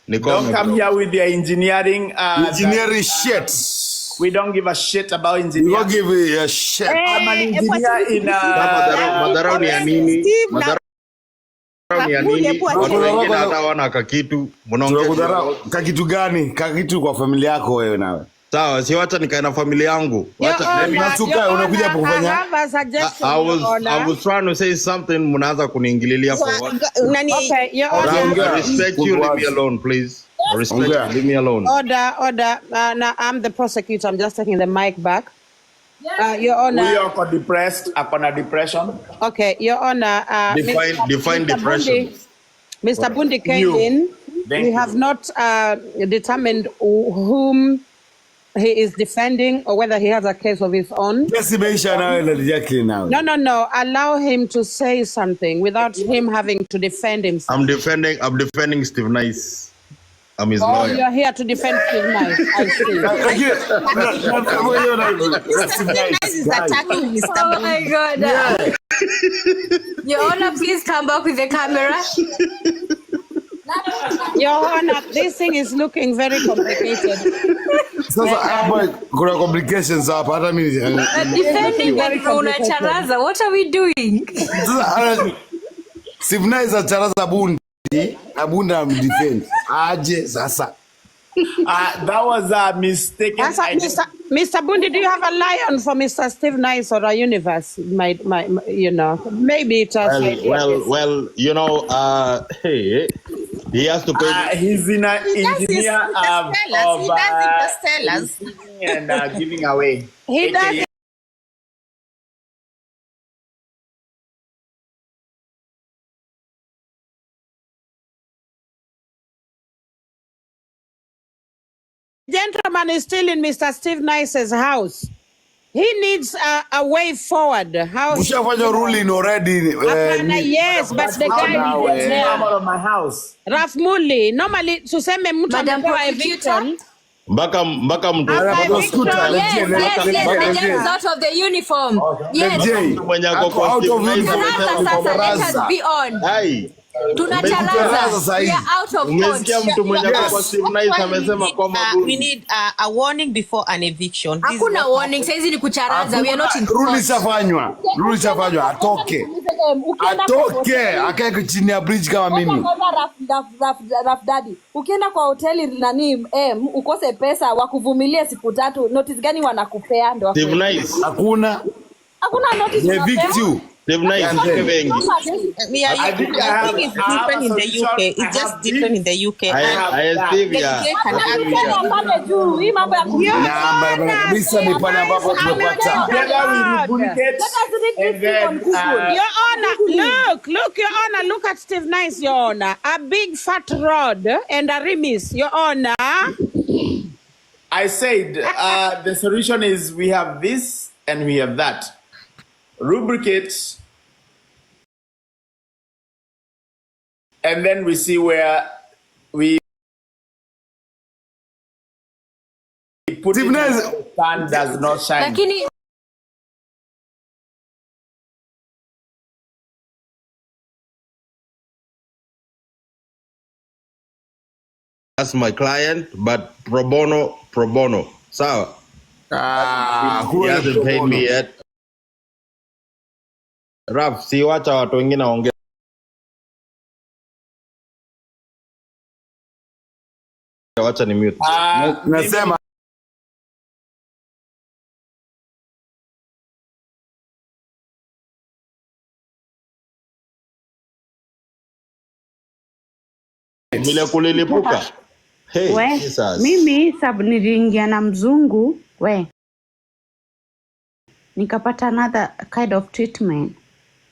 Don't come here with your engineering. Engineering shit. We don't give a shit about engineering. We don't give a shit. I'm an engineer in Madarau ni ya nini? Madarau ni ya nini? Watu wengine hata wana kakitu. Kakitu gani? Kakitu kwa familia yako wewe nawe. Sawa, si wacha nikae na familia yangu. Unakuja kufanya. I was trying to say something, mnaanza kuniingililia for what? Okay, I respect you, leave me alone, please. I respect you, leave me alone. Order. Now I'm the prosecutor. I'm just taking the mic back. Your Honor. We are depressed. Upon a depression. Okay, Your Honor. Define depression. Mr. Bundi came in. We have not determined whom he is defending or whether he has a case of his own. No. Allow him to say something without him having to defend himself. I'm defending Steve Nice. I'm his lawyer. You're here to defend Steve Nice. I see. Steve Nice is attacking Mr. Oh my God. Yeah. Your Honor, please come back with the camera. Your Honor, this thing is looking very complicated. Kuna complications hapa hata mimi. Defending and unacharaza. What are we doing? Steve Nice acharaza Bundi. Abunda defend. Aje sasa. That was a mistake. Mr. Bundi, do you have a lion for Mr. Steve Nice or a universe? Maybe it has. Well, hey, he has to pay. He's in an engineer of and giving away. He does. Gentleman is still in Mr. Steve Nice's house. He needs a way forward. How? Ushafanya ruling already. Yes, but the guy is there. Out of my house. Raf Muli, normally tuseme mtu amepewa eviction. Mpaka mtu. Yes, the judge is out of the uniform. Yes. Mwenye ako kwa Steve Sasa let us be on. Hai. Tunacharaza. We are out of court. We need a warning before an eviction. Hakuna warning. Saizi ni kucharaza. We are not in court. Rule ishafanywa. Atoke. Akae chini ya bridge kama mimi. Daddy. Ukienda kwa hoteli nani ukose pesa wakuvumilie siku 3, notice gani wanakupea ndo? Steve Nice. Hakuna notice. Evict you. Steve Nice. I think it's different in the UK. It's just different in the UK. Your Honor, look, Your Honor, look at Steve Nice, Your Honor. A big fat rod and a remis, Your Honor. I said the solution is we have this and we have that. Rubricate, and then we see where we put it. The sun does not shine. That's my client, but pro bono. So, he hasn't paid me yet. Raf, si wacha watu wengine waongee. Wacha ni mute. Nasema vile kulilipuka. Hey, We, Jesus. mimi sababu niliingia na mzungu, nikapata another kind of treatment.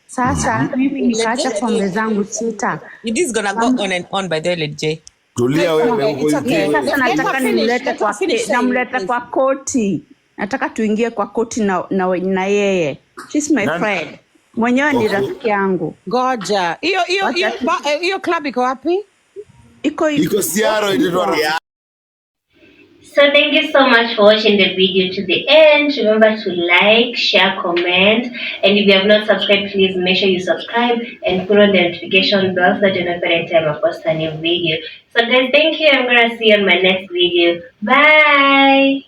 Sasa mimi nikaacha pombe zangu sita. It is gonna go on and on by the way, J. Tulia wewe It's okay. Sasa nataka nimlete kwa namleta kwa koti. Nataka tuingie kwa koti na yeye. She's my friend. Mwenyewe ni rafiki yangu. Ngoja. Hiyo club iko wapi? Iko Siaro inaitwa. So thank you so much for watching the video to the end. Remember to like, share, comment, and if you have not subscribed, please make sure you subscribe and put on the notification bell so that you know every time I post a new video. So guys, thank you. I'm gonna see you on my next video. Bye.